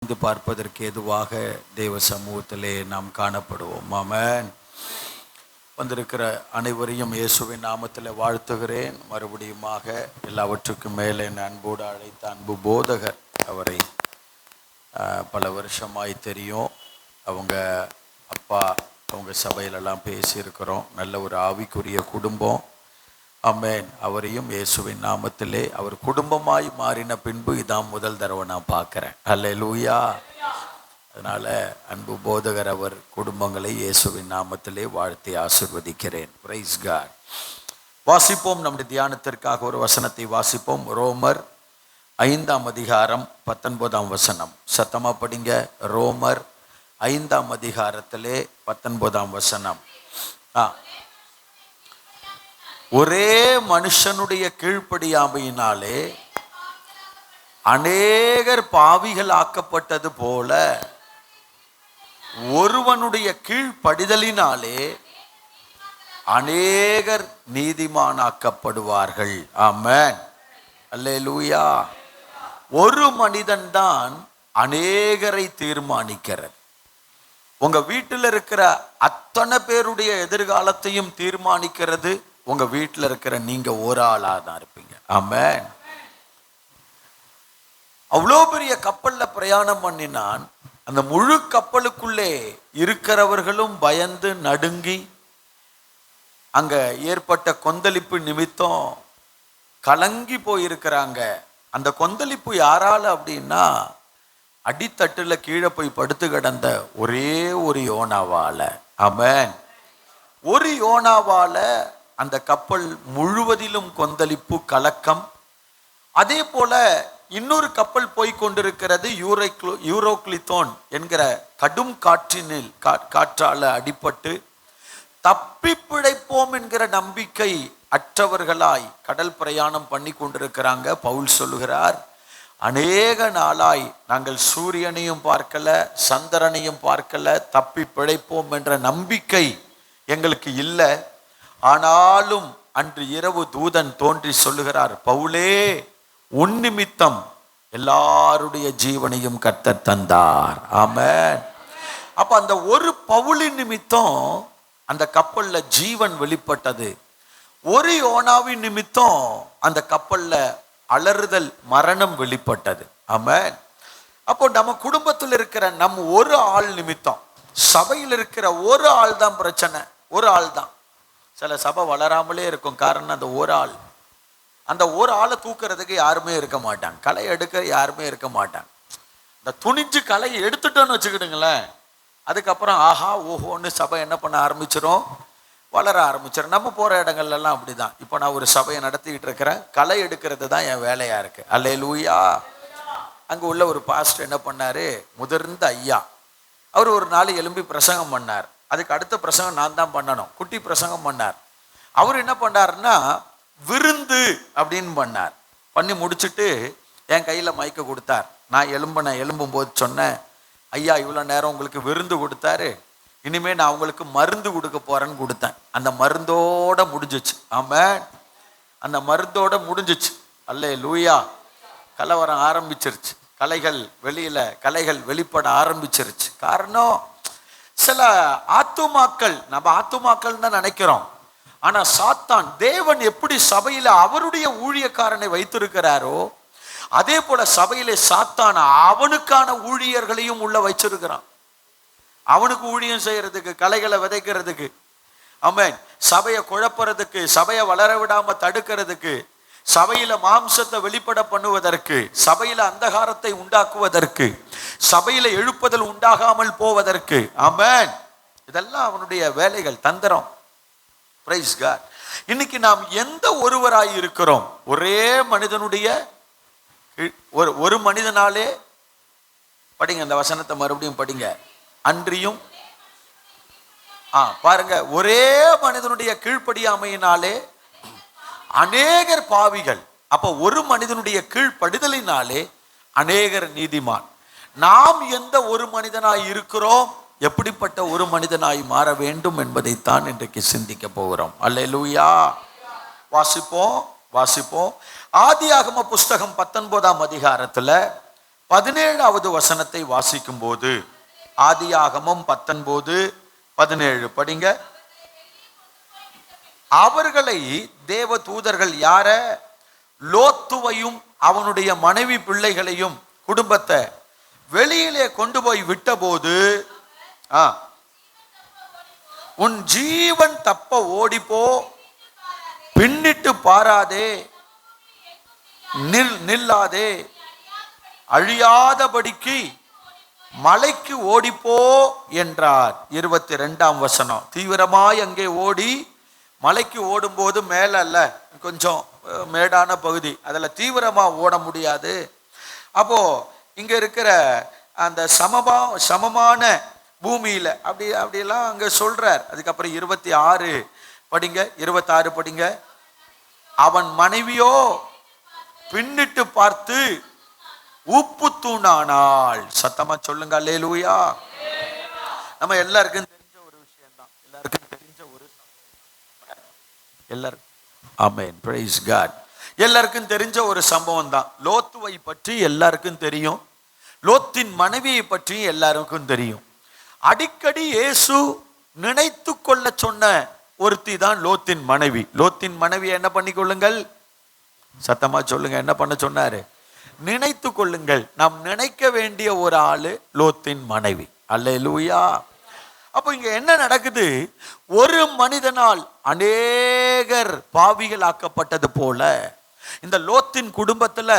பார்ப்பதற்கு ஏதுவாக தேவ சமூகத்திலே நாம் காணப்படுவோம். ஆமென். வந்திருக்கிற அனைவரையும் இயேசுவின் நாமத்தில் வாழ்த்துகிறேன். மறுபடியுமாக எல்லாவற்றுக்கும் மேலே என் அன்போடு அழைத்த அன்பு போதகர், அவரை பல வருஷமாய் தெரியும். அவங்க அப்பா அவங்க சபையிலெல்லாம் பேசியிருக்கிறோம். நல்ல ஒரு ஆவிக்குரிய குடும்பம். ஆமென். அவரையும் இயேசுவின் நாமத்திலே அவர் குடும்பமாய் மாறின பின்பு இதான் முதல் தடவை நான் பார்க்குறேன். அல்லேலூயா. அதனால் அன்பு போதகர் அவர் குடும்பங்களை இயேசுவின் நாமத்திலே வாழ்த்தி ஆசீர்வதிக்கிறேன். Praise God. வாசிப்போம். நம்முடைய தியானத்திற்காக ஒரு வசனத்தை வாசிப்போம். ரோமர் 5ஆம் அதிகாரம் 19ஆம் வசனம். சத்தமாக படிங்க. ரோமர் 5ஆம் அதிகாரத்திலே 19ஆம் வசனம். ஒரே மனுஷனுடைய கீழ்ப்படியாமையினாலே அநேகர் பாவிகள் ஆக்கப்பட்டது போல ஒருவனுடைய கீழ்ப்படிதலினாலே அநேகர் நீதிமானாக்கப்படுவார்கள். ஆமென். அல்லேலூயா. ஒரு மனிதன் தான் அநேகரை தீர்மானிக்கிறது. உங்க வீட்டில் இருக்கிற அத்தனை பேருடைய எதிர்காலத்தையும் தீர்மானிக்கிறது உங்க வீட்டில் இருக்கிற நீங்க ஒரு ஆளா தான் இருப்பீங்க. ஆமென். அவ்வளோ பெரிய கப்பல்ல பிரயாணம் பண்ணினான். அந்த முழு கப்பலுக்குள்ளே இருக்கிறவர்களும் பயந்து நடுங்கி அங்க ஏற்பட்ட கொந்தளிப்பு நிமித்தம் கலங்கி போயிருக்கிறாங்க. அந்த கொந்தளிப்பு யாரால அப்படின்னா, அடித்தட்டுல கீழே போய் படுத்து கிடந்த ஒரே ஒரு யோனாவால. ஆமென். ஒரு யோனாவால அந்த கப்பல் முழுவதிலும் கொந்தளிப்பு, கலக்கம். அதே போல இன்னொரு கப்பல் போய் கொண்டிருக்கிறது. யூரோக்ளித்தோன் என்கிற கடும் காற்றால அடிபட்டு தப்பி பிழைப்போம் என்கிற நம்பிக்கை அற்றவர்களாய் கடல் பிரயாணம் பண்ணி கொண்டிருக்கிறாங்க. பவுல் சொல்லுகிறார், அநேக நாளாய் நாங்கள் சூரியனையும் பார்க்கல, சந்திரனையும் பார்க்கல, தப்பி பிழைப்போம் என்ற நம்பிக்கை எங்களுக்கு இல்லை. ஆனாலும் அன்று இரவு தூதன் தோன்றி சொல்லுகிறார், பவுலே, உன் நிமித்தம் எல்லாருடைய ஜீவனையும் கர்த்தர் தந்தார். ஆமென். அப்ப அந்த ஒரு பவுலின் நிமித்தம் அந்த கப்பல்ல ஜீவன் வெளிப்பட்டது. ஒரு யோனாவின் நிமித்தம் அந்த கப்பல்ல அலறுதல், மரணம் வெளிப்பட்டது. ஆமென். அப்போ நம்ம குடும்பத்தில் இருக்கிற நம் ஒரு ஆள் நிமித்தம், சபையில் இருக்கிற ஒரு ஆள் தான் பிரச்சனை. ஒரு ஆள் தான். சில சபை வளராமலே இருக்கும். காரணம் அந்த ஒரு ஆள். அந்த ஒரு ஆளை தூக்குறதுக்கு யாருமே இருக்க மாட்டாங்க. களை எடுக்க யாருமே இருக்க மாட்டாங்க. இந்த துணிஞ்சு கலையை எடுத்துட்டோன்னு வச்சுக்கிடுங்களேன், அதுக்கப்புறம் ஆஹா ஓஹோன்னு சபை என்ன பண்ண ஆரம்பிச்சிடும், வளர ஆரம்பிச்சிடும். நம்ம போகிற இடங்கள்லாம் அப்படி தான். இப்போ நான் ஒரு சபையை நடத்திக்கிட்டு இருக்கிறேன். களை எடுக்கிறது தான் என் வேலையாக இருக்குது. அல்லேலூயா. அங்கே உள்ள ஒரு பாஸ்டர் என்ன பண்ணார், முதிர்ந்த ஐயா, அவர் ஒரு நாள் எழும்பி பிரசங்கம் பண்ணார். அதுக்கு அடுத்த பிரசங்கம் நான் தான் பண்ணணும். குட்டி பிரசங்கம் பண்ணார். அவர் என்ன பண்ணாருன்னா, விருந்து அப்படின்னு பண்ணார். பண்ணி முடிச்சுட்டு என் கையில் மைக்க கொடுத்தார். நான் எழும்பும் போது சொன்னேன், ஐயா இவ்வளோ நேரம் உங்களுக்கு விருந்து கொடுத்தாரு, இனிமேல் நான் உங்களுக்கு மருந்து கொடுக்க போகிறேன்னு கொடுத்தேன். அந்த மருந்தோட முடிஞ்சிச்சு. ஆமாம், அந்த மருந்தோட முடிஞ்சிச்சு. அல்லேலூயா. கலவரம் ஆரம்பிச்சிருச்சு. கலைகள் வெளிப்பட ஆரம்பிச்சிருச்சு. காரணம், சில ஆத்துமாக்கள், நம்ம ஆத்துமாக்கள் தான் நினைக்கிறோம். ஆனா சாத்தான், தேவன் எப்படி சபையில அவருடைய ஊழியக்காரனை வைத்திருக்கிறாரோ அதே போல சபையிலே சாத்தான் அவனுக்கான ஊழியர்களையும் உள்ள வச்சிருக்கிறான். அவனுக்கு ஊழியம் செய்யறதுக்கு, கலைகளை விதைக்கிறதுக்கு, ஆமென், சபையை குழப்பறதுக்கு, சபையை வளர விடாம தடுக்கிறதுக்கு, சபையில மாம்சத்தை வெளிப்பட பண்ணுவதற்கு, சபையில அந்தகாரத்தை உண்டாக்குவதற்கு, சபையில எழுப்புதல் உண்டாகாமல் போவதற்கு. ஆமென். இதெல்லாம் அவனுடைய வேலைகள், தந்திரம். Praise God. இன்னைக்கு நாம் எந்த ஒருவராய் இருக்கிறோம்? ஒரே மனிதனுடைய ஒரு மனிதனாலே, படிங்க அந்த வசனத்தை மறுபடியும் படிங்க. அன்றியும் பாருங்க, ஒரே மனிதனுடைய கீழ்ப்படியாமையினாலே அநேகர் பாவிகள். அப்ப ஒரு மனிதனுடைய கீழ்ப்படிதலினாலே அநேகர் நீதிமான். நாம் எந்த ஒரு மனிதனாய் இருக்கிறோம், எப்படிப்பட்ட ஒரு மனிதனாய் மாற வேண்டும் என்பதைத்தான் இன்றைக்கு சிந்திக்க போகிறோம். அல்லேலூயா. வாசிப்போம். ஆதியாகம புஸ்தகம் 19ஆம் அதிகாரத்துல 17வது வசனத்தை வாசிக்கும் போது, ஆதியாகமம் 19:17 படிங்க. அவர்களை தேவ தூதர்கள் யார? லோத்துவையும் அவனுடைய மனைவி பிள்ளைகளையும் குடும்பத்தை வெளியிலே கொண்டு போய் விட்டபோது, உன் ஜீவன் தப்ப ஓடிப்போ, பின்னிட்டு பாராதே, நில்லாதே, அழியாதபடிக்கு மலைக்கு ஓடிப்போ என்றார். 22ஆம் வசனம். தீவிரமாய் அங்கே ஓடி, மலைக்கு ஓடும்போது மேல அல்ல, கொஞ்சம் மேடான பகுதி, அதில் தீவிரமா ஓட முடியாது. அப்போ இங்க இருக்கிற அந்த சமமான பூமியில அப்படியெல்லாம் அங்க சொல்றார். அதுக்கப்புறம் 26 படிங்க, 26 படிங்க. அவன் மனைவியோ பின்னிட்டு பார்த்து உப்பு தூணானாள். சத்தமா சொல்லுங்க அல்லேலூயா. நம்ம எல்லாருக்கும் தெரிஞ்ச ஒரு விஷயம் தான், எல்லாருக்கும் தெரிஞ்ச ஒரு ஆமென், பிரைஸ் காட். எல்லாருக்கும் தெரிஞ்ச ஒரு சம்பவம் தான். லோத்துவை பற்றி எல்லாருக்கும் தெரியும், லோத்தின் மனைவியை பற்றி எல்லாருக்கும் தெரியும். அடிக்கடி இயேசு நினைத்து கொள்ள சொன்ன ஒருத்தி தான் லோத்தின் மனைவி. லோத்தின் மனைவியை என்ன பண்ணிக்கொள்ளுங்கள்? சத்தமா சொல்லுங்க, என்ன பண்ண சொன்னாரு? நினைத்து கொள்ளுங்கள். நாம் நினைக்க வேண்டிய ஒரு ஆளு லோத்தின் மனைவி. அல்லேலூயா. அப்போ இங்க என்ன நடக்குது? ஒரு மனிதனால் அநேகர் பாவிகள் ஆக்கப்பட்டது போல இந்த லோத்தின் குடும்பத்துல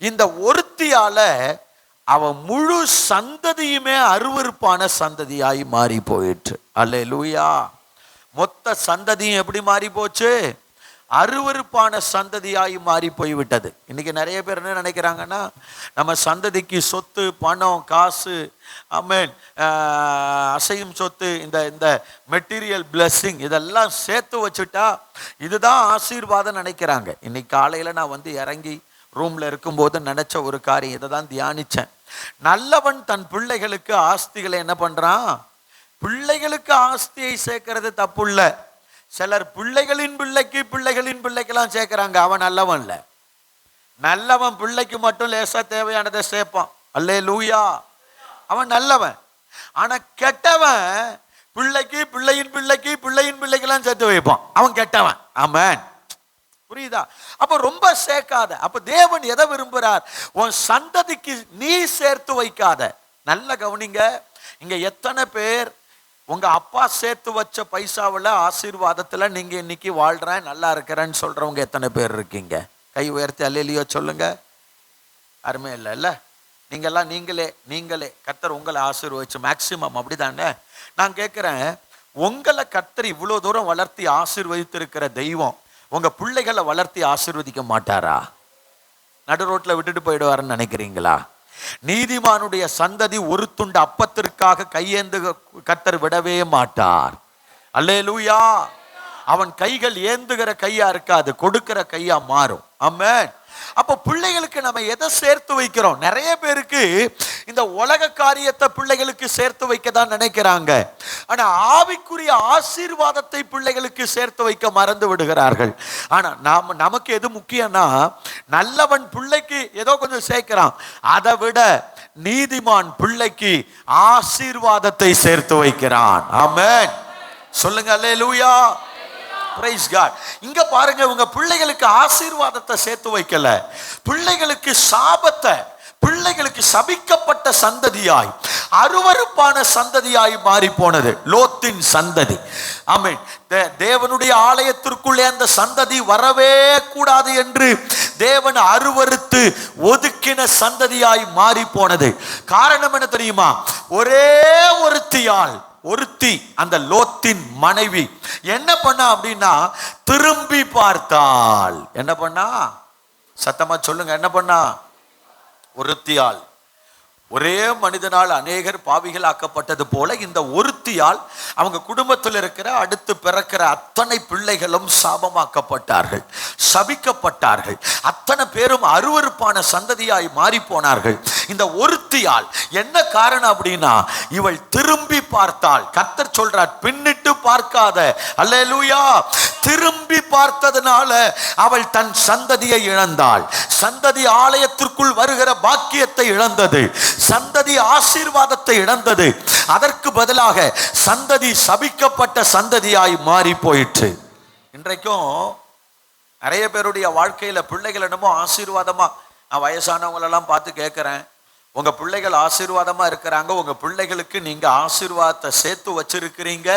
இந்த ஒருத்தியால அவன் முழு சந்ததியுமே அருவருப்பான சந்ததியாய் மாறி போயிற்று. அல்லேலூயா. மொத்த சந்ததியும் எப்படி மாறி போச்சு? அருவருப்பான சந்ததியாய் மாறி போய்விட்டது. இன்னைக்கு நிறைய பேர் என்ன நினைக்கிறாங்கன்னா, நம்ம சந்ததிக்கு சொத்து, பணம், காசு, ஆமென், அசையும் சொத்து, இந்த மெட்டீரியல் பிளெஸ்ஸிங் இதெல்லாம் சேர்த்து வச்சுட்டா இதுதான் ஆசீர்வாதம் நினைக்கிறாங்க. இன்னைக்கு காலையில் நான் இறங்கி ரூம்ல இருக்கும்போது நினைச்ச ஒரு காரியம், இதை தான் தியானிச்சேன். நல்லவன் தன் பிள்ளைகளுக்கு ஆஸ்திகளை என்ன பண்றான்? பிள்ளைகளுக்கு ஆஸ்தியை சேர்க்கறது தப்பு இல்லை. சிலர் பிள்ளைகளின் பிள்ளைக்கெல்லாம் சேர்க்கிறாங்க. அவன் நல்லவன் இல்லை. நல்லவன் பிள்ளைக்கு மட்டும் லேசா தேவையானதை சேர்ப்பான். அல்லேலூயா. அவன் நல்லவன். ஆனா கெட்டவன் பிள்ளையின் பிள்ளைக்கெல்லாம் சேர்த்து வைப்பான். அவன் கெட்டவன். ஆமென். புரியுதா? அப்ப ரொம்ப சேர்க்காத. அப்ப தேவன் எதை விரும்புகிறார்? உன் சந்ததிக்கு நீ சேர்த்து வைக்காத. நல்ல கவனிங்க. இங்க எத்தனை பேர் உங்க அப்பா சேர்த்து வச்ச பைசாவில் ஆசீர்வாதத்துல நீங்க இன்னைக்கு வாழ்றேன், நல்லா இருக்கிறேன்னு சொல்றவங்க எத்தனை பேர் இருக்கீங்க? கை உயர்த்தி அல்லேலூயா சொல்லுங்க. அருமை இல்லை இல்ல? நீங்களே கர்த்தர் உங்களை ஆசீர்வதிச்சு மேக்சிமம், அப்படிதானே? நான் கேட்கிறேன், உங்களை கர்த்தர் இவ்வளவு தூரம் வளர்த்தி ஆசீர்வதித்திருக்கிற தெய்வம் உங்க பிள்ளைகளை வளர்த்தி ஆசீர்வதிக்க மாட்டாரா? நடு ரோட்ல விட்டுட்டு போயிடுவாருன்னு நினைக்கிறீங்களா? நீதிமானுடைய சந்ததி ஒரு துண்டு அப்பத்திற்காக கையேந்து கர்த்தர் விடவே மாட்டார். அல்லேலூயா. அவன் கைகள் ஏந்துகிற கையா இருக்காது, கொடுக்கிற கையா மாறும். ஆமென். அப்போ பிள்ளைகளுக்கு நம்ம எதை சேர்த்து வைக்கிறோம்? நிறைய பேருக்கு இந்த உலக காரியத்தை பிள்ளைகளுக்கு சேர்த்து வைக்க தான் நினைக்கிறாங்க. ஆனா ஆவிக்குரிய ஆசீர்வாதத்தை பிள்ளைகளுக்கு சேர்த்து வைக்க மறந்து விடுகிறார்கள். ஆனா நமக்கு எது முக்கியம்னா, நல்லவன் பிள்ளைக்கு ஏதோ கொஞ்சம் சேர்க்கிறான், அதை விட நீதிமான் பிள்ளைக்கு ஆசீர்வாதத்தை சேர்த்து வைக்கிறான். ஆமென். சொல்லுங்க அல்லேலூயா. Praise God. இங்க பாருங்க, உங்க பிள்ளைகளுக்கு ஆசீர்வாதத்தை சேர்த்து வைக்கல, பிள்ளைகளுக்கு சாபத்தை, பிள்ளைகளுக்கு சபிக்கப்பட்ட சந்ததியாய், அருவருப்பான சந்ததியாய் மாறி போனது லோத்தின் சந்ததி. ஆமென். தேவனுடைய ஆலயத்திற்குள்ளே அந்த சந்ததி வரவே கூடாது என்று தேவன் அருவருத்து ஒதுக்கின சந்ததியாய் மாறி போனது. காரணம் என்ன தெரியுமா? ஒரே ஒருத்தி அந்த லோத்தின் மனைவி என்ன பண்ணா அப்படின்னா, திரும்பி பார்த்தாள். என்ன பண்ணா? சத்தமா சொல்லுங்க, என்ன பண்ணா? ஒருத்தியால், ஒரே மனிதனால் அநேகர் பாவிகள் ஆக்கப்பட்டது போல இந்த ஒருத்தியால் அவங்க குடும்பத்தில் இருக்கிற அடுத்து பிறக்கிற அத்தனை பிள்ளைகளும் சாபமாக்கப்பட்டார்கள், சபிக்கப்பட்டார்கள். அத்தனை பேரும் அருவருப்பான சந்ததியாய் மாறி போனார்கள் இந்த ஒருத்தியால். என்ன காரணம் அப்படின்னா, இவள் திரும்பி பார்த்தாள். கர்த்தர் சொல்றார், பின்னிட்டு பார்க்காத. அல்லேலூயா. திரும்பி பார்த்ததுனால அவள் தன் சந்ததியை இழந்தாள். சந்ததி ஆலயத்திற்குள் வருகிற பாக்கியத்தை இழந்தது. சந்ததி ஆசீர்வாதத்தை இழந்தது. அதற்கு பதிலாக சந்ததி சபிக்கப்பட்ட சந்ததியாய் மாறி போயிற்று. இன்றைக்கும் நிறைய பேருடைய வாழ்க்கையில பிள்ளைகள் என்னமோ ஆசீர்வாதமா, நான் வயசானவங்களெல்லாம் பார்த்து கேட்கிறேன், உங்க பிள்ளைகள் ஆசீர்வாதமா இருக்கிறாங்க, உங்க பிள்ளைகளுக்கு நீங்க ஆசீர்வாதத்தை சேர்த்து வச்சிருக்கிறீங்க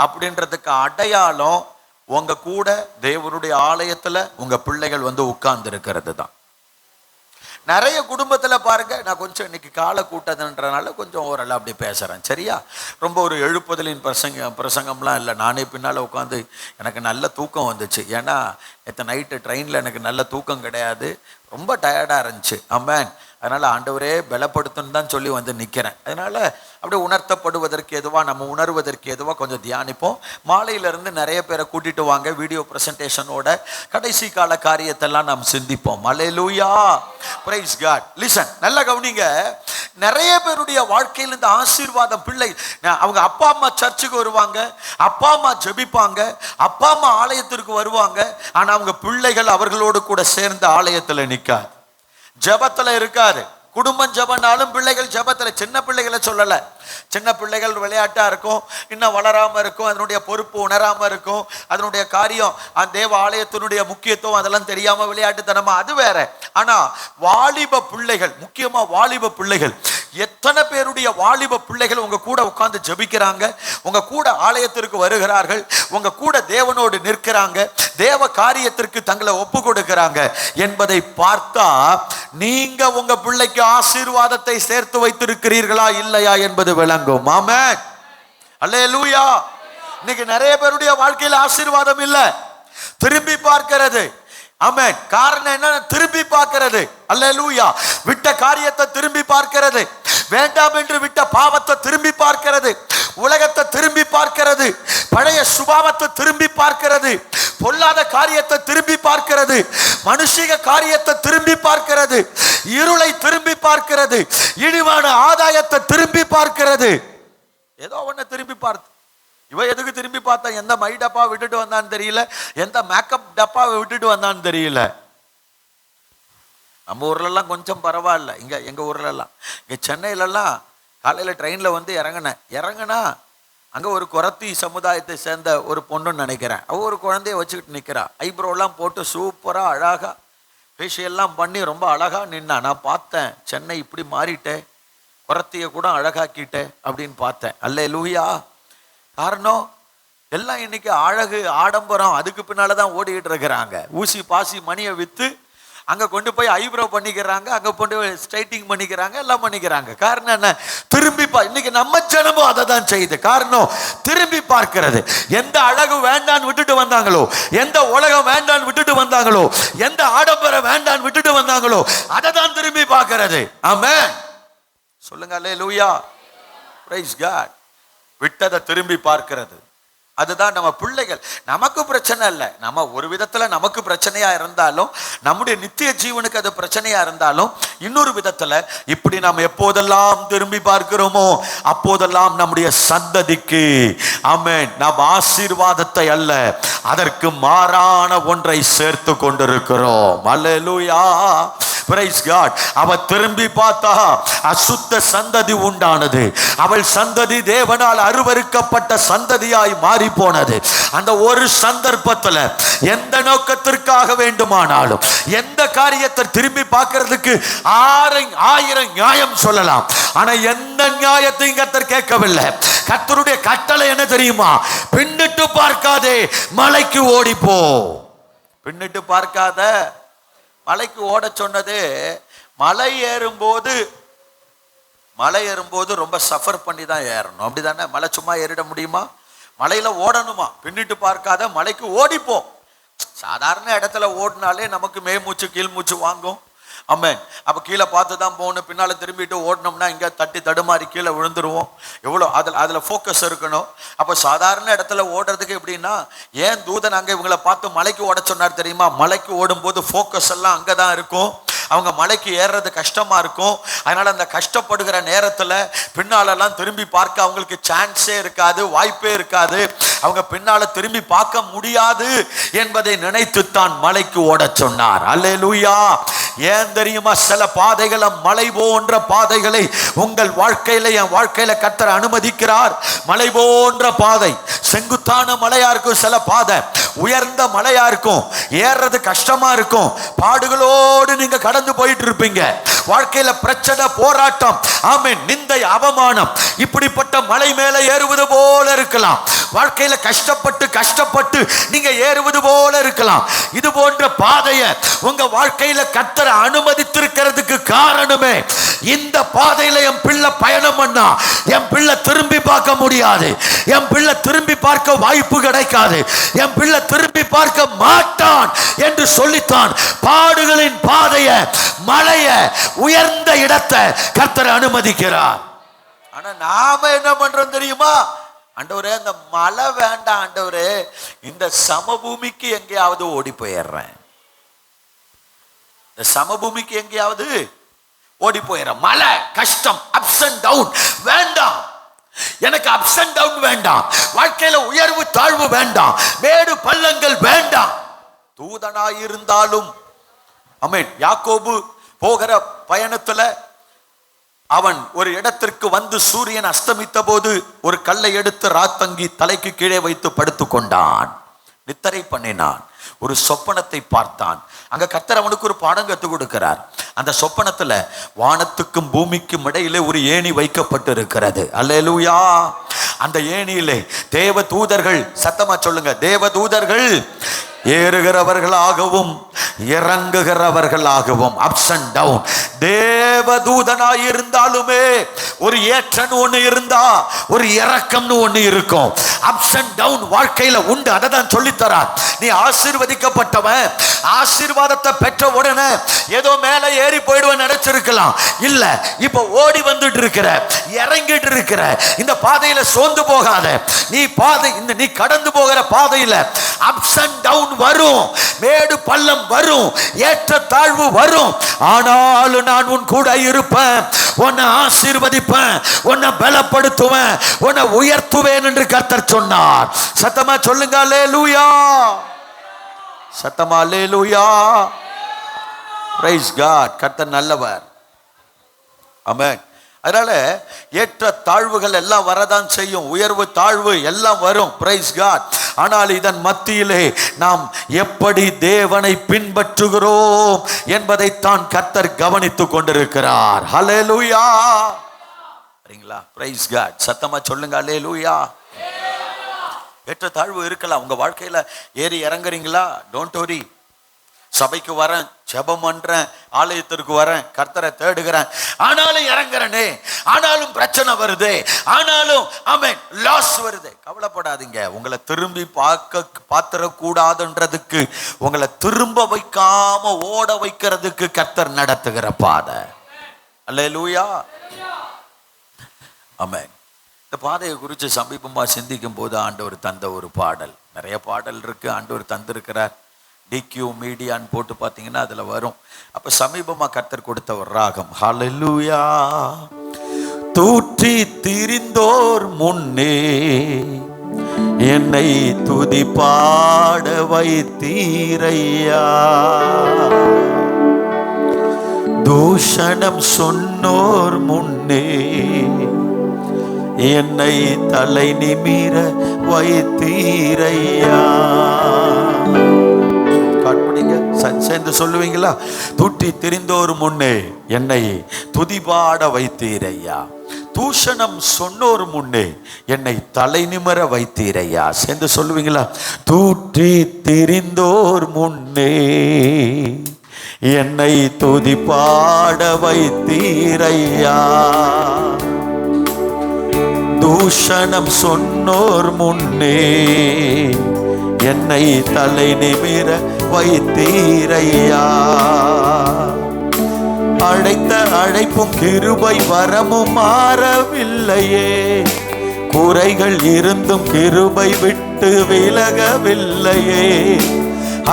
அப்படின்றதுக்கு அடையாளம் உங்க கூட தேவனுடைய ஆலயத்துல உங்க பிள்ளைகள் வந்து உட்கார்ந்து இருக்கிறது தான். நிறைய குடும்பத்துல பாருங்க, நான் கொஞ்சம் இன்னைக்கு காலை கூட்டதுன்றனால கொஞ்சம் ஓரளவு அப்படி பேசுறேன், சரியா? ரொம்ப ஒரு எழுப்புதலின் பிரசங்கம்லாம் இல்லை. நானே பின்னால உட்காந்து எனக்கு நல்ல தூக்கம் வந்துச்சு. ஏன்னா நேற்று நைட்டு ட்ரெயினில் எனக்கு நல்ல தூக்கம் கிடையாது, ரொம்ப டயர்டாக இருந்துச்சு. ஆமென். அதனால் ஆண்டவரே பலப்படுத்துன்னு தான் சொல்லி வந்து நிற்கிறேன். அதனால் அப்படியே உணர்த்தப்படுவதற்கு எதுவாக, நம்ம உணர்வதற்கு எதுவாக கொஞ்சம் தியானிப்போம். மாலையிலேருந்து நிறைய பேரை கூட்டிகிட்டு வாங்க, வீடியோ ப்ரெசன்டேஷனோட கடைசி கால காரியத்தெல்லாம் நாம் சிந்திப்போம். அல்லேலூயா, பிரைஸ் காட். லிசன், நல்லா கவனிங்க. நிறைய பேருடைய வாழ்க்கையில் இந்த ஆசீர்வாதம், பிள்ளை அவங்க அப்பா அம்மா சர்ச்சுக்கு வருவாங்க, அப்பா அம்மா ஜெபிப்பாங்க, அப்பா அம்மா ஆலயத்திற்கு வருவாங்க. ஆனால் அவங்க பிள்ளைகள் அவர்களோடு கூட சேர்ந்து ஆலயத்தில் நிற்காது, ஜெபத்துல இருக்காது. குடும்பம் ஜெபனாலும் பிள்ளைகள் ஜெபத்துல. சின்ன பிள்ளைகளை சொல்லல, சின்ன பிள்ளைகள் விளையாட்டா இருக்கும், இன்னும் வளராம இருக்கும், அதனுடைய பொறுப்பு உணராம இருக்கும், அதனுடைய காரியம் தேவ ஆலயத்தினுடைய முக்கியத்துவம் அதெல்லாம் தெரியாம விளையாட்டுத்தனமா, அது வேற. ஆனா வாலிப பிள்ளைகள், முக்கியமா வாலிப பிள்ளைகள், எத்தனை பேருடைய வாலிப பிள்ளைகள் உங்க கூட உட்கார்ந்து ஜெபிக்கிறாங்க, உங்க கூட ஆலயத்திற்கு வருகிறார்கள், உங்க கூட தேவனோடு நிற்கிறாங்க, தேவ காரியத்திற்கு தங்களை ஒப்பு கொடுக்கிறாங்க என்பதை பார்த்தா நீங்க உங்க பிள்ளைக்கு ஆசீர்வாதத்தை சேர்த்து வைத்திருக்கிறீர்களா இல்லையா என்பது விளங்கும். ஆமென், அல்லேலூயா. இன்னைக்கு நிறைய பேருடைய வாழ்க்கையில் ஆசீர்வாதம் இல்லை, திரும்பி பார்க்கிறது. ஆமென். காரணம் என்ன? திரும்பி பார்க்கிறது. அல்லேலூயா. விட்ட காரியத்தை திரும்பி பார்க்கிறது, வேண்டாம் என்று விட்ட பாவத்தை திரும்பி பார்க்கிறது, உலகத்தை திரும்பி பார்க்கிறது, பழைய சுபாவத்தை திரும்பி பார்க்கிறது, பொல்லாத காரியத்தை திரும்பி பார்க்கிறது, மனுஷிக காரியத்தை திரும்பி பார்க்கிறது, இருளை திரும்பி பார்க்கிறது, இழிவான ஆதாயத்தை திரும்பி பார்க்கிறது. ஏதோ ஒண்ணு திரும்பி பார்த்து, இவ எதுக்கு திரும்பி பார்த்தா? எந்த மை டப்பா விட்டுட்டு வந்தான்னு தெரியல, எந்த மேக்கப் டப்பாவை விட்டுட்டு வந்தான்னு தெரியல. நம்ம ஊர்லெல்லாம் கொஞ்சம் பரவாயில்ல. இங்க எங்க ஊர்லெல்லாம், இங்க சென்னையிலலாம் காலையில் ட்ரெயினில் வந்து இறங்குனா அங்கே ஒரு குறத்தி சமுதாயத்தை சேர்ந்த ஒரு பொண்ணுன்னு நினைக்கிறேன், அவள் ஒரு குழந்தைய வச்சுக்கிட்டு நிற்கிறா, ஐப்ரோலாம் போட்டு சூப்பராக அழகாக ஃபேஷியல்லாம் பண்ணி ரொம்ப அழகாக நின்னா. நான் பார்த்தேன், சென்னை இப்படி மாறிட்டேன், குறத்தியை கூட அழகாக்கிட்டேன் அப்படின்னு பார்த்தேன். அல்லேலூயா. காரணம் எல்லாம் இன்னைக்கு அழகு ஆடம்பரம், அதுக்கு பின்னால தான் ஓடிக்கிட்டு இருக்கிறாங்க. ஊசி பாசி மணியை விற்று அங்கே கொண்டு போய் ஐப்ரோ பண்ணிக்கிறாங்க, அங்கே கொண்டு போய் ஸ்ட்ரைட்டிங் பண்ணிக்கிறாங்க, எல்லாம் பண்ணிக்கிறாங்க. காரணம் என்ன? திரும்பி இன்னைக்கு நம்ம ஜனமும் அதை தான் செய்யுது. காரணம் திரும்பி பார்க்கிறது. எந்த அழகு வேண்டான்னு விட்டுட்டு வந்தாங்களோ, எந்த உலகம் வேண்டான்னு விட்டுட்டு வந்தாங்களோ, எந்த ஆடம்பரம் வேண்டான்னு விட்டுட்டு வந்தாங்களோ, அதை தான் திரும்பி பார்க்கிறது. ஆமென், சொல்லுங்க அல்லேலூயா, பிரைஸ் காட். விட்டதை திரும்பி பார்க்கிறது, அதுதான் நம்ம பிள்ளைகள். நமக்கு பிரச்சனை இல்லை, நம்ம ஒரு விதத்துல நமக்கு பிரச்சனையா இருந்தாலும், நம்முடைய நித்திய ஜீவனுக்கு அது பிரச்சனையா இருந்தாலும், இன்னொரு விதத்துல இப்படி நாம் எப்போதெல்லாம் திரும்பி பார்க்கிறோமோ அப்போதெல்லாம் நம்முடைய சந்ததிக்கு ஆமென் நாம் ஆசீர்வாதத்தை அல்ல, அதற்கு மாறான ஒன்றை சேர்த்து கொண்டிருக்கிறோம். அல்லேலூயா, பிரைஸ் காட். அவ திரும்பி பார்த்தா அசுத்த சந்ததி உண்டானது, அவள் சந்ததி தேவனால் அருவருக்கப்பட்ட சந்ததியாய் மாறி போனது. அந்த ஒரு சந்தர்ப்பத்தில் எந்த நோக்கத்திற்காக வேண்டுமானாலும் எந்த காரியத்தை திரும்பி பார்க்கிறதுக்கு ஆயிரம் நியாயம் சொல்லலாம். ஆனா எந்த நியாயத்தையும் கர்த்தர் கேட்கவில்லை. கர்த்தருடைய கட்டளை என்ன தெரியுமா? பின்னிட்டு பார்க்காதே, மலைக்கு ஓடிப்போ. பின்னிட்டு பார்க்காத, மலைக்கு ஓட சொன்னது. மலை ஏறும்போது ரொம்ப சஃபர் பண்ணி தான் ஏறணும், அப்படிதானே? மலை சும்மா ஏறிட முடியுமா? மலையில ஓடணுமா? பின்னிட்டு பார்க்காத, மலைக்கு ஓடிப்போம். சாதாரண இடத்துல ஓடினாலே நமக்கு மேமூச்சு கீழ் மூச்சு வாங்கும். ஆமென். அப்போ கீழே பார்த்து தான் போகணும். பின்னால் திரும்பிட்டு ஓடணும்னா இங்கே தட்டி தடுமாறி கீழே விழுந்துருவோம். எவ்வளோ அதில் ஃபோக்கஸ் இருக்கணும். அப்போ சாதாரண இடத்துல ஓடுறதுக்கு எப்படின்னா, ஏன் தூதன் அங்கே இவங்களை பார்த்து மலைக்கு ஓட சொன்னார் தெரியுமா? மலைக்கு ஓடும்போது ஃபோக்கஸ் எல்லாம் அங்கே தான் இருக்கும். அவங்க மலைக்கு ஏறுறது கஷ்டமா இருக்கும். அதனால அந்த கஷ்டப்படுகிற நேரத்துல பின்னாலெல்லாம் திரும்பி பார்க்க அவங்களுக்கு சான்ஸே இருக்காது, வாய்ப்பே இருக்காது. அவங்க பின்னால திரும்பி பார்க்க முடியாது என்பதை நினைத்துத்தான் மலைக்கு ஓட சொன்னார். அல்லேலூயா. ஏன் தெரியுமா? சில பாதைகளை, மலை போன்ற பாதைகளை உங்கள் வாழ்க்கையில, என் வாழ்க்கையில கர்த்தர் அனுமதிக்கிறார். மலை போன்ற பாதை, செங்குத்தான மலையா இருக்கும், சில பாதை உயர்ந்த மலையா இருக்கும், ஏறது கஷ்டமா இருக்கும், பாடுகளோடு நீங்க கடந்து போயிட்டு இருப்பீங்க. வாழ்க்கையில பிரச்சனை, போராட்டம், ஆமென், நிந்தை, அவமானம், இப்படிப்பட்ட மலை மேல ஏறுவது போல இருக்கலாம். வாழ்க்கையில கஷ்டப்பட்டு கஷ்டப்பட்டு நீங்க ஏறுவது போல இருக்கலாம். இது போன்ற பாதையை உங்க வாழ்க்கையில கர்த்தர் அனுமதித்திருக்கிறதுக்கு காரணமே, இந்த பாதையில என் பிள்ளை பயணம் பண்ணா என் பிள்ளை திரும்பி பார்க்க முடியாது, என் பிள்ளை திரும்பி பார்க்க வாய்ப்பு கிடைக்காது, என் பிள்ளை திரும்பி பார்க்க மாட்டான் என்று சொல்லித்தான் பாடுகளின் பாதையை, மலையை, உயர்ந்த இடத்தை கர்த்தர் அனுமதிக்கிறார். ஆனா நாம என்ன பண்றோம் தெரியுமா? ஆண்டவரே, அந்த மலை வேண்டாம் ஆண்டவரே, இந்த சமபூமிக்கு எங்கேயாவது ஓடி போயிடுறேன், இந்த சமபூமிக்கு எங்கேயாவது ஓடி போயிடுறேன். மலை, கஷ்டம், அப்ஸ் அண்ட் டவுன் வேண்டாம், எனக்கு அப்ஸ் அண்ட் டவுன் வேண்டாம், வாழ்க்கையில உயர்வு தாழ்வு வேண்டாம், மேடு பள்ளங்கள் வேண்டாம். தூதனாயிருந்தாலும், ஆமென், யாக்கோபு போகிற பயணத்துல அவன் ஒரு இடத்திற்கு வந்து சூரியன் அஸ்தமித்த போது ஒரு கல்லை எடுத்து ராத்தங்கி தலைக்கு கீழே வைத்து படுத்து கொண்டான், நித்திரை பண்ணினான். ஒரு சொப்பனத்தை பார்த்தான். அங்க கர்த்தர் அவனுக்கு ஒரு பாடம் கற்றுக் கொடுக்கிறார். அந்த சொப்பனத்துல வானத்துக்கும் பூமிக்கும் இடையிலே ஒரு ஏணி வைக்கப்பட்டு இருக்கிறது. அல்லேலூயா. அந்த ஏணியிலே தேவ தூதர்கள், சத்தமா சொல்லுங்க, தேவ தூதர்கள் ஏறுகிறவர்களாகவும் இறங்குகிறவர்களாகவும், அப்ஸ் அண்ட் டவுன். தேவதூதனாய் இருந்தாலுமே ஒரு ஏற்றன்னு ஒண்ணு இருந்தா ஒரு இறக்கம்னு ஒண்ணு இருக்கும். அப்ஸ் அண்ட் டவுன் வாழ்க்கையில உண்டு. அதை தான் சொல்லித்தரார். நீ ஆசீர்வதிக்கப்பட்டவன், ஆசீர்வாதத்தை பெற்ற உடனே ஏதோ மேல ஏறி போயிடுவேன் நினைச்சிருக்கலாம். இல்ல, இப்ப ஓடி வந்துட்டு இருக்கிற, இறங்கிட்டு இருக்கிற இந்த பாதையில சோர்ந்து போகாத. நீ பாதை, இந்த நீ கடந்து போகிற பாதையில அப்ஸ் அண்ட் டவுன் வரும், மேடு பள்ளம் வரும், ஏற்ற தாழ்வு வரும். ஆனாலும் நான் உன் கூட இருப்பேன், உன்னை ஆசீர்வதிப்பேன், உன்னை பலப்படுத்துவேன், உன்னை உயர்த்துவேன் என்று கர்த்தர் சொன்னார். சத்தமா சொல்லுங்க அல்லேலூயா. சத்தமா அல்லேலூயா. Price God. கர்த்தர் நல்லவர். ஆமென். அதனால ஏற்ற தாழ்வுகள் எல்லாம் வரதான் செய்யும், உயர்வு தாழ்வு எல்லாம் வரும். Praise God. ஆனால் இதன் மத்தியிலே நாம் எப்படி தேவனை பின்பற்றுகிறோம் என்பதைத்தான் கர்த்தர் கவனித்துக் கொண்டிருக்கிறார். ஹல்லேலூயா. சரிங்களா? Praise God. சத்தமா சொல்லுங்க அல்லேலூயா. ஏற்ற தாழ்வு இருக்கலாம் உங்க வாழ்க்கையில. ஏறி இறங்குறீங்களா? Don't worry. சபைக்கு வரேன், ஜெபம் பண்றேன், ஆலயத்திற்கு வரேன், கர்த்தரை தேடுகிறேன், ஆனாலும் இறங்குறனே, ஆனாலும் பிரச்சனை வருது, ஆனாலும் ஆமென் லாஸ் வருது. கவலைப்படாதீங்க. உங்களை திரும்பி பார்த்திடக்கூடாதுன்றதுக்கு, உங்களை திரும்ப வைக்காம ஓட வைக்கிறதுக்கு கர்த்தர் நடத்துகிற பாதை. அல்லேலூயா. ஆமென். இந்த பாதையை குறித்து சமீபமா சிந்திக்கும் போது ஆண்டவர் தந்த ஒரு பாடல், நிறைய பாடல் இருக்கு ஆண்டவர் தந்திருக்கிறார். டிக்யூ மீடியான்னு போட்டு பார்த்தீங்கன்னா அதில் வரும். அப்போ சமீபமாக கர்த்தர் கொடுத்த ஒரு ராகம், ஹல்லேலூயா. தூற்றி திரிந்தோர் முன்னே என்னை துதி பாட வைத்தீரையா, தூஷணம் சொன்னோர் முன்னே என்னை தலை நிமிர வைத்தீரையா. சேர்ந்து சொல்லுவீங்களா? தூற்றி திரிந்தோர் முன்னே என்னை துதிபாட வைத்தீரையா, தூஷணம் சொன்னோர் முன்னே என்னை தலை நிமிர வைத்தீரையா. சேர்ந்து சொல்லுவீங்களா? தூற்றி திரிந்தோர் முன்னே என்னை துதிபாட வைத்தீரையா, தூஷணம் சொன்னோர் முன்னே என்னை தலை நிமிர வைத்தீரையா. அழைத்த அழைப்பும் கிருபை வரமும் மாறவில்லையே, குறைகள் இருந்தும் கிருபை விட்டு விலகவில்லையே.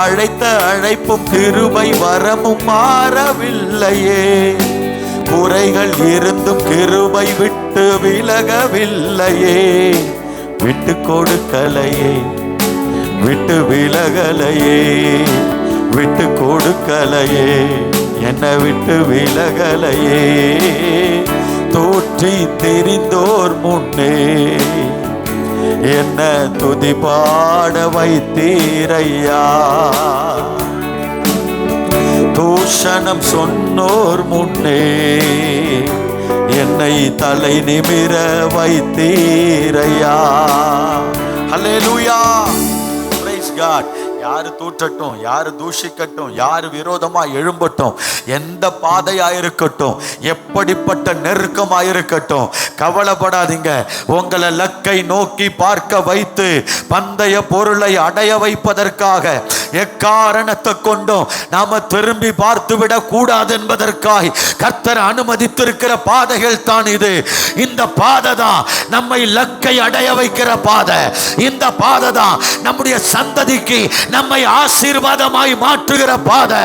அழைத்த அழைப்பும் கிருபை வரமும் மாறவில்லையே. குறைகள் இருந்தும் கிருபை விட்டு விலகவில்லையே. விட்டு கொடுக்கலையே, விட்டு விலகலையே, விட்டு கொடுக்கலையே, என்னை விட்டு விலகலையே. தோற்றி தெரிந்தோர் முன்னே என்ன துதி பாட வைத்தீரையா. தூஷணம் சொன்னோர் முன்னே என்னை தலை நிமிர வைத்தீரையா. ஹல்லேலூயா, பிரைஸ் காட். யாரு தூற்றட்டும், யாரு தூஷிக்கட்டும், யாரு விரோதமா எழும்பட்டும், எந்த பாதையாயிருக்கட்டும், எப்படிப்பட்ட நெருக்கமாயிருக்கட்டும், கவலைப்படாதீங்க. உங்களை லக்கை நோக்கி பார்க்க வைத்து பந்தய பொருளை அடைய வைப்பதற்காக எக்காரணத்தை கொண்டும் நாம திரும்பி பார்த்து விடக் கூடாது என்பதற்காக கர்த்தர் அனுமதித்திருக்கிற பாதைகள் தான் இது. இந்த பாதை தான் நம்மை லக்கை அடைய வைக்கிற பாதை. இந்த பாதை தான் நம்முடைய சந்ததிக்கு நம்மை ஆசீர்வாதமாய் மாற்றுகிற பாதை.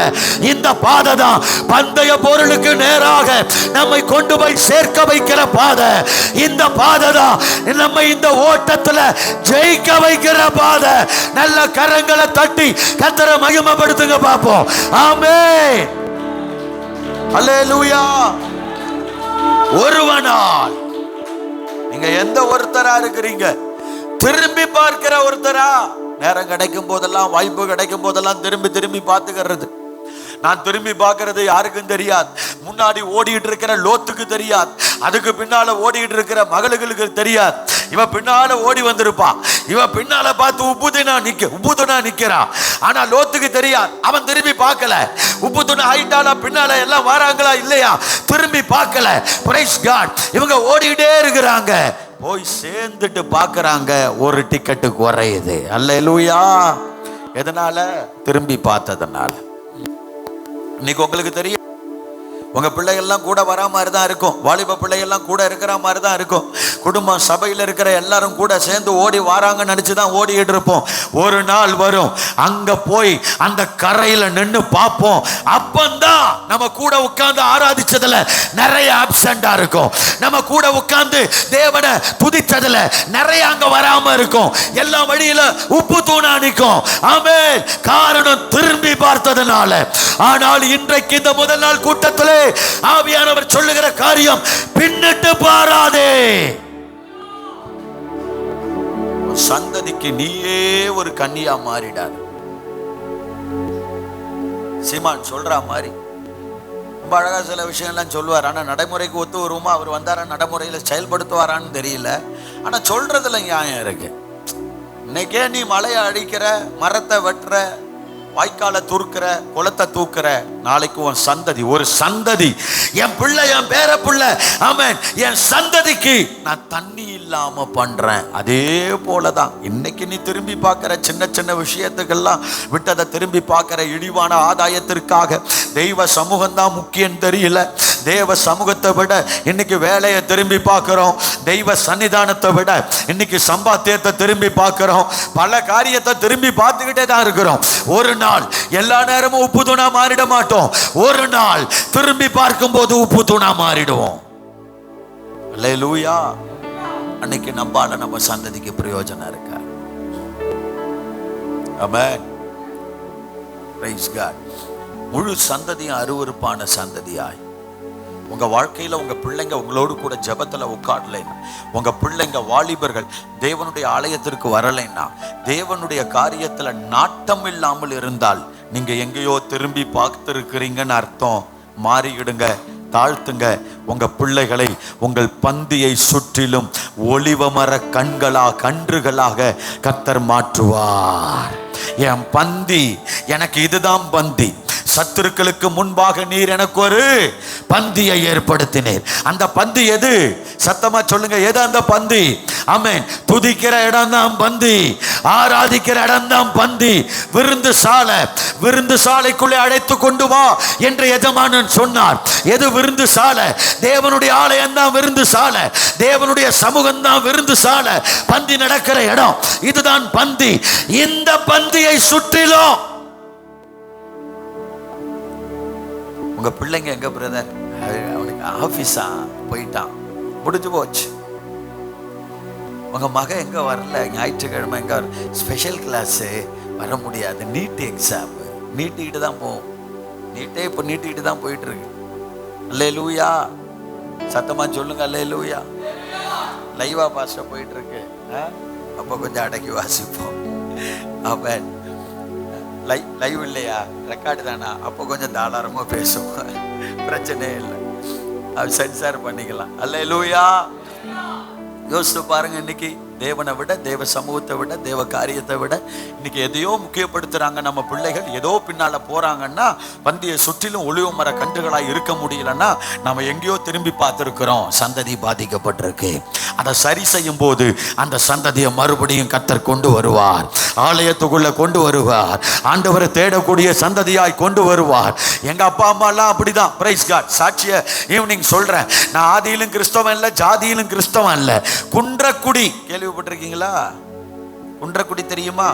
இந்த பாதை தான் பந்தய பொருளுக்கு நேராக நம்மை கொண்டு போய் சேர்க்க வைக்கிற பாதை. இந்த பாதை தான் நம்மை இந்த ஓட்டத்துல ஜெயிக்க வைக்கிற பாதை. நல்ல கரங்களை தட்டி கர்த்தரை மகிமைப்படுத்துங்க பாப்போம். ஆமென், அல்லேலூயா. ஒருவனால் நீங்க எந்த ஒருத்தரா இருக்கிறீங்க? திரும்பி பார்க்கிற ஒருத்தரா? நேரம் கிடைக்கும் போதெல்லாம், வாய்ப்பு கிடைக்கும் போதெல்லாம் திரும்பி திரும்பி பார்த்துக்கிறது. நான் திரும்பி பார்க்கறது யாருக்கும் தெரியாது. முன்னாடி ஓடிட்டு இருக்கிற லோத்துக்கு தெரியாது, அதுக்கு பின்னால ஓடிட்டு இருக்கிற மகளுக்கு தெரியாது. இவ பின்னால ஓடி வந்திருப்பா, இவ பின்னால பார்த்து உப்புதுனா நிக்கிறான். ஆனா லோத்துக்கு தெரியாது, அவன் திரும்பி பார்க்கல. உப்புதுனா ஆயிட்டாலா, பின்னால எல்லாம் வராங்களா இல்லையா, திரும்பி பார்க்கல. Praise God. இவங்க ஓடிட்டே இருக்கிறாங்க, போய் சேர்ந்துட்டு பார்க்கறாங்க, ஒரு டிக்கெட்டு குறையுது. அல்லேலூயா. எதனால? திரும்பி பார்த்ததுனால. இன்னைக்கு உங்களுக்கு தெரியும், உங்க பிள்ளைகள்லாம் கூட வரா மாதிரி தான் இருக்கும். வாலிப பிள்ளைகள்லாம் கூட இருக்கிற மாதிரி தான் இருக்கும். குடும்பம் சபையில் இருக்கிற எல்லாரும் கூட சேர்ந்து ஓடி வராங்கன்னு நினைச்சுதான் ஓடிட்டு இருப்போம். ஒரு நாள் வரும், அங்க போய் அந்த கரையில நின்று பார்ப்போம். அப்பந்தான் நம்ம கூட உட்கார்ந்து ஆராதிச்சதுல நிறைய ஆப்சண்டா இருக்கும். நம்ம கூட உட்கார்ந்து தேவனை துதிச்சதுல நிறைய அங்க வராம இருக்கும். எல்லா வழியில உப்பு தூணா நிற்கும். ஆமென். காரணம் திரும்பி பார்த்ததுனால. ஆனால் இன்றைக்கு இந்த முதல் நாள் கூட்டத்திலே ஆவியானவர் சொல்லுகிற காரியம், பின்னிட்டு பாராதே. சந்ததிக்கு நீயே ஒரு கன்னியா மாறிடாது. சீமான் சொல்ற மாதிரி ரொம்ப அழகா சில விஷயம்லாம் சொல்லுவார். ஆனா நடைமுறைக்கு ஒத்து வருமா? அவர் வந்தாரா நடைமுறையில செயல்படுத்துவாரான்னு தெரியல. ஆனா சொல்றதுல நியாயம் இருக்கு. இன்னைக்கே நீ மலையை அடிக்கிற, மரத்தை வெட்டுற, வாய்க்கால தூக்குற, குளத்தை தூக்குற, நாளைக்கு உன் சந்ததி, ஒரு சந்ததி, என் பிள்ளை, என் பேர பிள்ளை, ஆமென், என் சந்ததிக்கு நான் தண்ணி இல்லாம பண்றேன். அதே போலதான் இன்னைக்கு நீ திரும்பி பார்க்கிற சின்ன சின்ன விஷயத்துக்கெல்லாம் விட்டதை திரும்பி பார்க்கிற இழிவான ஆதாயத்திற்காக தெய்வ சமூகம் தான் முக்கியம் தெரியல. தேவ சமூகத்தை விட இன்னைக்கு வேலையை திரும்பி பார்க்கிறோம். தெய்வ சன்னிதானத்தை விட இன்னைக்கு சம்பாத்தியத்தை திரும்பி பார்க்கிறோம். பல காரியத்தை திரும்பி பார்த்துக்கிட்டே தான் இருக்கிறோம். ஒரு நாள் எல்லா நேரமும் உப்பு தூணா மாறிட மாட்டோம். ஒரு நாள் திரும்பி பார்க்கும் போது உப்பு தூணா மாறிடுவோம். அல்லேலூயா. அன்னைக்கு நம்பால நம்ம சந்ததிக்கு பிரயோஜனம் இருக்கா? ஆமென். Praise God. முழு சந்ததியும் அருவருப்பான சந்ததியாய் உங்க வாழ்க்கையில உங்க பிள்ளைங்க உங்களோடு கூட ஜெபத்துல உட்காரலைன்னா, உங்க பிள்ளைங்க வாலிபர்கள் தேவனுடைய ஆலயத்திற்கு வரலைன்னா, தேவனுடைய காரியத்துல நாட்டம் இல்லாமல் இருந்தால் நீங்க எங்கேயோ திரும்பி பார்த்திருக்கிறீங்கன்னு அர்த்தம். மாறிடுங்க, தாழ்த்துங்க. உங்க பிள்ளைகளை உங்கள் பந்தியை சுற்றிலும் ஒலிவமர கன்றுகளாக கர்த்தர் மாற்றுவார். என் பந்தி, எனக்கு இதுதான் பந்தி. சத்துருக்களுக்கு முன்பாக நீர் எனக்கு ஒரு பந்தியை ஏற்படுத்தினீர். அந்த பந்தி எது? சத்தமா சொல்லுங்க, எது அந்த பந்தி? ஆமென். துதிக்கிற இடம் தான் பந்தி, ஆராதிக்கிற இடம் தான் பந்தி. விருந்து சாலைக்குள்ளே அழைத்து கொண்டு வா என்று எஜமானன் சொன்னார். எது விருந்து சாலை? தேவனுடைய ஆலயம் தான் விருந்து சாலை, தேவனுடைய சமூகம் தான் விருந்து சாலை, பந்தி நடக்கிற இடம். இதுதான் பந்தி. இந்த பந்தியை சுற்றிலும் உங்க பிள்ளைங்க எங்க பிரதர்? அவனுக்கு ஆபீஸா போயிட்டான், முடிஞ்சு போச்சு. உங்க மகன் எங்க வரல, ஞாயிற்றுக்கிழமை எங்க ஸ்பெஷல் கிளாஸு வர முடியாது, நீட் எக்ஸாம் நீட்டிக்கிட்டு தான் போகும். நீட்டே இப்போ நீட்டிக்கிட்டு தான் போயிட்டு இருக்கு. அல்லேலூயா, சத்தமா சொல்லுங்க அல்லேலூயா. லைவா பாஸ்டர் போயிட்டு இருக்கு. அப்போ கொஞ்சம் அடக்கி வாசிப்போம். அவன் லைவ் இல்லையா, ரெக்கார்டு தானா, அப்போ கொஞ்சம் தாராளமாக பேசுவோம், பிரச்சனையே இல்லை, அது சென்சார் பண்ணிக்கலாம். அல்லேலூயா. யோசித்து பாருங்க, இன்னைக்கு தேவனை விட, தேவ சமூகத்தை விட, தேவ காரியத்தை விட இன்னைக்கு எதையோ முக்கியப்படுத்துறாங்க நம்ம பிள்ளைகள். ஏதோ பின்னால போறாங்கன்னா, பந்தியை சுற்றிலும் ஒளிவு மர கன்றுகளாய் இருக்க முடியலன்னா நம்ம எங்கேயோ திரும்பி பார்த்துருக்கிறோம். சந்ததி பாதிக்கப்பட்டிருக்கு. அதை சரி செய்யும் போது அந்த சந்ததியை மறுபடியும் கர்த்தர் கொண்டு வருவார், ஆலயத்துக்குள்ள கொண்டு வருவார், ஆண்டவரை தேடக்கூடிய சந்ததியாய் கொண்டு வருவார். எங்க அப்பா அம்மா எல்லாம் அப்படிதான். Praise God. சாட்சிய ஈவினிங் சொல்றேன். நான் ஆதியிலும் கிறிஸ்தவன் இல்லை, ஜாதியிலும் கிறிஸ்தவன் இல்லை. குன்றக்குடி கேள்விப்பட்டிருக்கீங்களா? குன்றக்குடி தெரியுமா?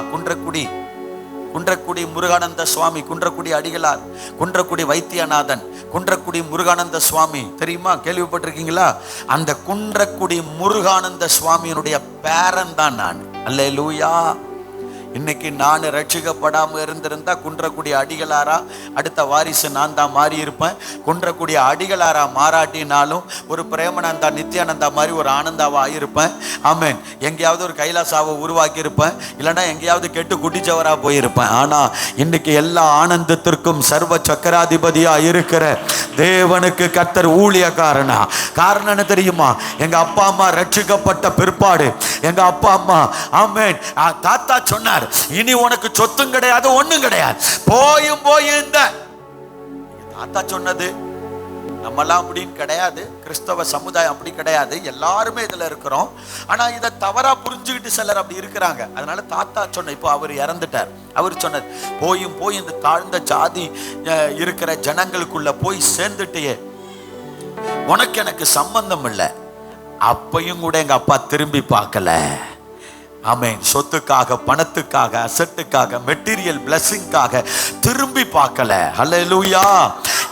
குன்றக்குடி முருகானந்த சுவாமி, குன்றக்குடி அடிகளார், குன்றக்குடி வைத்தியநாதன், குன்றக்குடி முருகானந்த சுவாமி தெரியுமா? கேள்விப்பட்டிருக்கீங்களா? அந்த குன்றக்குடி முருகானந்த சுவாமியினுடைய பேரன் தான் நான். அல்லேலூயா. இன்னைக்கு நான் ரட்சிக்கப்படாமல் இருந்திருந்தா குன்றக்குடி அடிகளாரா அடுத்த வாரிசு நான் தான் மாறி இருப்பேன். குன்றக்குடி அடிகளாரா மாறாட்டினாலும் ஒரு பிரேமனந்தா, நித்யானந்தா மாதிரி ஒரு ஆனந்தாவா ஆகியிருப்பேன். ஆமேன். எங்கேயாவது ஒரு கைலாசாவை உருவாக்கி இருப்பேன், இல்லைன்னா எங்கேயாவது கெட்டு குட்டிச்சவரா போயிருப்பேன். ஆனா இன்னைக்கு எல்லா ஆனந்தத்திற்கும் சர்வ சக்கராதிபதியா இருக்கிற தேவனுக்கு கர்த்தர் ஊழியக்காரனா. காரணம் என்ன தெரியுமா? எங்க அப்பா அம்மா ரட்சிக்கப்பட்ட பிற்பாடு எங்க அப்பா அம்மா, ஆமேன், தாத்தா சொன்னார், இனி உனக்கு சொத்தும் கிடையாது, ஒண்ணும் கிடையாது, போயும் இந்த தாத்தா சொன்னது. நம்மெல்லாம் அப்படின்னு கிடையாது, கிறிஸ்தவ சமுதாயம் அப்படி கிடையாது, எல்லாருமே இதுல இருக்கிறோம். ஆனா இதை தவறா புரிஞ்சுக்கிட்டு சிலர் அப்படி இருக்கிறாங்க. அதனால தாத்தா சொன்ன, இப்போ அவர் இறந்துட்டார், அவர் சொன்னது, போய் இந்த தாழ்ந்த ஜாதி இருக்கிற ஜனங்களுக்குள்ள போய் சேர்ந்துட்டே, உனக்கு எனக்கு சம்பந்தம் இல்லை. அப்பையும் கூட எங்க அப்பா திரும்பி பார்க்கல. ஆமென். சொத்துக்காக, பணத்துக்காக, அசட்டுக்காக, மெட்டீரியல் பிளஸிங்காக திரும்பி பார்க்கல. ஹல்லேலூயா.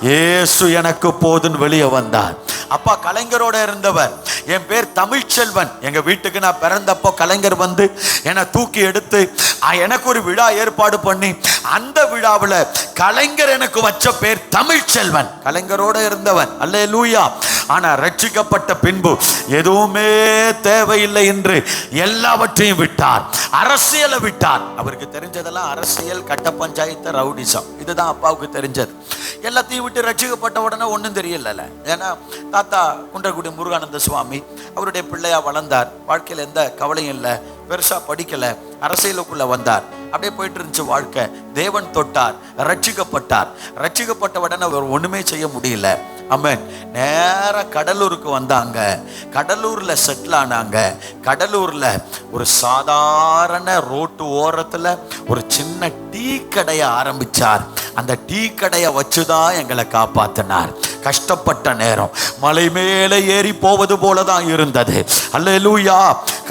இயேசு எனக்கு போதுன்னு வெளியே வந்தார். அப்பா கலைஞரோட இருந்தவர். என் பேர் தமிழ்ச்செல்வன். எங்க வீட்டுக்கு நான் பிறந்தப்போ கலைஞர் வந்து என்னை தூக்கி எடுத்து எனக்கு ஒரு விழா ஏற்பாடு பண்ணி, அந்த விழாவில் கலைஞர் எனக்கு வச்ச பேர் தமிழ்ச்செல்வன். கலைஞரோட இருந்தவன். அல்லேலூயா. ஆனா ரட்சிக்கப்பட்ட பின்பு எதுவுமே தேவையில்லை என்று எல்லாவற்றையும் விட்டார், அரசியலை விட்டார். அவருக்கு தெரிஞ்சதெல்லாம் அரசியல், கட்ட பஞ்சாயத்து, ரவுடிசம், இதுதான் அப்பாவுக்கு தெரிஞ்சது. எல்லாத்தையும் விட்டு ரட்சிக்கப்பட்ட உடனே ஒன்றும் தெரியல. ஏன்னா தாத்தா குன்றக்குடி முருகானந்த சுவாமி அவருடைய பிள்ளையா வளர்ந்தார். வாழ்க்கையில் எந்த கவலையும் இல்லை, பெருசா படிக்கல, அரசியலுக்குள்ள வந்தார். அப்படியே போயிட்டு இருந்துச்சு வாழ்க்கை. தேவன் தொட்டார், ரட்சிக்கப்பட்டார். ரட்சிக்கப்பட்ட உடனே அவர் ஒண்ணுமே செய்ய முடியல. ஆமென். நேரா கடலூருக்கு வந்தாங்க. கடலூர்ல செட்டில் ஆனாங்க. கடலூர்ல ஒரு சாதாரண ரோட்டு ஓரத்துல ஒரு சின்ன டீ கடையை ஆரம்பிச்சார். அந்த டீ கடையை வச்சுதான் எங்களை காப்பாத்தினார். கஷ்டப்பட்ட நேரம் மலை மேலே ஏறி போவது போலதான் இருந்தது. அல்லேலூயா.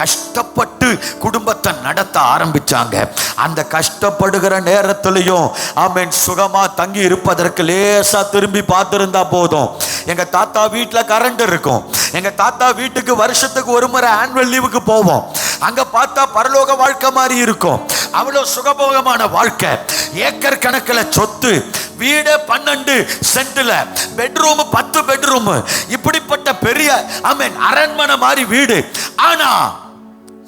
கஷ்டப்பட்டு குடும்பத்தை நடத்த ஆரம்பிச்சாங்க. அந்த கஷ்டப்படுகிற நேரத்திலையும் ஆமென் சுகமா தங்கி இருப்பதற்கு லேசா திரும்பி பார்த்திருந்தா போதும். எங்க தாத்தா வீட்டுல கரண்ட் இருக்கும். எங்க தாத்தா வீட்டுக்கு வருஷத்துக்கு ஒரு முறை ஆனுவல் லீவுக்கு போவோம். அங்க பார்த்தா பரலோக வாழ்க்கை மாதிரி இருக்கும். அவ்வளவு சுகபோகமான வாழ்க்கை. ஏக்கர் கணக்கில் சொத்து, வீடு 12 சென்ட்ல, பெட்ரூம் 10 பெட்ரூம், இப்படிப்பட்ட பெரிய ஆமென் அரண்மனை மாதிரி வீடு. ஆனா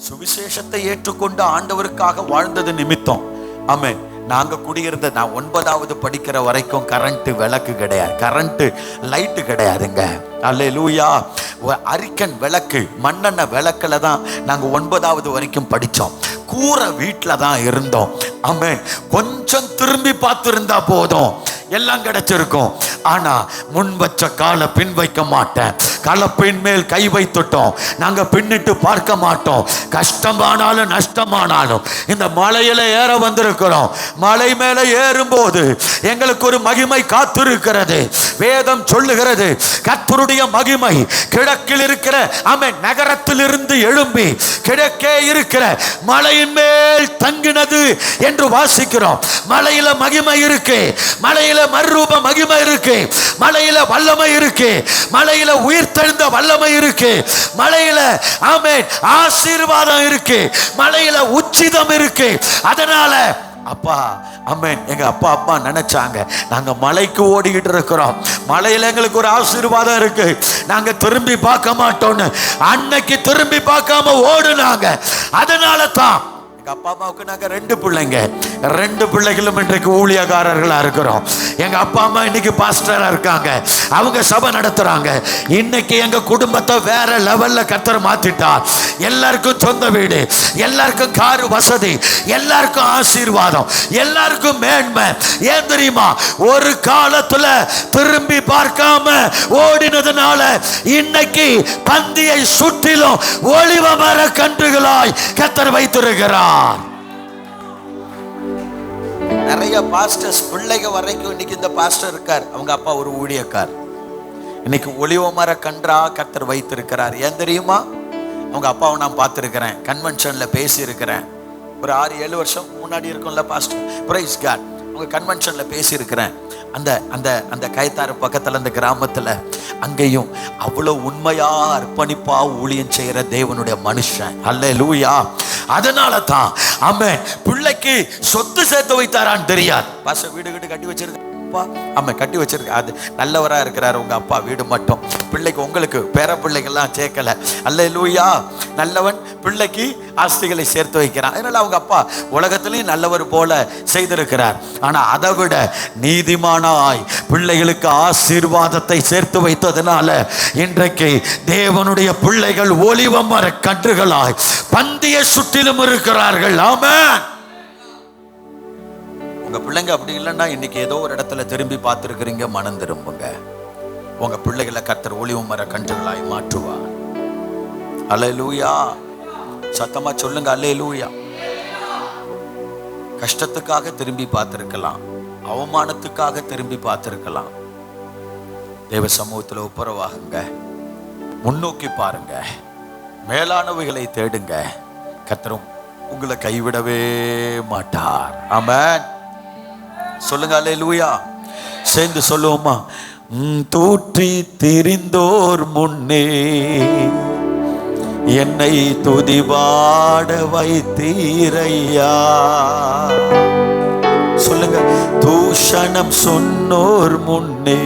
சுவிசேஷத்தை ஏற்றுக்கொண்டு ஆண்டவருக்காக வாழ்ந்தது நிமித்தம் ஆமென் நாங்க குடியிருந்த, நான் 9வது படிக்கிற வரைக்கும் கரண்ட் விளக்கு கிடையாது, கரண்ட் லைட்டு கிடையாதுங்க. அல்லேலூயா. அரிக்கன் விளக்கு, மண்ணெண்ணெய் விளக்குல தான் நாங்க 9வது வரைக்கும் படிச்சோம். கூரை வீட்டில் தான் இருந்தோம். ஆமென். கொஞ்சம் திரும்பி பார்த்திருந்தா போதும், எல்லாம் கிடைச்சிருக்கும். ஆனா முன் வச்ச கால பின் வைக்க மாட்டேன். கலப்பின் மேல் கை வைத்துட்டோம். நாங்க பின்னிட்டு பார்க்க மாட்டோம். கஷ்டமானாலும் நஷ்டமானாலும் இந்த மலையில ஏற வந்திருக்கிறோம். மலை மேல ஏறும்போது எங்களுக்கு ஒரு மகிமை காத்திருக்கிறது. வேதம் சொல்லுகிறது, கர்த்தருடைய மகிமை கிழக்கில் இருக்கிற நகரத்தில் இருந்து எழும்பி கிழக்கே இருக்கிற மலையின் மேல் தங்கினது என்று வாசிக்கிறோம். மலையில மகிமை இருக்கு, மலையில மறுரூப மகிமை இருக்கு, மலையில வல்லமை இருக்கு, மலையில உயிர்த்தெழுந்த வல்லமை இருக்கு, மலையில ஆசீர்வாதம் இருக்கு, மலையில உச்சிதம் இருக்கு. அதனால அப்பா அம்மேன் எங்க அப்பா அம்மா நினைச்சாங்க, நாங்க மலைக்கு ஓடிக்கிட்டு இருக்கிறோம், மலையில எங்களுக்கு ஒரு ஆசீர்வாதம் இருக்கு, நாங்க திரும்பி பார்க்க மாட்டோம்னு அன்னைக்கு திரும்பி பார்க்காம ஓடுனாங்க. அதனால தான் அப்பா அம்மாவுக்கு நாங்க 2 பிள்ளைங்க, 2 பிள்ளைகளும் இன்றைக்கு ஊழியக்காரர்களா இருக்கிறோம். எங்க அப்பா அம்மா இன்னைக்கு பாஸ்டரா இருக்காங்க, அவங்க சபை நடத்துறாங்க. இன்னைக்கு எங்க குடும்பத்தை வேற லெவல்ல கர்த்தர் மாத்திட்டார். எல்லாருக்கும் சொந்த வீடு, எல்லாருக்கும் கார் வசதி, எல்லாருக்கும் ஆசீர்வாதம், எல்லாருக்கும் மேன்மை. ஏன் தெரியுமா? ஒரு காலத்துல திரும்பி பார்க்காம ஓடினதுனால இன்னைக்கு பந்தியை சுற்றிலும் ஒளிவ மர கன்றுகளாய் கர்த்தர் வைத்திருக்கிறார். நிறைய பாஸ்டர்ஸ் பிள்ளைக வரைக்கும் இன்னைக்கு இந்த பாஸ்டர் இருக்கார், அவங்க அப்பா ஒரு ஊழியக்கார். இன்னைக்கு ஒளிவ மர கன்றா கர்த்தர் வைத்திருக்கிறார். ஏன் தெரியுமா? அவங்க அப்பாவை நான் பார்த்துருக்கிறேன், கன்வென்ஷன்ல பேசி இருக்கிறேன். ஒரு 6-7 வருஷம் முன்னாடி இருக்கும்ல பாஸ்டர், பிரைஸ் காட். அவங்க கன்வென்ஷன்ல பேசி இருக்கிறேன். அந்த அந்த அந்த கைத்தாறு பக்கத்துல அந்த கிராமத்துல அங்கேயும் அவ்வளவு உண்மையா அர்ப்பணிப்பா ஊழியம் செய்யற தேவனுடைய மனுஷன். அல்லேலூயா. அதனால தான் ஆமென் பிள்ளைக்கு சொத்து சேர்த்து வைத்தாரான்னு தெரியாது. பாஸ்டர் வீடு கட்டி வச்சிருக்கு, கட்டி வச்சிருக்க, அது நல்லவரா இருக்கிறாரு உங்க அப்பா. வீடு மட்டும் பிள்ளைக்கு உங்களுக்கு பேர பிள்ளைகள்லாம் சேர்க்கல. அல்லேலூயா. நல்லவன் பிள்ளைக்கு ஆஸ்திகளை சேர்த்து வைக்கிறான். அதனால அவங்க அப்பா உலகத்திலையும் நல்லவர் போல செய்திருக்கிறார். ஆனா அதை விட நீதிமானாய் பிள்ளைகளுக்கு ஆசீர்வாதத்தை சேர்த்து வைத்ததுனால இன்றைக்கு தேவனுடைய பிள்ளைகள் ஒலிவ மர கன்றுகளாய் பந்திய சுற்றிலும் இருக்கிறார்கள். ஆமென். உங்க பிள்ளைங்க அப்படி இல்லைன்னா இன்னைக்கு ஏதோ ஒரு இடத்துல திரும்பி பார்த்துருக்கிறீங்க, மனம் திரும்புங்க. உங்க பிள்ளைகளை கர்த்தர் ஒலிவ மர கன்றுகளாய் மாற்றுவார். அல்லேலூயா. சத்தமா சொல்லுங்க அல்லேலூயா. கஷ்டத்துக்காக திரும்பி பார்த்திருக்கலாம், அவமானத்துக்காக திரும்பி பார்த்திருக்கலாம். தேவ சமூகத்தில் ஒப்புரவாகுங்க, முன்னோக்கி பாருங்க, மேலானவைகளை தேடுங்க. கர்த்தர் உங்களை கைவிடவே மாட்டார். ஆமென். சொல்லுங்க அல்லேலூயா. சேர்ந்து சொல்லுவோமா? தூற்றி திரிந்தோர் முன்னே என்னை துதிபாட வைத்தீரையா. சொல்லுங்க. தூஷணம் சொன்னோர் முன்னே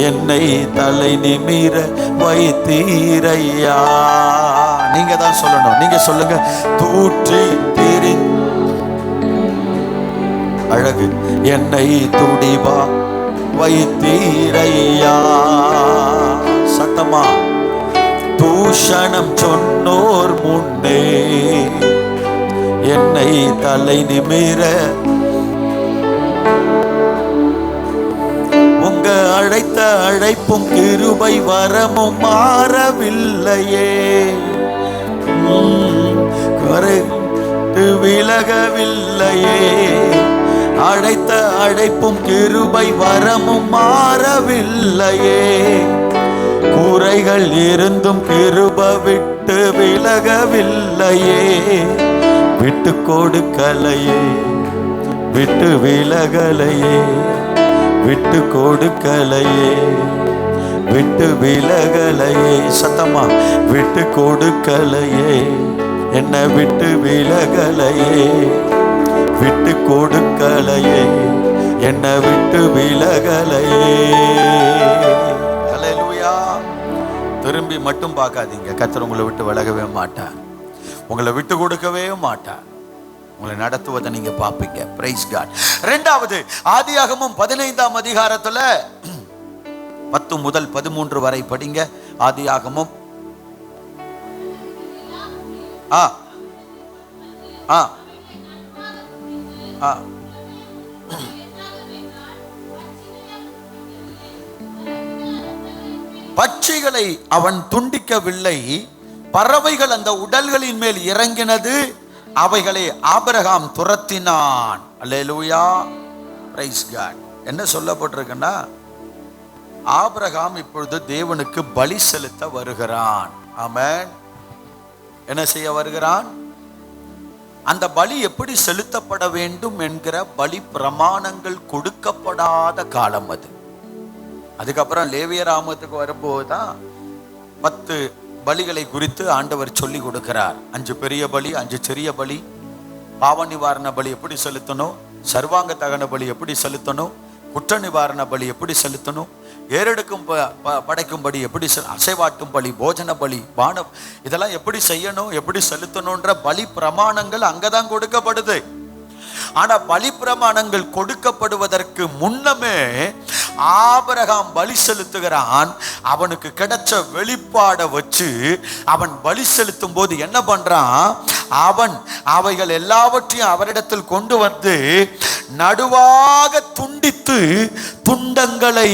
என்னை தலை நிமிர வைத்தீரையா. நீங்க தான் சொல்லணும். நீங்க சொல்லுங்க. தூற்றி திரிந்து அழகு என்னை துடிபா வைத்தீரையா. சத்தமா. தூஷணம் சொன்னோர் முன்னே என்னை தலை நிமிர உங்க அழைத்த அழைப்பும் கிருபை வரமும் மாறவில்லையே, விலகவில்லையே. அழைத்த அழைப்பும் கிருபை வரமும் மாறவில்லையே. குறைகள் இருந்தும் கிருப விட்டு விலகவில்லையே. விட்டு கொடுக்கலையே, விட்டு விலகலையே, விட்டு கொடுக்கலையே, விட்டு விலகலையே. சத்தமா. விட்டு கொடுக்கலையே, என்ன விட்டு விலகலையே, விட்டு கொடுக்கலையே, என்ன விட்டு விலகலையே. அல்லேலூயா. திரும்பி மட்டும் பார்க்காதீங்க. கர்த்தர் உங்களை விட்டு விலகவே மாட்டார், உங்களை விட்டு கொடுக்கவே மாட்டார். உங்களை நடத்துவதை நீங்க பார்ப்பீங்க. Praise God. 2வது ஆதியாகமம் 15ஆம் அதிகாரத்துல 10 முதல் 13 வரை படிங்க. ஆதியாகமம் பட்சிகளை அவன் துண்டிக்கவில்லை, பறவைகள் அந்த உடல்களின் மேல் இறங்கினது, அவைகளை ஆபிரகாம் துரத்தினான். அல்லேலூயா, பிரைஸ் காட். என்ன சொல்லப்பட்டிருக்குன்னா, ஆபிரகாம் இப்பொழுது தேவனுக்கு பலி செலுத்த வருகிறான். ஆமென். என்ன செய்ய வருகிறான்? அந்த பலி எப்படி செலுத்தப்பட வேண்டும் என்கிற பலி பிரமாணங்கள் கொடுக்கப்படாத காலம் அது. அதுக்கப்புறம் லேவியராமத்துக்கு வரும்போதுதான் 10 பலிகளை குறித்து ஆண்டவர் சொல்லி கொடுக்கிறார். 5 பெரிய பலி, 5 சிறிய பலி, பாவ நிவாரண பலி எப்படி செலுத்தணும், சர்வாங்க தகன பலி எப்படி செலுத்தணும், குற்ற நிவாரண பலி எப்படி செலுத்தணும், ஏறெடுக்கும் படைக்கும்படி எப்படி, அசைவாட்டும் பலி, போஜன பலி, இதெல்லாம் எப்படி செய்யணும், எப்படி செலுத்தணும்ன்ற பலி பிரமாணங்கள் அங்கதான் கொடுக்கப்படுது. ஆனா பலி பிரமாணங்கள் கொடுக்கப்படுவதற்கு முன்னமே ஆபிரகாம் பலி செலுத்துகிறான். அவனுக்கு கிடைச்ச வெளிப்பாடை வச்சு அவன் பலி செலுத்தும் போது என்ன பண்றான்? அவன் அவைகள் எல்லாவற்றையும் அவரிடத்தில் கொண்டு வந்து நடுவாக துண்டித்து துண்டங்களை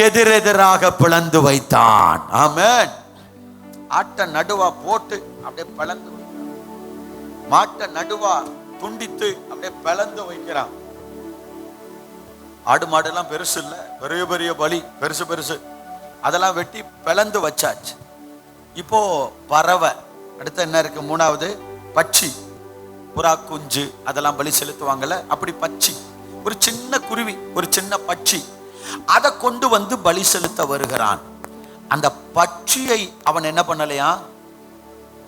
எதிரெதிராக பிளந்து வைத்தான். ஆமென். ஆட்டை நடுவா போட்டு அப்படியே பிளந்து வைக்கிறான். மாட்டை நடுவா துண்டித்து அப்படியே பிளந்து வைக்கிறான். ஆடு மாடு எல்லாம் பெருசு இல்ல, பெரிய பெரிய பலி, பெருசு பெருசு, அதெல்லாம் வெட்டி பிளந்து வச்சாச்சு. இப்போ பறவை, அடுத்து என்ன இருக்கு? 3வது பட்சி, புறா குஞ்சு, அதெல்லாம் பலி செலுத்துவாங்கல்ல, அப்படி பட்சி, ஒரு சின்ன குருவி, ஒரு சின்ன பட்சி, அதை கொண்டு வந்து பலி செலுத்த வருகிறான். அந்த பட்சியை அவன் என்ன பண்ணலையா?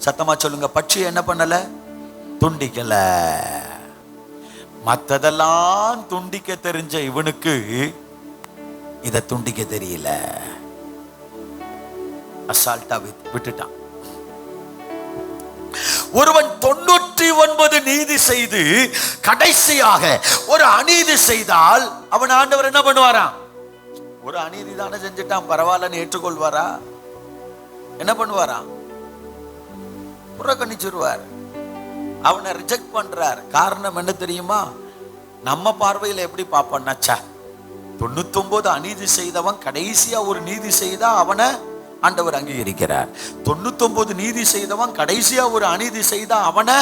சத்தமா சொல்லுங்க. பட்சியை என்ன பண்ணல? துண்டிக்கல. மற்றதெல்லாம் துண்டிக்க தெரிஞ்ச இவனுக்கு இதை துண்டிக்க தெரியல. அசால்ட்டா விட்டுட்டான். ஒருவன் 99 நீதி செய்து கடைசியாக ஒரு அநீதி செய்தால் அவன் ஆண்டவர் என்ன பண்ணுவாராம்? ஒரு அநீதி தானே செஞ்சுட்டான், பரவாயில்லன்னு ஏற்றுக்கொள்வாரா? என்ன பண்ணுவாராம்? புறக்கணிச்சிருவார். அவனை ரிஜெக்ட் பண்றார். காரணம் என்ன தெரியுமா? நம்ம பார்வையில் எப்படி பார்ப்போம்னா, 99 அநீதி செய்தவன் கடைசியா ஒரு நீதி செய்தா அவனை ஆண்டவர் அங்கீகரிக்கிறார். 99 நீதி செய்தவன் கடைசியா ஒரு அநீதி செய்தா அவனை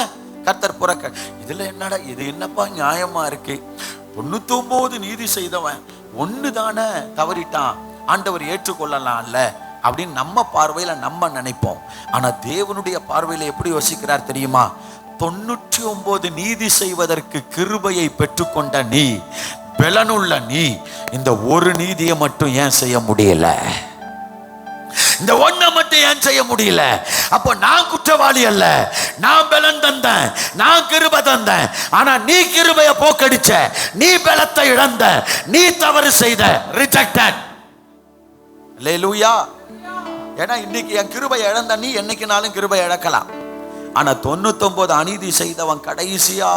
கர்த்தர் புறக்க. இதுல என்னடா, இது என்னப்பா நியாயமா இருக்கு? 99 நீதி செய்தவன் ஒண்ணு தானே தவறிட்டான், ஆண்டவர் ஏற்றுக்கொள்ளலாம்ல அப்படின்னு நம்ம பார்வையில நம்ம நினைப்போம். ஆனா தேவனுடைய பார்வையில எப்படி யோசிக்கிறார் தெரியுமா? 99 நீதி செய்வதற்கு கிருபையை பெற்றுக்கொண்ட நீ, பலனுள்ள நீ, இந்த ஒரு நீதியை மட்டும் ஏன் செய்ய முடியல? இந்த ஒன்ன மட்டும் ஏன் செய்ய முடியல? அப்போ நான் குற்றவாளி அல்ல, நான் பலன் தந்தேன், நான் கிருபை தந்தேன். ஆனா நீ கிருபையை போக்கடிச்ச, நீ பலத்தை இழந்த, நீ தவறு செய்த, ரிஜெக்டட். அல்லேலூயா. ஏன்னா இன்னைக்கு என் கிருபையை இழந்த நீ என்னைக்குனாலும் கிருபை இழக்கலாம். ஆனா 99 அநீதி செய்தவன் கடைசியா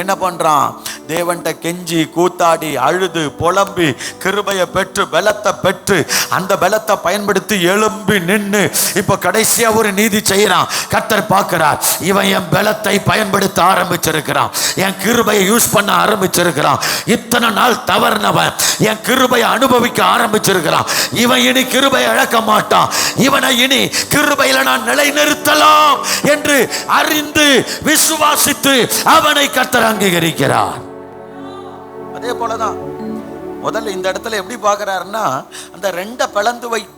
என்ன பண்றான்? தேவன்கிட்ட கெஞ்சி கூத்தாடி அழுது புலம்பி கிருபையை பெற்று பலத்தை பெற்று அந்த பலத்தை பயன்படுத்தி எழும்பி நின்று இப்ப கடைசியா ஒரு நீதி செய்யறான். கர்த்தர் பார்க்கிறார், இவன் என் பலத்தை பயன்படுத்த ஆரம்பிச்சிருக்கிறான், என் கிருபையை யூஸ் பண்ண ஆரம்பிச்சிருக்கிறான். இத்தனை நாள் தவறுனவன் என் கிருபையை அனுபவிக்க ஆரம்பிச்சிருக்கிறான். இவன் இனி கிருபையை இழக்க மாட்டான், இவனை இனி கிருபையில நான் நிலைநிறுத்தலாம் என்று அறிந்து விசுவாசித்து அவனை கர்த்தர் அங்கீகரிக்கிறார். அதே போலதான் முதல்ல இந்த இடத்துல எப்படி பார்க்கிறாருன்னா, அந்த 2 பிளந்து வைக்க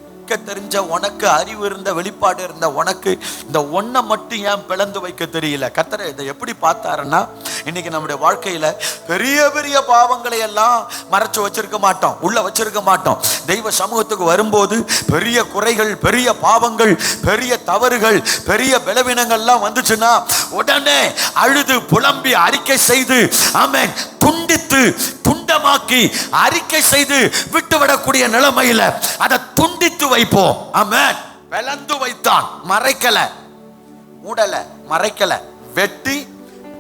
தெரிஞ்ச உனக்கு, அறிவு இருந்த, வெளிப்பாடு இருந்த உனக்கு, இந்த ஒன்றை மட்டும் ஏன் பிளந்து வைக்க தெரியல? கர்த்தர் இதை எப்படி பார்த்தாருன்னா, இன்னைக்கு நம்முடைய வாழ்க்கையில பெரிய பெரிய பாவங்களை எல்லாம் மறைச்சு வச்சிருக்க மாட்டோம், உள்ள வச்சிருக்க மாட்டோம். தெய்வ சமூகத்துக்கு வரும்போது பெரிய குறைகள், பெரிய பாவங்கள், பெரிய தவறுகள், பெரிய பலவீனங்கள்லாம் வந்துச்சுன்னா உடனே அழுது புலம்பி அறிக்கை செய்து, ஆமென், துண்டித்து துண்டமாக்கி அறிக்கை செய்து விட்டுவிடக்கூடிய நிலைமையில அதை துண்டித்து வைப்போம். ஆமென். பிளந்து வைத்தான், மறைக்கல, மூடல, மறைக்கல, வெட்டி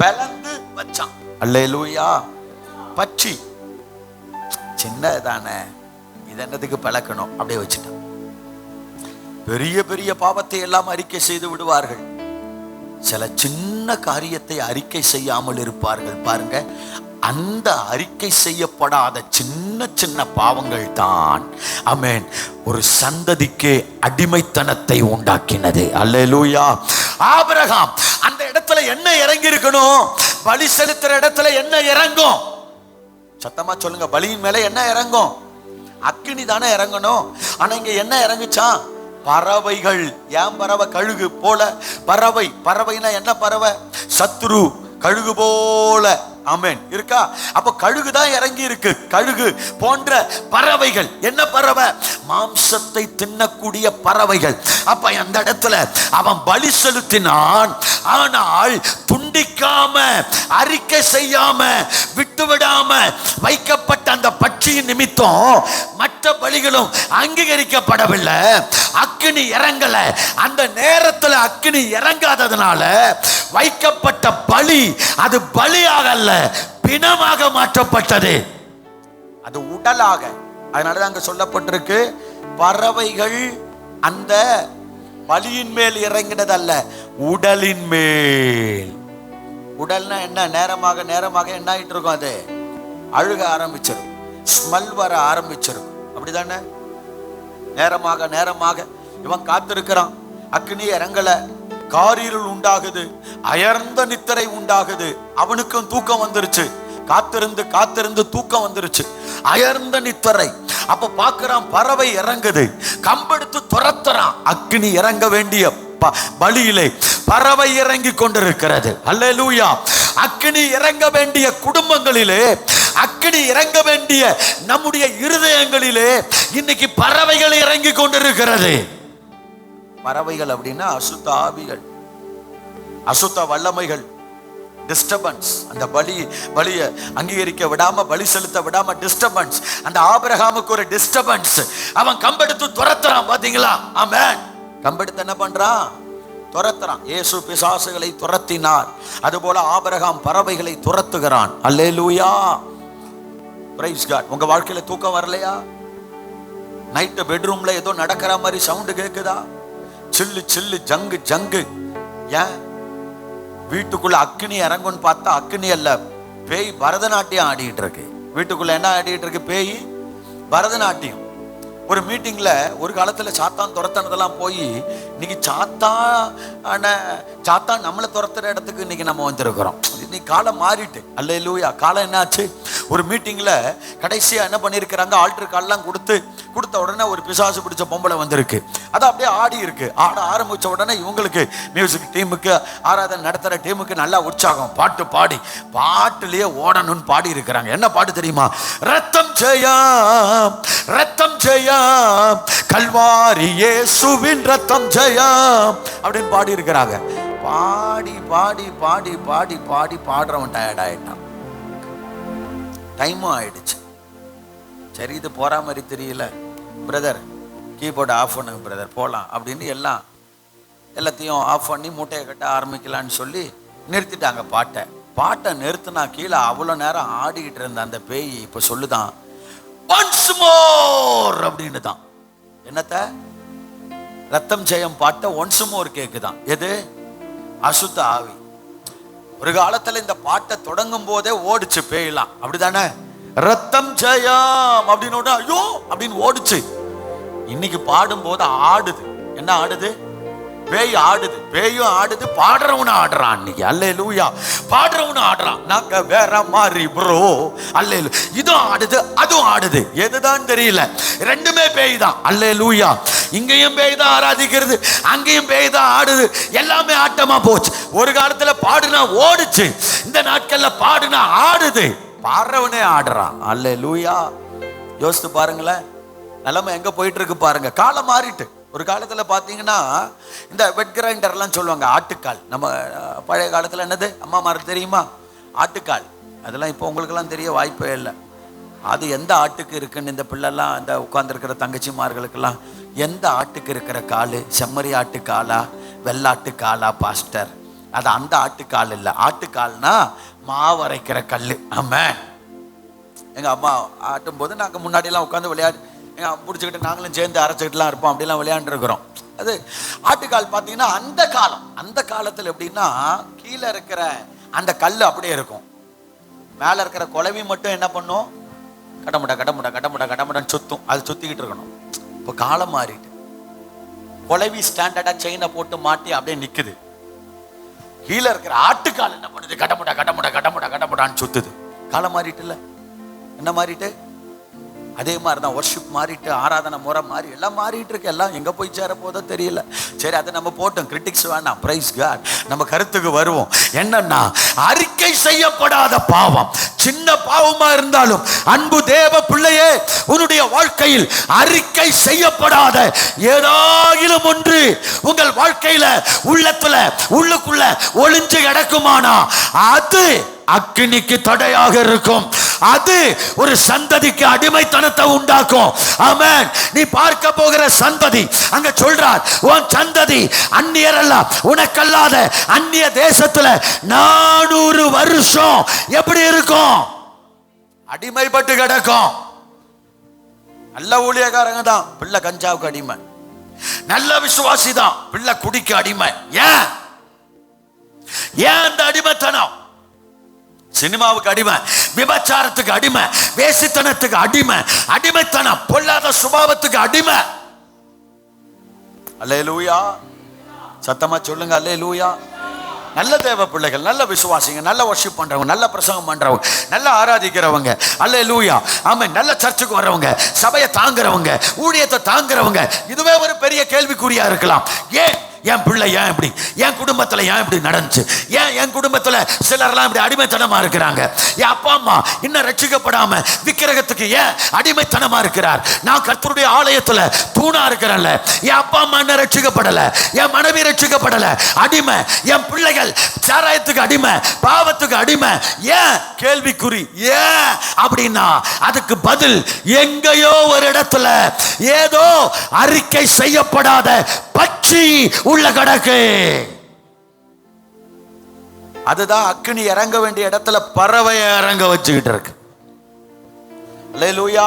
பிளந்து வச்சான். அல்லேலூயா. பட்சி சின்னதானே, இது என்னதுக்கு பழக்கணும், அப்படியே வச்சுட்டான். பெரிய பெரிய பாவத்தை எல்லாம் அறிக்கை செய்து விடுவார்கள், சில சின்ன காரியத்தை அறிக்கை செய்யாமல் இருப்பார்கள். பாருங்க, அந்த அறிக்கை செய்யப்படாத சின்ன சின்ன பாவங்கள் தான் ஆமென் ஒரு சந்ததிக்கு அடிமைத்தனத்தை உண்டாக்கினது. அல்லேலூயா. ஆபிரகாம் அந்த இடத்துல என்ன இறங்கி இருக்கணும்? பலி செலுத்துற இடத்துல என்ன இறங்கும்? சத்தமா சொல்லுங்க. பலியின் மேல என்ன இறங்கும்? அக்கினி தானே இறங்கணும். ஆனா இங்க என்ன இறங்குச்சான்? பறவைகள். ஏன் பறவை? கழுகு போல பறவை. பறவைனா என்ன பறவை? சத்ரு கழுகு போல ஆமென் இருக்கா? அப்ப கழுகு தான் இறங்கி இருக்கு. கழுகு போன்ற பறவைகள். என்ன பறவை? மாம்சத்தை தின்னக்கூடிய பறவைகள். அப்ப அந்த இடத்துல அவன் பலி செலுத்தினான். ஆனால் துண்டிக்காம அறிக்கை செய்யாம விட்டுவிடாம வைக்கப்பட்ட அந்த பட்சியின் நிமித்தம் மற்ற பலிகளும் அங்கீகரிக்கப்படவில்லை. அக்கினி இறங்கல. அந்த நேரத்தில் அக்கினி இறங்காததுனால வைக்கப்பட்ட பலி அது பலியாக அல்ல, பிணமாக மாற்றப்பட்டது. அது உடலாக. அதனாலதான் அங்க சொல்லப்பட்டிருக்கு பறவைகள் அந்த பலியின் மேல் இறங்கினது அல்ல, உடலின் மேல். உடல்னா என்ன? நேரமாக நேரமாக என்ன ஆயிட்டு இருக்கும்? அது அழுக ஆரம்பிச்சிடும், ஸ்மெல் வர ஆரம்பிச்சிருக்கும். அப்படிதானே? நேரமாக நேரமாக இவன் காத்திருக்கிறான். அக்னி இறங்கல, காரிருள் உண்டாகுது, அயர்ந்த நித்திரை உண்டாகுது. அவனுக்கும் தூக்கம் வந்துருச்சு. காத்திருந்து காத்திருந்து தூக்கம் வந்துருச்சு, அயர்ந்த நித்திரை. அப்ப பாக்குறான் பறவை இறங்குது, கம்பெடுத்து துரத்துறான். அக்னி இறங்க வேண்டிய பலியிலே பறவை இறங்கி கொண்டிருக்கிறது. அல்லேலூயா. அக்னி இறங்க வேண்டிய குடும்பங்களிலே, அக்னி இறங்க வேண்டிய நம்முடைய இருதயங்களிலே இன்னைக்கு பறவைகள் இறங்கி கொண்டிருக்கிறது. பறவைகள் அப்படின்னா அசுத்த ஆவிகள், அசுத்த வல்லமைகள், டிஸ்டர்பன்ஸ். அந்த பலியை அங்கீகரிக்க விடாம, பலி செலுத்த விடாம டிஸ்டர்பன்ஸ். அந்த ஆபிரகாமுக்கு ஒரு டிஸ்டர்பன்ஸ். அவன் கம்பெடுத்து துரத்துறான். பாத்தீங்களா? ஆமென். கம்பெடுத்து என்ன பண்றான்? துரத்துறான். இயேசு பிசாசுகளை துரத்தினார், அதுபோல ஆபிரகாம் பறவைகளை துரத்துகிறான். அல்லேலூயா. Price God. உங்க வாழ்க்கையில தூக்கம் வரலையா? நைட்டு பெட்ரூம்ல ஏதோ நடக்கிற மாதிரி சவுண்டு கேக்குதா? சில்லு சில்லு ஜங்கு ஜங்கு. ஏன்? வீட்டுக்குள்ள அக்னி இறங்குன்னு பார்த்தா அக்னி அல்ல, பேய் பரதநாட்டியம் ஆடிட்டு இருக்கு. வீட்டுக்குள்ள என்ன ஆடிட்டு இருக்கு? பேய் பரதநாட்டியம். ஒரு மீட்டிங்ல ஒரு காலத்துல சாத்தான் துரத்தினதெல்லாம் போய் இன்னைக்கு சாத்தான் நம்மளை துரத்துற இடத்துக்கு இன்னைக்கு நம்ம வந்திருக்கிறோம். இன்னைக்கு காலம் மாறிட்டு. அல்லேலூயா. காலம் என்ன ஆச்சு? ஒரு மீட்டிங்ல கடைசியா என்ன பண்ணிருக்கிறாங்க? ஆல்டர் கால்லாம் கொடுத்த உடனே ஒரு பிசாசு பிடிச்ச பொம்பளை வந்திருக்கு. அது அப்படியே ஆடி இருக்கு. ஆட ஆரம்பிச்ச உடனே இவங்களுக்கு மியூசிக் டீமுக்கு, ஆராதனை நடத்துற டீமுக்கு நல்லா உற்சாகம். பாட்டு பாடி பாட்டுலயே ஓடணும்னு பாடி இருக்கிறாங்க. என்ன பாட்டு தெரியுமா? ரத்தம் ஜெயம், ரத்தம் ஜெயம், கல்வாரி இயேசுவின் ரத்தம் ஜெயம் அப்படின்னு பாடி இருக்கிறாங்க. பாடி பாடி பாடி பாடி பாடி பாடுறவன் டயர்ட் ஆயிட்டான். டைமும் ஆயிடுச்சு. சரி, இது போற மாதிரி தெரியல. பிரதர் கீபோர்டு ஆஃப் பண்ணுங்க பிரதர், போகலாம் அப்படின்னு எல்லாத்தையும் ஆஃப் பண்ணி மூட்டையை கட்ட ஆரம்பிக்கலான்னு சொல்லி நிறுத்திட்டாங்க. பாட்டை நிறுத்தினா கீழே அவ்வளோ நேரம் ஆடிக்கிட்டு இருந்த அந்த பேய் இப்போ சொல்லுதான் ஒன்ஸ் மோர் அப்படின்னு தான். என்னத்த? ரத்தம் ஜெயம் பாட்டை ஒன்ஸ் மோர் கேக்குதான். எது? அசுத்த ஆவி. ஒரு காலத்துல இந்த பாட்டை தொடங்கும் போதே ஓடிச்சு பேயலாம். அப்படிதானே? ரத்தம் ஜெயம் அப்படின்னு ஐயோ அப்படின்னு ஓடிச்சு. இன்னைக்கு பாடும் போது ஆடுது. என்ன ஆடுது? பேய் ஆடுது. பேயும் ஆடுது, பாடுறவனு ஆடுறான். இன்னைக்கு அல்லேலூயா. பாடுறவனு ஆடுறான். நாங்க வேற மாதிரி ப்ரோ. அல்லேலூயா. இதுவும் ஆடுது, அதுவும் ஆடுது. எதுதான் தெரியல, ரெண்டுமே பேய் தான். அல்லேலூயா. இங்கேயும் பேய் தான் ஆராதிக்கிறது, அங்கேயும் பேய் தான் ஆடுது. எல்லாமே ஆட்டமா போச்சு. ஒரு காலத்துல பாடுனா ஓடுச்சு, இந்த நாட்கள்ல பாடுனா ஆடுது. பாடுறவனே ஆடுறான். அல்லேலூயா. யோசித்து பாருங்களேன், நிலைமை எங்க போயிட்டு இருக்கு பாருங்க. காலம் மாறிட்டு. ஒரு காலத்துல பாத்தீங்கன்னா இந்த வெட் கிரைண்டர்லாம் சொல்லுவாங்க, ஆட்டுக்கால். நம்ம பழைய காலத்துல என்னது அம்மா மாருக்கு தெரியுமா? ஆட்டுக்கால். அதெல்லாம் இப்போ உங்களுக்கெல்லாம் தெரிய வாய்ப்பே இல்லை. அது எந்த ஆட்டுக்கு இருக்குன்னு இந்த பிள்ளைலாம், இந்த உட்கார்ந்துருக்கிற தங்கச்சிமார்களுக்கெல்லாம் எந்த ஆட்டுக்கு இருக்கிற கால்? செம்மறி ஆட்டுக்காலா, வெள்ளாட்டு காலா பாஸ்டர்? அது அந்த ஆட்டுக்கால் இல்லை. ஆட்டுக்கால்னா மாவு அரைக்கிற கல். ஆமாம். எங்க அம்மா ஆட்டும் போது நாங்கள் முன்னாடியெல்லாம் உட்காந்து விளையாடு பிடிச்சிக்கிட்டு நாங்களும் சேர்ந்து அரைச்சிக்கிட்டுலாம் இருப்போம். அப்படிலாம் விளையாண்டுருக்கிறோம். அது ஆட்டுக்கால் பார்த்தீங்கன்னா அந்த காலத்தில் எப்படின்னா கீழே இருக்கிற அந்த கல் அப்படியே இருக்கும். மேல இருக்கிற குலவி மட்டும் என்ன பண்ணும்? கடமுடா கடமுடா கடமுடா கடமுடான்னு சுத்தும். அது சுத்திக்கிட்டு இருக்கணும். இப்போ காலம் மாறிட்டு குலவி ஸ்டாண்டர்டா செயினை போட்டு மாட்டி அப்படியே நிக்குது. கீழே இருக்கிற ஆட்டுக்கால் என்ன பண்ணுது? கடமுடா கடமுடா கடமுடா கடமுடான்னு சுத்துது. காலம் மாறிட்டு இல்ல? என்ன மாறிட்டு? அதே மாதிரி தான் வர்ஷிப் மாறிட்டு, ஆராதனை முறை மாறி எல்லாம் மாறிட்டு இருக்கு. எல்லாம் எங்க போய் சேர போதோ தெரியல. சரி, அதை நம்ம போட்டோம், கிரிட்டிக்ஸ் வேண்டாம். Praise God. நம்ம கருத்துக்கு வருவோம். என்னன்னா, அறிக்கை செய்யப்படாத பாவம், சின்ன பாவமா இருந்தாலும் அன்பு தேவ பிள்ளையே, உன்னுடைய வாழ்க்கையில் அறிக்கை செய்யப்படாத ஏதாயிலும் ஒன்று உங்கள் வாழ்க்கையில உள்ளத்துல உள்ளுக்குள்ள ஒளிஞ்சு கிடக்குமானா அது அக்கினிக்கு தடையாக இருக்கும். அது ஒரு சந்ததிக்கு அடிமைத்தனத்தை உண்டாக்கும். ஆமென். நீ பார்க்க போகிற சந்ததி, அங்க சொல்றார், உன் சந்ததி அந்நியர் அல்ல, உனக்கல்லாத அந்நிய தேசத்துல 400 வருஷம் எப்படி இருக்கும்? அடிமைப்பட்டு கிடக்கும். நல்ல ஊழியக்காரங்க தான் பிள்ளை கஞ்சாவுக்கு அடிமை, நல்ல விசுவாசி தான் பிள்ளை குடிக்க அடிமை. ஏன் அந்த அடிமைத்தனம்? சினிமாவுக்கு அடிமை, விபச்சாரத்துக்கு அடிமை, வேசித்தனத்துக்கு அடிமை, அடிமைத்தனம், பொல்லாத சுபாவத்துக்கு அடிமை. அல்லேலூயா. சத்தமா சொல்லுங்க அல்லேலூயா. நல்ல தேவ பிள்ளைகள், நல்ல விசுவாசிங்க, நல்ல வர்ஷிப் பண்றவங்க, நல்ல பிரசங்கம் பண்றவங்க, நல்ல ஆராதிக்கிறவங்க, அல்லேலூயா, ஆமென், நல்ல சர்ச்சுக்கு வர்றவங்க, சபையை தாங்குறவங்க, ஊழியத்தை தாங்குறவங்க, இதுவே ஒரு பெரிய கேள்விக்குறியா இருக்கலாம். ஏன் என் பிள்ளை ஏன் இப்படி, என் குடும்பத்தில் ஏன் இப்படி நடந்துச்சு, ஏன் என் குடும்பத்தில் சிலர்லாம் இப்படி அடிமைத்தனமா இருக்கிறாங்க, என் அப்பா அம்மா இன்னும் ரட்சிக்கப்படாம விக்கிரகத்துக்கு ஏன் அடிமைத்தனமா இருக்கிறார், நான் கர்த்தருடைய ஆலயத்தில் தூணா இருக்கிறேன்ல, என் அப்பா அம்மா இன்னும் ரட்சிக்கப்படலை, என் மனைவி ரட்சிக்கப்படலை, அடிமை, என் பிள்ளைகள் சாராயத்துக்கு அடிமை, பாவத்துக்கு அடிமை, ஏன் கேள்விக்குறி. ஏன் அப்படின்னா அதுக்கு பதில் எங்கேயோ ஒரு இடத்துல ஏதோ அறிக்கை செய்யப்படாத பட்சி உள்ள கடக்கு. அதுதான் அக்கினி இறங்க வேண்டிய இடத்துல பறவையை இறங்க வச்சுக்கிட்டு இருக்கு. அல்லேலூயா.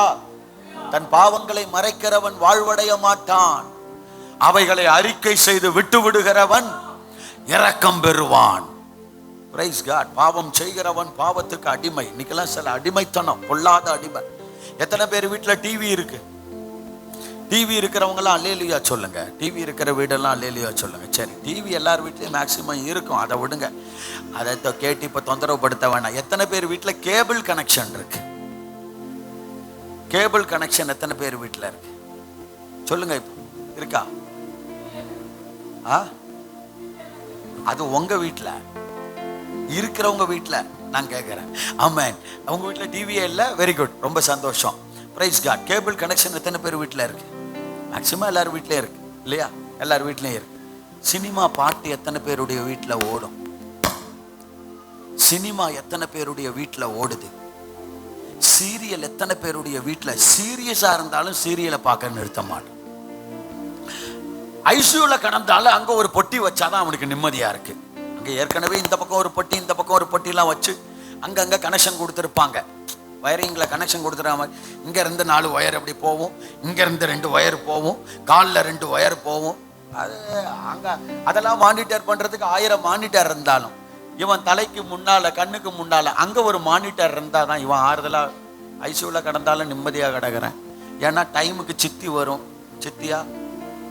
தன் பாவங்களை மறைக்கிறவன் வாழ்வடைய மாட்டான், அவைகளை அறிக்கை செய்து விட்டு விடுகிறவன் இரக்கம் பெறுவான். Praise God. பாவம் செய்கிறவன் பாவத்துக்கு அடிமை. இன்னைக்கெல்லாம் சில அடிமைத்தனம், பொல்லாத அடிமை. எத்தனை பேர் வீட்டில் டிவி இருக்கு? டிவி இருக்கிறவங்களாம் அல்லேலூயா சொல்லுங்க. டிவி இருக்கிற வீடெல்லாம் அல்லேலூயா சொல்லுங்க. சரி, டிவி எல்லார் வீட்லையும் மேக்சிமம் இருக்கும், அதை விடுங்க, அதை கேட்டு இப்போ தொந்தரவுப்படுத்த வேணாம். எத்தனை பேர் வீட்டில் கேபிள் கனெக்ஷன் இருக்கு? கேபிள் கனெக்ஷன் எத்தனை பேர் வீட்டில் இருக்கு சொல்லுங்க. இப்போ இருக்கா? அது உங்க வீட்டில் இருக்கிறவங்க வீட்டில் நான் கேட்குறேன். ஆமென். அவங்க வீட்டில் டிவியே இல்லை, வெரி குட், ரொம்ப சந்தோஷம், பிரைஸ் காட். கேபிள் கனெக்ஷன் எத்தனை பேர் வீட்டில் இருக்கு? மேக்சிமம் எல்லாரும் வீட்லேயும் இருக்கு இல்லையா? எல்லார் வீட்லேயும் இருக்கு. சினிமா பாட்டு எத்தனை பேருடைய வீட்டில் ஓடும்? சினிமா எத்தனை பேருடைய வீட்டில் ஓடுது? சீரியல் எத்தனை பேருடைய வீட்டில்? சீரியஸாக இருந்தாலும் சீரியலை பார்க்க நிறுத்த மாட்டோம். ஐசியூவில் கடந்தாலும் அங்கே ஒரு பொட்டி வச்சாதான் அவனுக்கு நிம்மதியாக இருக்கு. அங்கே ஏற்கனவே இந்த பக்கம் ஒரு பொட்டி, இந்த பக்கம் ஒரு பொட்டிலாம் வச்சு அங்கங்கே கனெக்ஷன் கொடுத்துருப்பாங்க. வயரிங்கில் கனெக்ஷன் கொடுத்துருக்காம இங்கேருந்து 4 ஒயர் அப்படி போகும், இங்கேருந்து 2 ஒயர் போகும், காலில் 2 ஒயர் போகும். அது அங்கே அதெல்லாம் மானிட்டர் பண்ணுறதுக்கு 1000 மானிட்டர் இருந்தாலும் இவன் தலைக்கு முன்னால், கண்ணுக்கு முன்னால் அங்கே ஒரு மானிட்டர் இருந்தால் தான் இவன் ஆறுதலாக ஐசியூவில் கிடந்தாலும் நிம்மதியாக கிடக்கிறேன். ஏன்னா டைமுக்கு சித்தி வரும்.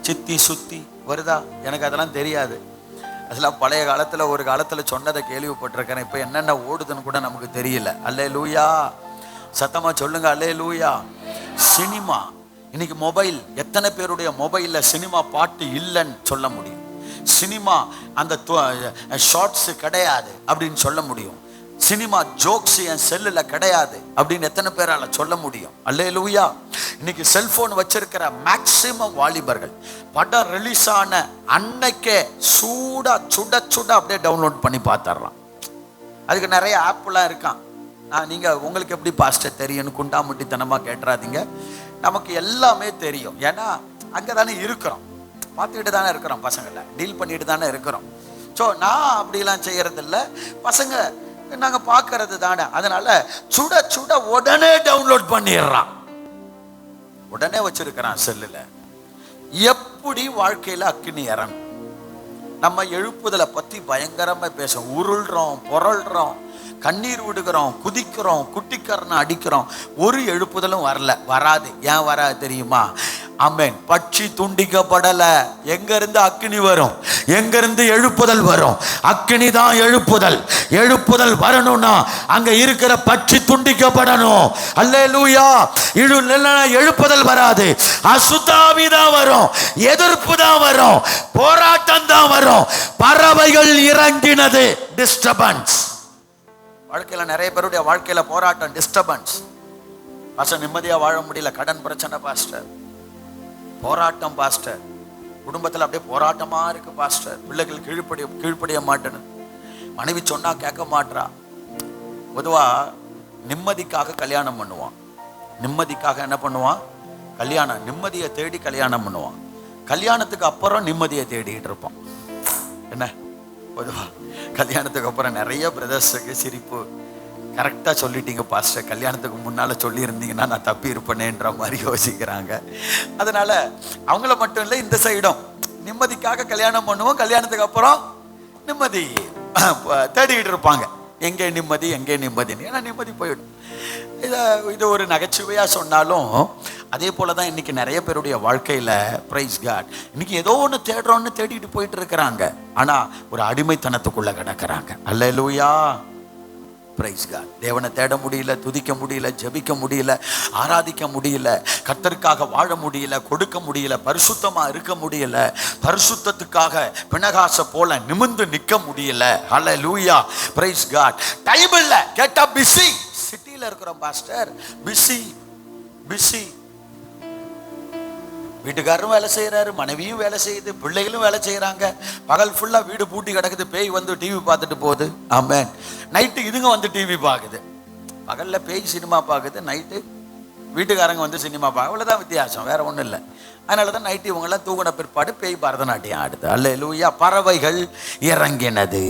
சித்தி சுத்தி வருதா? எனக்கு அதெல்லாம் தெரியாது. அதெல்லாம் பழைய காலத்தில் ஒரு காலத்தில் சொன்னதை கேள்விப்பட்டிருக்கிறேன். இப்போ என்னென்ன ஓடுதுன்னு கூட நமக்கு தெரியல. அல்லேலூயா. சத்தமா சொல்லுங்க அல்லேலூயா. சினிமா இன்னைக்கு மொபைல், எத்தனை பேருடைய மொபைலில் சினிமா பாட்டு இல்லைன்னு சொல்ல முடியும்? சினிமா அந்த ஷார்ட்ஸ் கிடையாது அப்படின்னு சொல்ல முடியும்? சினிமா ஜோக்ஸ் என் செல்லில் கிடையாது அப்படின்னு எத்தனை பேரால சொல்ல முடியும்? அல்லேலூயா. இன்னைக்கு செல்போன் வச்சிருக்கிற மேக்சிமம் வாலிபர்கள் படம் ரிலீஸ் ஆன அன்னைக்கே சுட அப்படியே டவுன்லோட் பண்ணி பார்த்துடலாம். அதுக்கு நிறைய ஆப்லாம் இருக்கான். நீங்கள் உங்களுக்கு எப்படி பாஸ்டர் தெரியும்னு குண்டாமுட்டித்தனமாக கேட்டுறாதீங்க. நமக்கு எல்லாமே தெரியும். ஏன்னா அங்கே தானே இருக்கிறோம், பார்த்துக்கிட்டு தானே இருக்கிறோம், பசங்களை டீல் பண்ணிட்டு தானே இருக்கிறோம். ஸோ நான் அப்படிலாம் செய்யறதில்ல, பசங்க நாங்கள் பார்க்கறது தானே. அதனால சுட உடனே டவுன்லோட் பண்ணிடுறான், உடனே வச்சிருக்கிறான் செல்லில். எப்படி வாழ்க்கையில் அக்கினி இறங்கும்? நம்ம எழுப்புதலை பத்தி பயங்கரமா பேசுறோம், உருள்றோம், புரள்றோம், கண்ணீர் விடுகிறோம், குதிக்கிறோம், குட்டிக்கரணை அடிக்கிறோம். ஒரு எழுப்புதலும் வராது. ஏன் வராது தெரியுமா? ஆமென். பட்சி துண்டிக்கப்படல. எங்க இருந்து அக்கினி வரும்? எங்க இருந்து எழுப்புதல் வரும்? அக்கினி தான் எழுப்புதல். எழுப்புதல் வரணும்னா அங்க இருக்கிற பட்சி துண்டிக்கப்படணும். அல்லேலூயா. எழுப்புதல் வராது. அசுத்தாவி தான் வரும், எதிர்ப்பு தான் வரும், போராட்டம் தான் வரும். பறவைகள் இறங்கினது டிஸ்டர்பன்ஸ். வாழ்க்கையில நிறைய பேருடைய வாழ்க்கையில போராட்டம், டிஸ்டர்பன்ஸ். பாஸ்டர் நிம்மதியா வாழ முடியல, கடன் பிரச்சனை பாஸ்டர், போராட்டம் பாஸ்டர், குடும்பத்தில் அப்படியே போராட்டமா இருக்கு பாஸ்டர், பிள்ளைகள் கீழ்ப்படிய மாட்டேன்னு, மனைவி சொன்னா கேட்க மாட்டா. பொதுவா நிம்மதிக்காக கல்யாணம் பண்ணுவான். நிம்மதிக்காக என்ன பண்ணுவான்? கல்யாணம். நிம்மதியை தேடி கல்யாணம் பண்ணுவான். கல்யாணத்துக்கு அப்புறம் நிம்மதியை தேடிட்டு இருப்பான். என்ன பொதுவா கல்யாணத்துக்கு அப்புறம் நிறைய பிரதர்ஸுக்கு சிரிப்பு. கரெக்டாக சொல்லிட்டீங்க பாஸ்டர், கல்யாணத்துக்கு முன்னால் சொல்லியிருந்தீங்கன்னா நான் தப்பி இருப்பேனேன்ற மாதிரி யோசிக்கிறாங்க. அதனால அவங்கள மட்டும் இல்லை, இந்த சைடும் நிம்மதிக்காக கல்யாணம் பண்ணுவோம், கல்யாணத்துக்கு அப்புறம் நிம்மதி தேடிக்கிட்டு இருப்பாங்க. எங்கே நிம்மதி, எங்கே நிம்மதின்னு. ஏன்னா நிம்மதி போயிடும். இது ஒரு நகைச்சுவையாக சொன்னாலும் அதே போல தான் இன்னைக்கு நிறைய பேருடைய வாழ்க்கையில் பிரைஸ் காட் இன்னைக்கு ஏதோ ஒன்று தேடுறோன்னு தேடிட்டு போயிட்டு இருக்கிறாங்க. ஆனால் ஒரு அடிமைத்தனத்துக்குள்ளே கிடக்கிறாங்க. அல்லேலூயா. Price God. தேவனை தேட முடியல, துதிக்க முடியல, ஜெபிக்க முடியல, ஆராதிக்க முடியல, கர்த்தருக்காக வாழ முடியல, கொடுக்க முடியல, பரிசுத்தமா இருக்க முடியல, பரிசுத்தத்துக்காக பிணகாச போல நிமிர்ந்து நிற்க முடியல. ஹல்லேலூயா. Price God. டைம் இல்ல, கேட்டா பிஸி. சிட்டியில இருக்கிறோம் பாஸ்டர், பிஸி பிஸி. வீட்டுக்காரரும் வேலை செய்யறாரு, மனைவியும் வேலை செய்யுது, பிள்ளைகளும் வேலை செய்யறாங்க. பகல் ஃபுல்லா வீடு பூட்டி கிடக்குது, பேய் வந்து டிவி பார்த்துட்டு போகுது. ஆமென். நைட்டு இதுங்க வந்து டிவி பார்க்குது. பகல்ல பேய் சினிமா பார்க்குது, நைட்டு வீட்டுக்காரங்க வந்து சினிமா பார்க்க. அவ்வளவுதான் வித்தியாசம், வேற ஒன்றும் இல்லை. அதனாலதான் நைட்டு இவங்கெல்லாம் தூங்கின பிற்பாடு பேய் பரதநாட்டியம் ஆடுது. அல்லேலூயா. பறவைகள் இறங்கினது.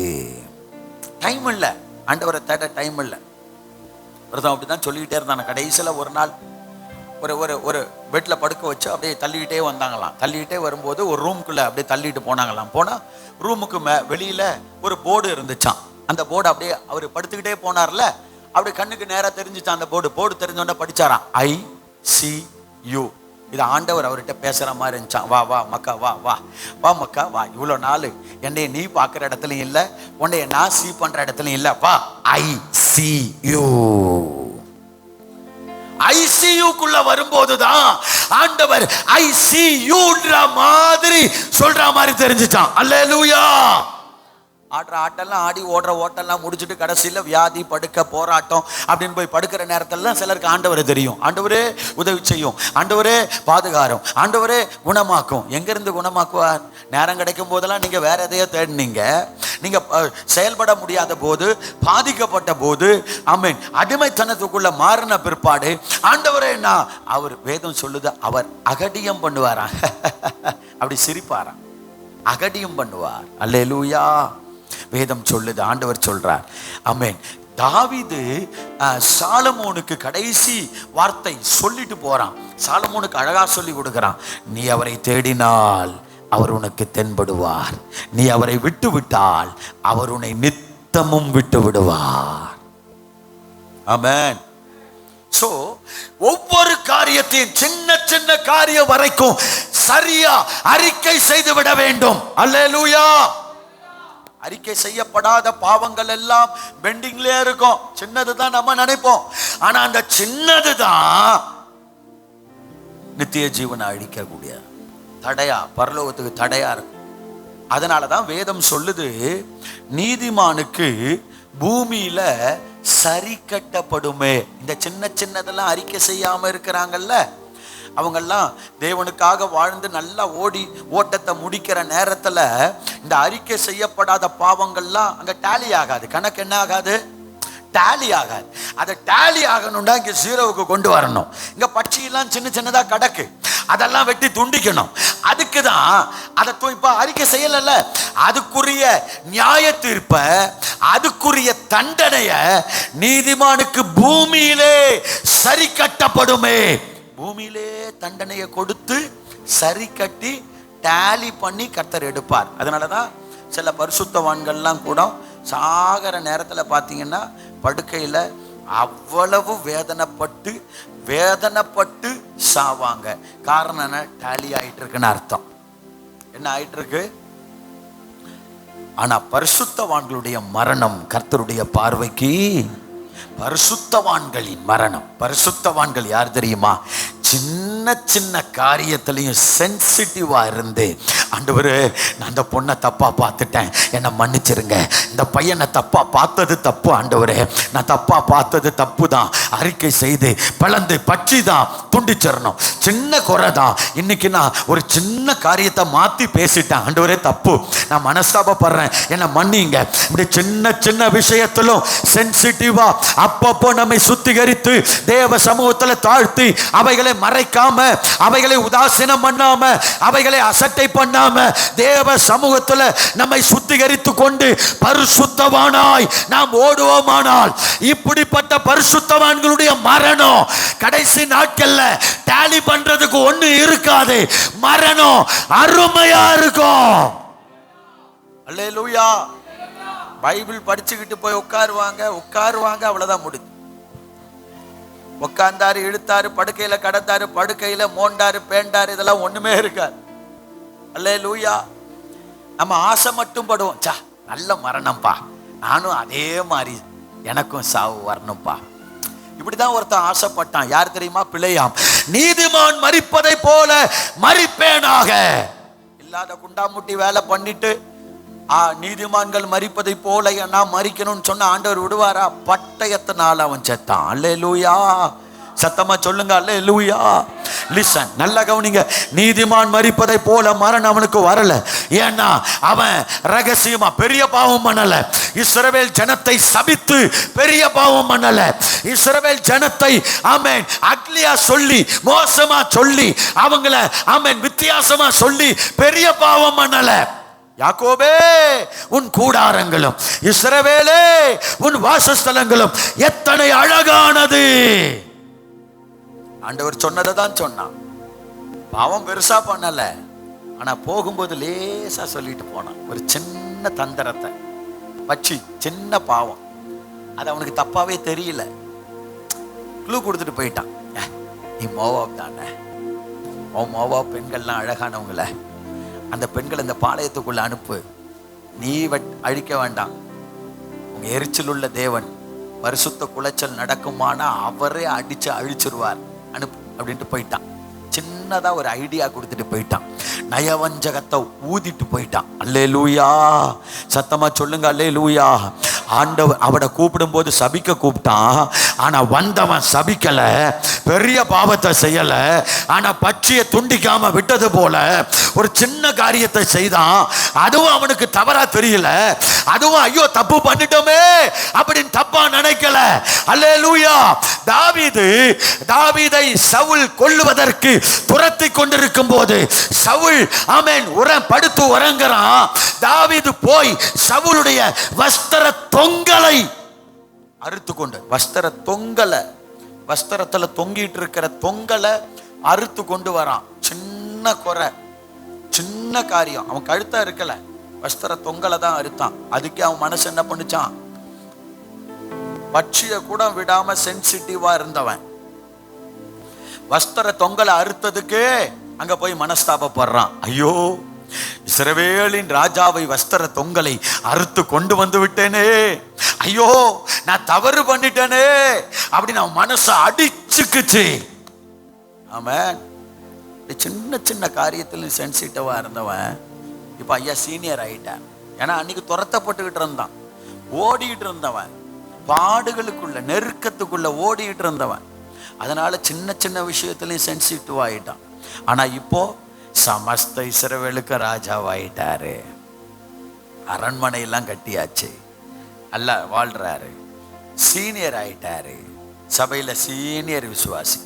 டைம் இல்லை, ஆண்டவரை தேட டைம் இல்லை. ஒருத்தன் அப்படிதான் சொல்லிக்கிட்டே இருந்தாங்க. கடைசியில் ஒரு நாள் ஒரு ஒரு ஒரு பெட்டில் படுக்க வச்சு அப்படியே தள்ளிக்கிட்டே வந்தாங்களாம். தள்ளிக்கிட்டே வரும்போது ஒரு ரூமுக்குள்ளே அப்படியே தள்ளிட்டு போனாங்களாம். போனால் ரூமுக்கு வெளியில் ஒரு போர்டு இருந்துச்சான். அந்த போர்டு அப்படியே அவர் படுத்துக்கிட்டே போனார்ல, அப்படியே கண்ணுக்கு நேராக தெரிஞ்சிச்சான் அந்த போர்டு தெரிஞ்சோடனே படிச்சாராம், ICU. இது ஆண்டவர் அவர்கிட்ட பேசுகிற மாதிரி இருந்துச்சான். வா வா மக்கா, வா வா வா மக்கா வா. இவ்வளோ நாள் என்னைய நீ பார்க்குற இடத்துலையும் இல்லை, உன்னைய நான் சி பண்ணுற இடத்துலையும் இல்லை, வா ICU. ICUக்குள்ள வரும்போதுதான் ஆண்டவர் ICUன்ற மாதிரி சொல்ற மாதிரி தெரிஞ்சிட்டான். அல்லேலூயா. ஆடுற ஆட்டெல்லாம் ஆடி, ஓடுற ஓட்டெல்லாம் முடிச்சுட்டு கடைசியில் வியாதி, படுக்க, போராட்டம் அப்படின்னு போய் படுக்கிற நேரத்தில்லாம் சிலருக்கு ஆண்டவரை தெரியும். ஆண்டவரே உதவி செய்யும், ஆண்டவரே பாதுகாரும், ஆண்டவரே குணமாக்கும். எங்கிருந்து குணமாக்குவார்? நேரம் கிடைக்கும் போதெல்லாம் நீங்க வேற எதையோ தேடினீங்க. நீங்க செயல்பட முடியாத போது, பாதிக்கப்பட்ட போது, ஆமென், அடிமைத்தனத்துக்குள்ள மாறின பிற்பாடு ஆண்டவரே நான், அவர் வேதம் சொல்லுது, அவர் அகடியம் பண்ணுவாரா? அப்படி சிரிப்பாரா? அகடியம் பண்ணுவார். அல்லேலூயா. வேதம் சொல்லுது, ஆண்டவர் சொல்றார். ஆமென். தாவீது சாலமோனுக்கு கடைசி வார்த்தை சொல்லிட்டு போறான். சாலமோனுக்கு அழகா சொல்லி கொடுக்கிறான், நீ அவரை தேடினால் அவர் உனக்கு தென்படுவார், நீ அவரை விட்டு விட்டால் அவர் உன்னை நித்தமும் விட்டு விடுவார். ஆமென். சோ ஒவ்வொரு காரியத்தையும் சின்ன சின்ன காரியம் வரைக்கும் சரியா அறிக்கை செய்து விட வேண்டும். அல்லேலூயா. அறிக்கை செய்யப்படாத பாவங்கள் எல்லாம் பெண்டிங்லயே இருக்கும். சின்னதுதான் நம்ம நினைப்போம், ஆனா அந்த சின்னதுதான் நித்திய ஜீவனை அழிக்கக்கூடிய தடையா, பரலோகத்துக்கு தடையா இருக்கும். அதனாலதான் வேதம் சொல்லுது, நீதிமானுக்கு பூமியில சரி கட்டப்படுமே. இந்த சின்ன சின்னதெல்லாம் அறிக்கை செய்யாம இருக்கிறாங்கல்ல, அவங்கெல்லாம் தேவனுக்காக வாழ்ந்து நல்லா ஓடி ஓட்டத்தை முடிக்கிற நேரத்துல இந்த அறிக்கை செய்யப்படாத பாவங்கள்லாம் அங்க டேலி ஆகாது. கணக்கு என்ன ஆகாது? டேலி ஆகாது. அதை டேலி ஆகணும்னா இங்க ஜீரோவுக்கு கொண்டு வரணும். இங்க பட்சியெல்லாம் சின்ன சின்னதா கிடக்கு, அதெல்லாம் வெட்டி துண்டிக்கணும். அதுக்குதான் அதை இப்ப அறிக்கை செய்யல, அதுக்குரிய நியாய தீர்ப்ப, அதுக்குரிய தண்டனைய நீதிமானுக்கு பூமியிலே சரி கட்டப்படுமே. பூமியிலே தண்டனையை கொடுத்து சரி கட்டி டேலி பண்ணி கர்த்தர் எடுப்பார். அதனாலதான் சில பரிசுத்தவான்கள்லாம் கூட சாகிற நேரத்தில் பார்த்தீங்கன்னா படுக்கையில் அவ்வளவு வேதனைப்பட்டு சாவாங்க. காரணம் என்ன? டேலி ஆயிட்டு இருக்குன்னு அர்த்தம். என்ன ஆயிட்டு இருக்கு? ஆனா பரிசுத்தவான்களுடைய மரணம் கர்த்தருடைய பார்வைக்கு, பரிசுத்தவான்களின் மரணம், பரிசுத்தவான்கள் யார் தெரியுமா? சின்ன சின்ன காரியத்திலையும் சென்சிட்டிவா இருந்து, ஆண்டவரே நான் அந்த பொண்ணை தப்பா பார்த்துட்டேன், என்னை மன்னிச்சிருங்க, இந்த பையனை தப்பா பார்த்தது தப்பு ஆண்டவரே, நான் தப்பா பார்த்தது தப்பு தான், அறிக்கை செய்து பிளந்து பற்றி தான் துண்டிச்சிடணும். சின்ன குறை தான், இன்னைக்கு நான் ஒரு சின்ன காரியத்தை மாற்றி பேசிட்டேன் ஆண்டவரே, தப்பு, நான் மனஸ்தாபப்படுறேன், என்னை மன்னிங்க. இப்படி சின்ன சின்ன விஷயத்திலும் சென்சிட்டிவா அப்பப்போ நம்மை சுத்திகரித்து தேவ சமூகத்தில் தாழ்த்தி அவைகளை மறைக்காம, அவைகளை உதாசீனம் பண்ணாம, அவைகளை அசட்டை பண்ணாம தேவ சமூகத்தில் நம்மை சுத்திகரித்து கொண்டு பரிசுத்தவானாய் நாம் ஓடுவோமானால், இப்படிப்பட்ட பரிசுத்தவான்களுடைய மரணம் கடைசி நாட்கள்ல டேலி பண்றதுக்கு ஒண்ணு இருக்காது. மரணம் அருமையா இருக்கும். அல்லேலூயா. பைபிள் படிச்சுக்கிட்டு போய் உட்காருவாங்க, அவ்வளவுதான் முடிஞ்சு. உட்கார்ந்தாரு, இழுத்தாரு, படுக்கையில கடந்தாரு, படுக்கையில மோண்டாரு, பேண்டாரு, இதெல்லாம் ஒண்ணுமே இருக்காது. அல்லேலூயா. நம்ம ஆசை மட்டும் படுவோம், சா நல்ல மரணம்ப்பா, நானும் அதே மாதிரி எனக்கும் சாவு வரணும்ப்பா. இப்படிதான் ஒருத்தன் ஆசைப்பட்டான். யார் தெரியுமா? பிழையாம். நீதிமான் மரிப்பதை போல மரிப்பேனாக. இல்லாத குண்டாமுட்டி வேலை பண்ணிட்டு நீதிமான்கள் மரிப்பதை போல நான் மரிக்கணும்னு சொன்ன ஆண்டவர் விடுவாரா? பட்டயத்தினால் அவன் செத்தான். அல்லேலூயா. சத்தமா சொல்லுங்க அல்லேலூயா. லிசன், நல்லா கவனிங்க. நீதிமான் மரிப்பதை போல மரணம் அவனுக்கு வரல. ஏன்னா அவன் ரகசியமா பெரிய பாவம் பண்ணல. இஸ்ரவேல் ஜனத்தை சபித்து பெரிய பாவம் பண்ணல. இஸ்ரவேல் ஜனத்தை ஆமென் அக்லியா சொல்லி, மோசமா சொல்லி, அவங்கள ஆமென் வித்தியாசமா சொல்லி பெரிய பாவம் பண்ணல. யாக்கோபே உன் கூடாரங்களும், இஸ்ரவேலே உன் வாசஸ்தலங்களும் எத்தனை அழகானது. ஆண்டவர் சொன்னதை தான் சொன்னான். பாவம் பெருசா பண்ணல, ஆனா போகும்போது லேசா சொல்லிட்டு போனான். ஒரு சின்ன தந்திரத்தை வச்சு, சின்ன பாவம், அது அவனுக்கு தப்பாவே தெரியல. க்ளூ கொடுத்துட்டு போயிட்டான். நீ மோவாப் தானே, மோவாப் பெண்கள்லாம் அழகானவங்கள, அந்த பெண்கள் இந்த பாளையத்துக்குள்ள அனுப்பு, நீ அழிக்க வேண்டாம், உங்க எரிச்சல் உள்ள தேவன் பரிசுத்த குலைச்சல் நடக்குமானா அவரே அடிச்சு அழிச்சிருவார், அனுப்பு அப்படின்ட்டு போயிட்டான். சின்னதா ஒரு ஐடியா கொடுத்துட்டு போயிட்டான். நயவஞ்சகத்தை ஊதிட்டு போயிட்டான். அல்லேலூயா. சத்தமா சொல்லுங்க அல்லேலூயா. ஆண்டவர் அவனை கூப்பிடும் போது சபிக்க கூப்பிட்டான். ஆனா வந்தவன் சபிக்கல, பெரிய பாவத்தை செய்யல, ஆனா பட்சியை துண்டிக்காம விட்டது போல ஒரு சின்ன காரியத்தை செய்தான். அதுவும் அவனுக்கு தவறா தெரியல, அதுவும் ஐயோ தப்பு பண்ணிட்டோமே அப்படின்னு தப்பா நினைக்கல. அல்லேலூயா. தாவீதை சவுல் கொல்லுவதற்கு துரத்தி கொண்டிருக்கும் போது சவுல் ஆமென் படுத்து உறங்குறான். தாவீது போய் சவுலுடைய வஸ்திர தொங்கலை அறுத்து கொண்டு, வஸ்திரத்துல தொங்கிட்டு இருக்கிற தொங்கலை அறுத்து கொண்டு வரான். சின்ன குறை, சின்ன காரியம், அவன் கழுத்தா இருக்கல, வஸ்திர தொங்கலை தான் அறுத்தான். அதுக்கே அவன் மனசு என்ன பண்ணிச்சான்? பட்சிய கூட விடாம சென்சிட்டிவா இருந்தவன் வஸ்திர தொங்கலை அறுத்ததுக்கு அங்க போய் மனஸ்தாபப்படுறான். ஐயோ, இஸ்ரவேலின் ராஜாவை வஸ்திர தொங்கலை அறுத்து கொண்டு வந்து விட்டேனே, ஐயோ நான் தவறு பண்ணிட்டேனே அப்படின்னு அவன் மனசை அடிச்சுக்குச்சு. ஆமென். சின்ன சின்ன காரியத்தில் சென்சிட்டிவா இருந்தவன் இப்ப ஐயா சீனியர் ஆயிட்டான். ஏன்னா அன்னைக்கு துரத்தப்பட்டுக்கிட்டு இருந்தான், ஓடிக்கிட்டு இருந்தவன், பாடுகளுக்குள்ள நெருக்கத்துக்குள்ள ஓடிக்கிட்டு இருந்தவன். அதனால சின்ன சின்ன விஷயத்திலையும் சென்சிட்டிவ் ஆயிட்டான். ஆனா இப்போ சமஸ்த இஸ்ரவேலுக்கு ராஜாவாயிட்டாரு. அரண்மனையெல்லாம் கட்டியாச்சு, அல்ல வாழ்றாரு, சீனியர் ஆயிட்டாரு, சபையில சீனியர் விசுவாசி.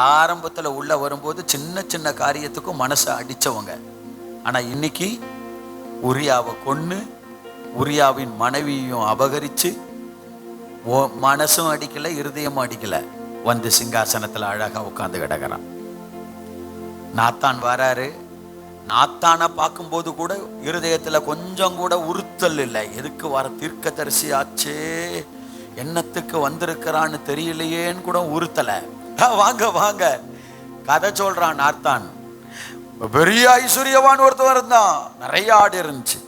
ஆரம்பத்துல உள்ள வரும்போது சின்ன சின்ன காரியத்துக்கும் மனசை அடிச்சவங்க. ஆனா இன்னைக்கு உரியாவை கொன்னு, உரியாவின் மனைவியையும் அபகரிச்சு, மனசும் அடிக்கல, இருதயமும் அடிக்கல, வந்து சிங்காசனத்துல அழகா உட்கார்ந்து கிடக்கிறான். நாத்தான் வராரு. நாத்தானை பார்க்கும்போது கூட இருதயத்துல கொஞ்சம் கூட உறுத்தல் இல்லை. எதுக்கு வர தீர்க்கதரிசி ஆச்சே, என்னத்துக்கு வந்திருக்கிறான்னு தெரியலையேன்னு கூட உறுத்தல. வாங்க வாங்க, கதை சொல்றான் நாத்தான். பெரிய ஐஸ்வர்யவான் ஒருத்தவன் இருந்தான், நிறைய ஆடு இருந்துச்சு.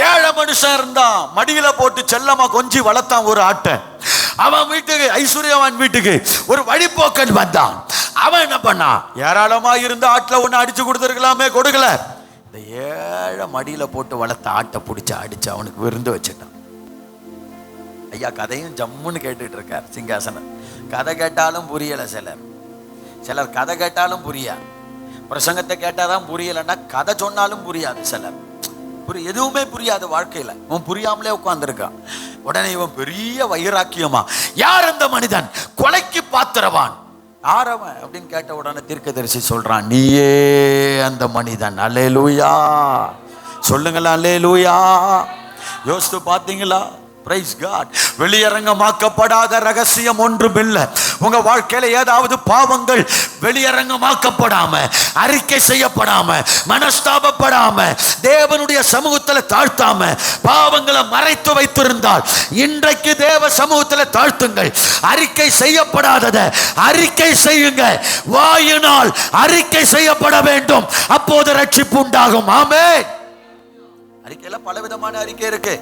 ஏழை மனுஷன் இருந்தான், மடியில போட்டு செல்லமா கொஞ்சி வளர்த்தான் ஒரு ஆட்டை. அவன் வீட்டுக்கு, ஐஸ்வர்யவான் வீட்டுக்கு ஒரு வழிபோக்கன் வந்தான். அவன் என்ன பண்ணான், ஏராளமா இருந்த ஆட்டுல ஒண்ணு அடிச்சு கொடுத்துருக்கலாமே, கொடுக்கல. இந்த ஏழை மடியில போட்டு வளர்த்த ஆட்டை பிடிச்சு அடிச்சு அவனுக்கு விருந்து வச்சுட்டான். ஐயா கதையும் ஜம்முன்னு கேட்டுட்டு இருக்கார் சிங்காசனம். கதை கேட்டாலும் புரியல, சிலர் கதை கேட்டாலும் புரியாது, பிரசங்கத்தை கேட்டாதான் புரியலன்னா கதை சொன்னாலும் புரியாது. சிலர் எதுவுமே புரியாது வாழ்க்கையில. இவன் புரியாமலே உட்கார்ந்துருக்கான். உடனே இவன் பெரிய வைராக்கியமா, யார் அந்த மனிதன், கொலைக்கு பாத்திரவான், யாரவன் அப்படின்னு கேட்ட உடனே தீர்க்கதரிசி சொல்றான், நீயே அந்த மனிதன். அல்லேலூயா சொல்லுங்களா, அல்லேலூயா. யோசித்து பார்த்தீங்களா? Price God. வெளியரங்கமாக்கப்படாத ரகசியம் ஒன்றும் இல்லை. உங்க வாழ்க்கையில ஏதாவது பாவங்கள் வெளியரங்கமாக்கப்படாம, அறிக்கை செய்யப்படாம, மனஸ்தாபப்படாம, தேவனுடைய சமூகத்தில் தாழ்த்தாம பாவங்களை மறைத்து வைத்திருந்தால் இன்றைக்கு தேவ சமூகத்தில் தாழ்த்துங்கள். அறிக்கை செய்யப்படாதத அறிக்கை செய்யுங்க. வாயினால் அறிக்கை செய்யப்பட வேண்டும், அப்போது ரட்சிப்பு உண்டாகும். ஆமென். அறிக்கையில பலவிதமான அறிக்கை இருக்கு.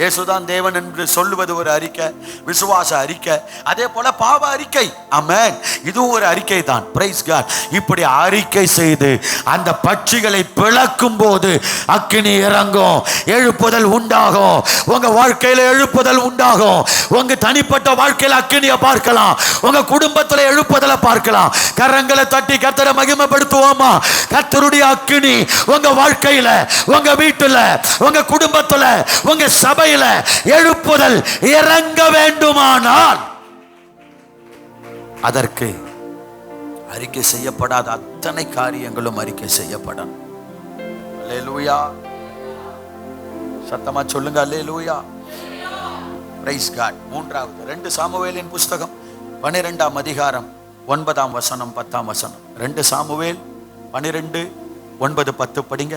இயேசுதான் தேவன் என்று சொல்லுவது ஒரு அறிக்கை, விசுவாச அறிக்கை. அதே போல பாவ அறிக்கை. ஆமென். இதுவும் ஒரு அறிக்கை தான். Praise God. இப்படி அறிக்கை செய்து அந்த பட்சிகளை பிளக்கும் போது அக்கினி இறங்கும், எழுப்புதல் உண்டாகும். உங்க வாழ்க்கையில எழுப்புதல் உண்டாகும். உங்க தனிப்பட்ட வாழ்க்கையில அக்கினியை பார்க்கலாம், உங்க குடும்பத்துல எழுப்புதலை பார்க்கலாம். கரங்களை தட்டி கர்த்தரை மகிமைப்படுத்துவோமா? கர்த்தருடைய அக்கினி உங்க வாழ்க்கையில, உங்க வீட்டுல, உங்க குடும்பத்துல, உங்க சபையில எழுப்புதல் இறங்க வேண்டுமானால் அதற்கு அறிக்கை செய்யப்படாத அத்தனை காரியங்களும் அறிக்கை செய்யப்படும். அல்லேலூயா. சத்தமா சொல்லுங்க, அல்லேலூயா. Price God. மூன்றாவது 2 சாமுவேலின் புஸ்தகம் 12ஆம் அதிகாரம் 9ஆம் வசனம் 10ஆம் வசனம். 2 சாமுவேல் 12 9 10 படிங்க.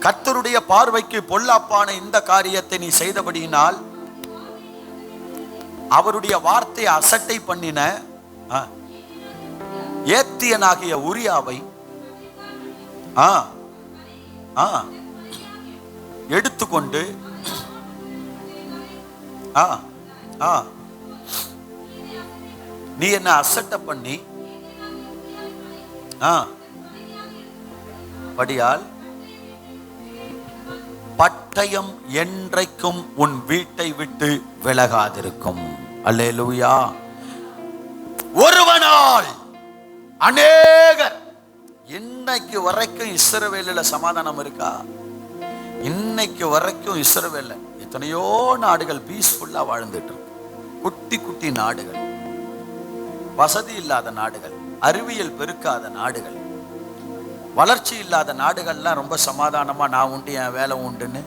கர்த்தருடைய பார்வைக்கு பொல்லாப்பான இந்த காரியத்தை நீ செய்தபடியினால் அவருடைய வார்த்தையை அசட்டை பண்ணின ஏத்தியனாகிய உரியாவை எடுத்துக்கொண்டு நீ என்ன அசட்டை பண்ணி படியால் பட்டயம் என்றைக்கும் உன் வீட்டை விட்டு விலகாதிருக்கும். அல்லேலூயா. ஒருவனால் அநேகர். இன்னைக்கு வரைக்கும் இஸ்ரவேலில் சமாதானம் இருக்கா? இன்னைக்கு வரைக்கும் இஸ்ரவேல்ல எத்தனையோ நாடுகள் பீஸ்ஃபுல்லா வாழ்ந்துட்டு இருக்கு. குட்டி குட்டி நாடுகள், வசதி இல்லாத நாடுகள், அறிவியல் பெருக்காத நாடுகள், வளர்ச்சி இல்லாத நாடுகள்லாம் ரொம்ப சமாதானமா நான் உண்டு என் வேலை உண்டுன்னு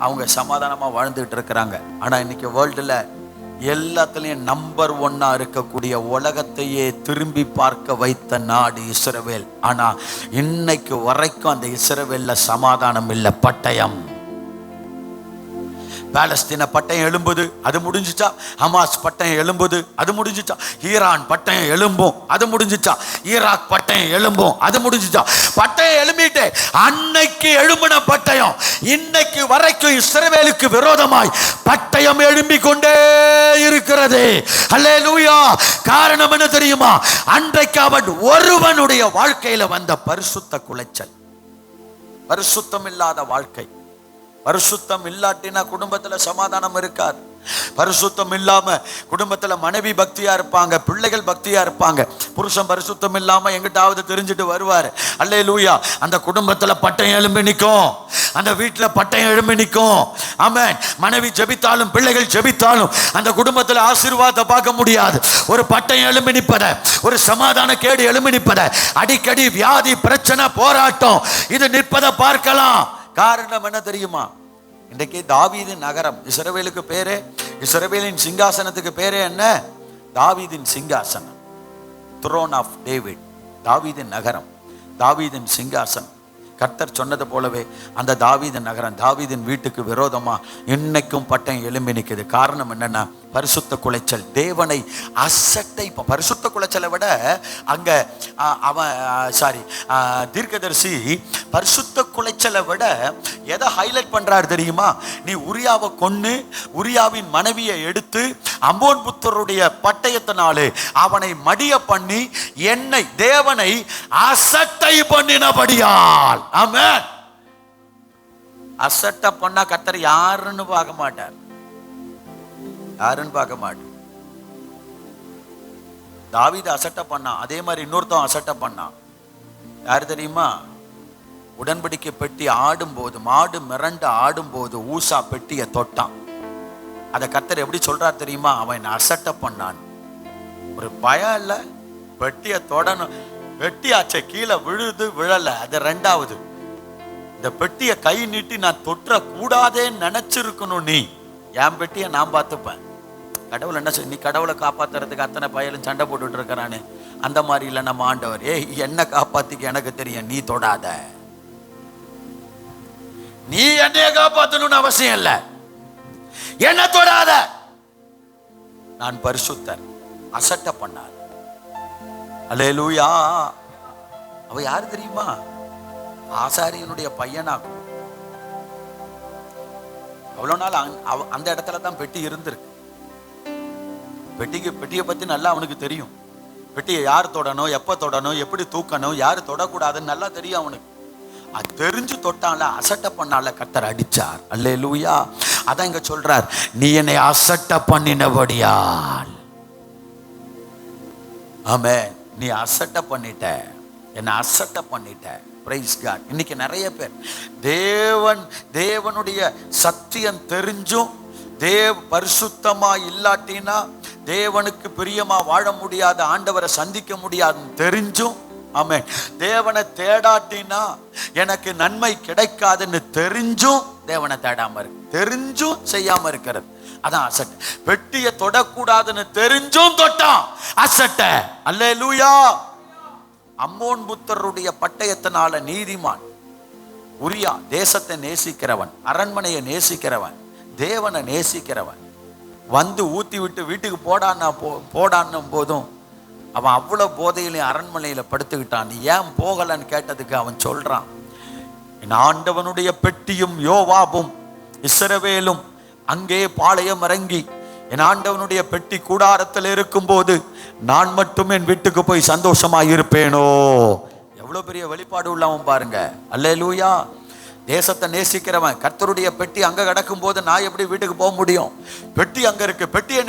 அவங்க சமாதானமா வாழ்ந்துட்டு இருக்கிறாங்க. ஆனா இன்னைக்கு வேர்ல்டுல எல்லாத்துலயும் நம்பர் 1 இருக்கக்கூடிய, உலகத்தையே திரும்பி பார்க்க வைத்த நாடு இஸ்ரவேல். ஆனா இன்னைக்கு வரைக்கும் அந்த இஸ்ரவேல்ல சமாதானம் இல்லை. பட்டயம். பாலஸ்தீன பட்டயம் எழும்புது, அது முடிஞ்சிச்சா? ஹமாஸ் பட்டயம் எழும்புது, அது முடிஞ்சிச்சா? ஈரான் பட்டயம் எழும்பும், அது முடிஞ்சிச்சா? ஈராக் பட்டயம் எழும்பும், அது முடிஞ்சிச்சா? பட்டயம் எழும்பிட்டு அன்னைக்கு எழும்பின பட்டயம் இன்னைக்கு வரைக்கும் இஸ்ரவேலுக்கு விரோதமாய் பட்டயம் எழும்பிக் கொண்டே இருக்கிறது. அல்லேலூயா. காரணம் என்ன தெரியுமா? அன்றைக்கு அவன் ஒருவனுடைய வாழ்க்கையில வந்த பரிசுத்த குலைச்சல். பரிசுத்தம் இல்லாத வாழ்க்கை. பரிசுத்தம் இல்லாட்டினா குடும்பத்துல சமாதானம் இருக்காது. பரிசுத்தம் இல்லாம குடும்பத்துல மனைவி பக்தியா இருப்பாங்க, பிள்ளைகள் பக்தியா இருப்பாங்க. புருஷன் பரிசுத்தம் இல்லாம எங்கிட்டாவது தெரிஞ்சுட்டு வருவாரு. அல்லேலூயா. அந்த குடும்பத்துல பட்டயம் எழும்பி நிற்கும், அந்த வீட்டுல பட்டயம் எழும்பி நிற்கும். ஆமென். மனைவி ஜெபித்தாலும் பிள்ளைகள் ஜெபித்தாலும் அந்த குடும்பத்துல ஆசீர்வாதத்தை பார்க்க முடியாது. ஒரு பட்டயம் எழும்பி நிற்பத, ஒரு சமாதான கேடு எழும்பி நிற்பத, அடிக்கடி வியாதி, பிரச்சனை, போராட்டம் இது நிற்பதை பார்க்கலாம். காரணம் என்ன தெரியுமா? இன்றைக்கு தாவீதின் நகரம், இஸ்ரவேலுக்கு பேரே, இஸ்ரவேலின் சிங்காசனத்துக்கு பேரே என்ன? தாவீதின் சிங்காசனம், த்ரோன் ஆஃப் டேவிட். தாவீதின் நகரம், தாவீதின் சிங்காசனம். கர்த்தர் சொன்னது போலவே அந்த தாவீதின் நகரம், தாவீதின் வீட்டுக்கு விரோதமா இன்னைக்கும் பட்டயம் எழும்பி நிற்குது. காரணம் என்னன்னா பரிசுத்த குலைச்சல். தேவனை அசட்டை. பரிசுத்த குலைச்சலை விட அங்க தீர்க்கதரிசி பரிசுத்த குலைச்சலை விட எதை ஹைலைட் பண்றாரு தெரியுமா? நீ உரியாவை கொன்னு உரியாவின் மனைவியை எடுத்து அம்மோன் புத்தருடைய பட்டயத்தினாலே அவனை மடிய பண்ணி என்னை தேவனை அசட்டை பண்ணினபடியால். ஆமென். அசட்டை பண்ணா கர்த்தர் யாருன்னு பார்க்க மாட்டார், யாருன்னு பார்க்க மாட்டார். தாவீது அசட்டை பண்ணான், அதே மாதிரி இன்னொருத்தன் அசட்டை பண்ணான். யாரு தெரியுமா? உடன்படிக்கை பெட்டி ஆடும்போது, மாடு மிரண்டு ஆடும்போது ஊசா பெட்டியை தொட்டான். அதை கர்த்தர் எப்படி சொல்றார் தெரியுமா? அவன் அசட்டை பண்ணான். ஒரு பயம் இல்லை, பெட்டியை தொடணும். பெட்டியாச்ச கீழே விழுது விழல, அது ரெண்டாவது. இந்த பெட்டியை கை நீட்டி நான் தொற்ற கூடாதேன்னு நினைச்சிருக்கணும். நீ என் பெட்டியை நான் பார்த்துப்பேன். கடவுள் என்ன சொல்லி, நீ கடவுளை காப்பாத்துறதுக்கு அத்தனை பயலும் சண்டை போட்டுட்டு இருக்கிறானே, அந்த மாதிரி இல்லை நம்ம ஆண்டவர். என்ன காப்பாத்திக்க எனக்கு தெரியும், நீ தொடாத. நீ என்னைய காப்பாத்தணும்னு அவசியம் இல்லை, என்ன தொடாத, நான் பரிசுத்தர். அசட்டை பண்ணார். அல்லேலூயா. அவ யாரு தெரியுமா? ஆசாரியனுடைய பையனாகும். அவ்வளவு நாள் அந்த இடத்துல தான் பெட்டி இருந்திருக்கு. பெட்டியை பத்தி நல்லா அவனுக்கு தெரியும். பெட்டியை யார் தொடணும், எப்ப தொடணும், எப்படி தூக்கணும், யாரு தொடக்கூடாதுன்னு நல்லா தெரியும் அவனுக்கு. அது தெரிஞ்சு தொட்டால, அசட்டை பண்ணால கர்த்தர் அடிச்சார். அல்லேலூயா. அதான் இங்க சொல்றார், நீ என்னை அசட்டை பண்ணினபடியால். ஆமென். நீ அசட்டை பண்ணிட்ட, என்ன அசட்டை பண்ணிட்ட. Praise God. இன்னைக்கு நிறைய பேர் தேவனுடைய சத்தியம் தெரிஞ்சும் பரிசுத்தமா இல்லாட்டினா தேவனுக்கு பிரியமா வாழ முடியாத, ஆண்டவரை சந்திக்க முடியாதுன்னு தெரிஞ்சும், ஆமென், தேவனை தேடாட்டினா எனக்கு நன்மை கிடைக்காதுன்னு தெரிஞ்சும் தேவனை தேடாம இருக்கு, தெரிஞ்சும் செய்யாம இருக்கிறது. அதான் அசட்டை. பெட்டியை தொடக்கூடாதுன்னு தெரிஞ்சும் தொட்டான், அசட்டை. அல்லேலூயா. அம்மோன் புத்தருடைய பட்டயத்தினால நீதிமான் உரியா தேசத்தை நேசிக்கிறவன், அரண்மனையை நேசிக்கிறவன், தேவனை நேசிக்கிறவன் வந்து ஊத்தி விட்டு வீட்டுக்கு போடான்னும் போதும் அவன் அவ்வளவு போதையில அரண்மனையில படுத்துக்கிட்டான். நீ ஏன் போகலன்னு கேட்டதுக்கு அவன் சொல்றான், என் ஆண்டவனுடைய பெட்டியும் யோவாபும் இஸ்ரவேலும் அங்கே பாளையம் இறங்கி என் ஆண்டவனுடைய பெட்டி கூடாரத்தில் இருக்கும் போது நான் மட்டும் என் வீட்டுக்கு போய் சந்தோஷமா இருப்பேனோ. எவ்வளவு பெரிய வெளிப்பாடு உள்ளவன் பாருங்க. அல்லேலூயா. தேசத்தை நேசிக்கிறவன், கர்த்தருடைய பெட்டி அங்க கிடக்கும் போது நான் எப்படி வீட்டுக்கு போக முடியும்? பெட்டி அங்க இருக்கு. பெட்டியை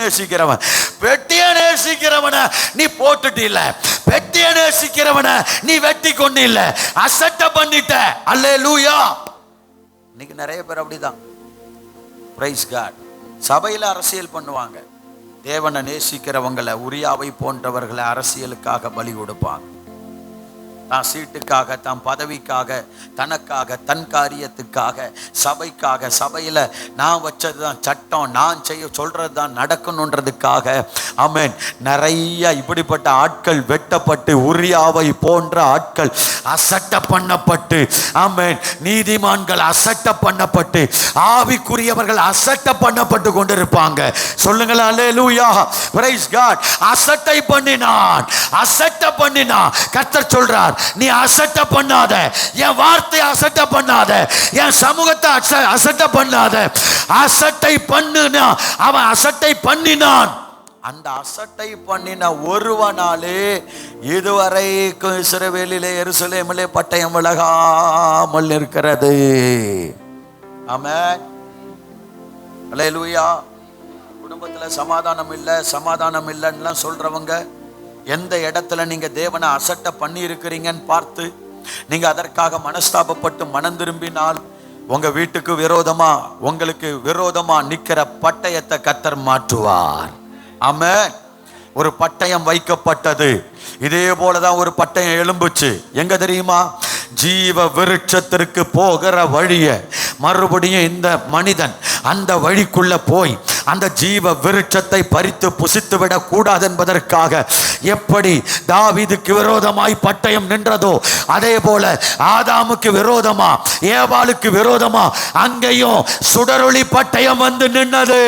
நேசிக்கிறவன நீ போட்டுட்டு இல்ல, பெட்டியை நேசிக்கிறவன நீ வெட்டி கொண்டு இல்ல, அசட்டை பண்ணிட்ட. அல்லேலூயா. இன்னைக்கு நிறைய பேர் அப்படிதான். Praise God. சபையில அரசியல் பண்ணுவாங்க. தேவனை நேசிக்கிறவங்களை, உரியாவை போன்றவர்களை அரசியலுக்காக பலி கொடுப்பாங்க. தான் சீட்டுக்காக, தான் பதவிக்காக, தனக்காக, தன் காரியத்துக்காக, சபைக்காக, சபையில நான் வச்சதுதான் சட்டம், நான் செய்ய சொல்றது தான் நடக்கணுன்றதுக்காக. ஆமென். நிறைய இப்படிப்பட்ட ஆட்கள் வெட்டப்பட்டு, உரியாவை போன்ற ஆட்கள் அசட்டை பண்ணப்பட்டு, ஆமென், நீதிமான்கள் அசட்டை பண்ணப்பட்டு, ஆவிக்குரியவர்கள் அசட்டை பண்ணப்பட்டு கொண்டிருப்பாங்க. சொல்லுங்களா அல்லேலூயா. Price God. அசட்டை பண்ணினான். கர்த்தர் சொல்றார், நீ அசட்டை பண்ணாத, என் வார்த்தையை அசட்டை பண்ணாத, என் சமூகத்தை அசட்டை பண்ணாத. அசட்டை பண்ணுனா அவன் அசட்டை பண்ணினான். அந்த அசட்டை பண்ணின ஒருவனாலே இதுவரைக்கும் இஸ்ரவேலிலே எருசலேமிலே பட்டயம் விலகாமல் இருக்கிறது. ஆமென். அல்லேலூயா. குடும்பத்துல சமாதானம் இல்லைன்னு சொல்றவங்க, எந்த இடத்துல நீங்க தேவனை அசட்டை பண்ணி இருக்கிறீங்கன்னு பார்த்து நீங்க அதற்காக மனஸ்தாபப்பட்டு மனம் திரும்பினால் உங்க வீட்டுக்கு விரோதமா, உங்களுக்கு விரோதமா நிக்கிற பட்டயத்தை கர்த்தர் மாற்றுவார். ஆமென். ஒரு பட்டயம் வைக்கப்பட்டது. இதே போலதான் ஒரு பட்டயம் எழும்புச்சு. எங்க தெரியுமா? ஜீவ விருட்சத்திற்கு போகிற வழிய மறுபடியும் இந்த மனிதன் அந்த வழிக்குள்ள போய் அந்த ஜீவ விருட்சத்தை பறித்து புசித்து விடக் கூடாது என்பதற்காக எப்படி தாவீதுக்கு விரோதமாய் பட்டயம் நின்றதோ அதே போல ஆதாமுக்கு விரோதமா ஏவாளுக்கு விரோதமா அங்கேயும் சுடரொளி பட்டயம் வந்து நின்னது.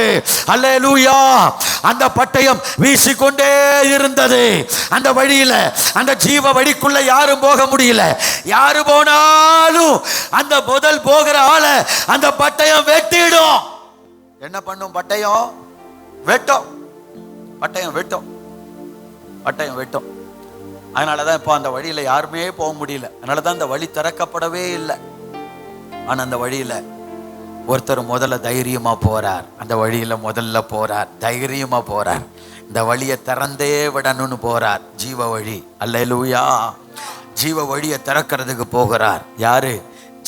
அல்லேலூயா. அந்த பட்டயம் வீசிக்கொண்டே இருந்தது. அந்த வழியில, அந்த ஜீவ வழிக்குள்ள யாரும் போக முடியல. யாரு போனாலும் அந்த முதல் போகிற ஆளை அந்த பட்டயம் வெட்டிடும். என்ன பண்ணும்? பட்டயம் வெட்டும். பட்டயம் வெட்டும். பட்டயம் வெட்டும். அதனாலதான் இப்போ அந்த வழியில யாருமே போக முடியல. அதனாலதான் அந்த வழி திறக்கப்படவே இல்லை. ஆனா அந்த வழியில ஒருத்தர் முதல்ல தைரியமா போறார். அந்த வழியில முதல்ல போறார், தைரியமா போறார். இந்த வழியை திறந்தே விடணும்னு போறார். ஜீவ வழி. அல்லேலூயா. ஜீவ வழியை திறக்கிறதுக்கு போகிறார். யாரு?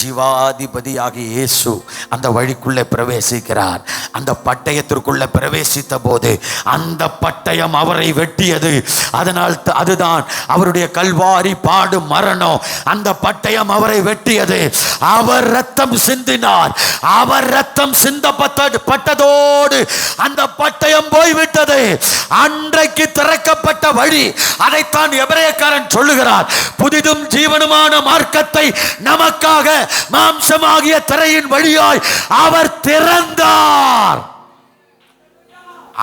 ஜீவாதிபதியாகிய இயேசு அந்த வழிக்குள்ளே பிரவேசிக்கிறார். அந்த பட்டயத்திற்குள்ளே பிரவேசித்த போது அந்த பட்டயம் அவரை வெட்டியது. அதனால் அதுதான் அவருடைய கல்வாரி பாடு மரணம். அந்த பட்டயம் அவரை வெட்டியது. அவர் ரத்தம் சிந்தினார். அவர் ரத்தம் சிந்தப்பட்டதோடு அந்த பட்டயம் போய்விட்டது. அன்றைக்கு திறக்கப்பட்ட வழி. அதைத்தான் எபிரேயக்காரன் சொல்லுகிறார். புதிதும் ஜீவனுமான மார்க்கத்தை நமக்காக மாம்சமாகிய திரையின் வழியாய் அவர் திறந்தார்.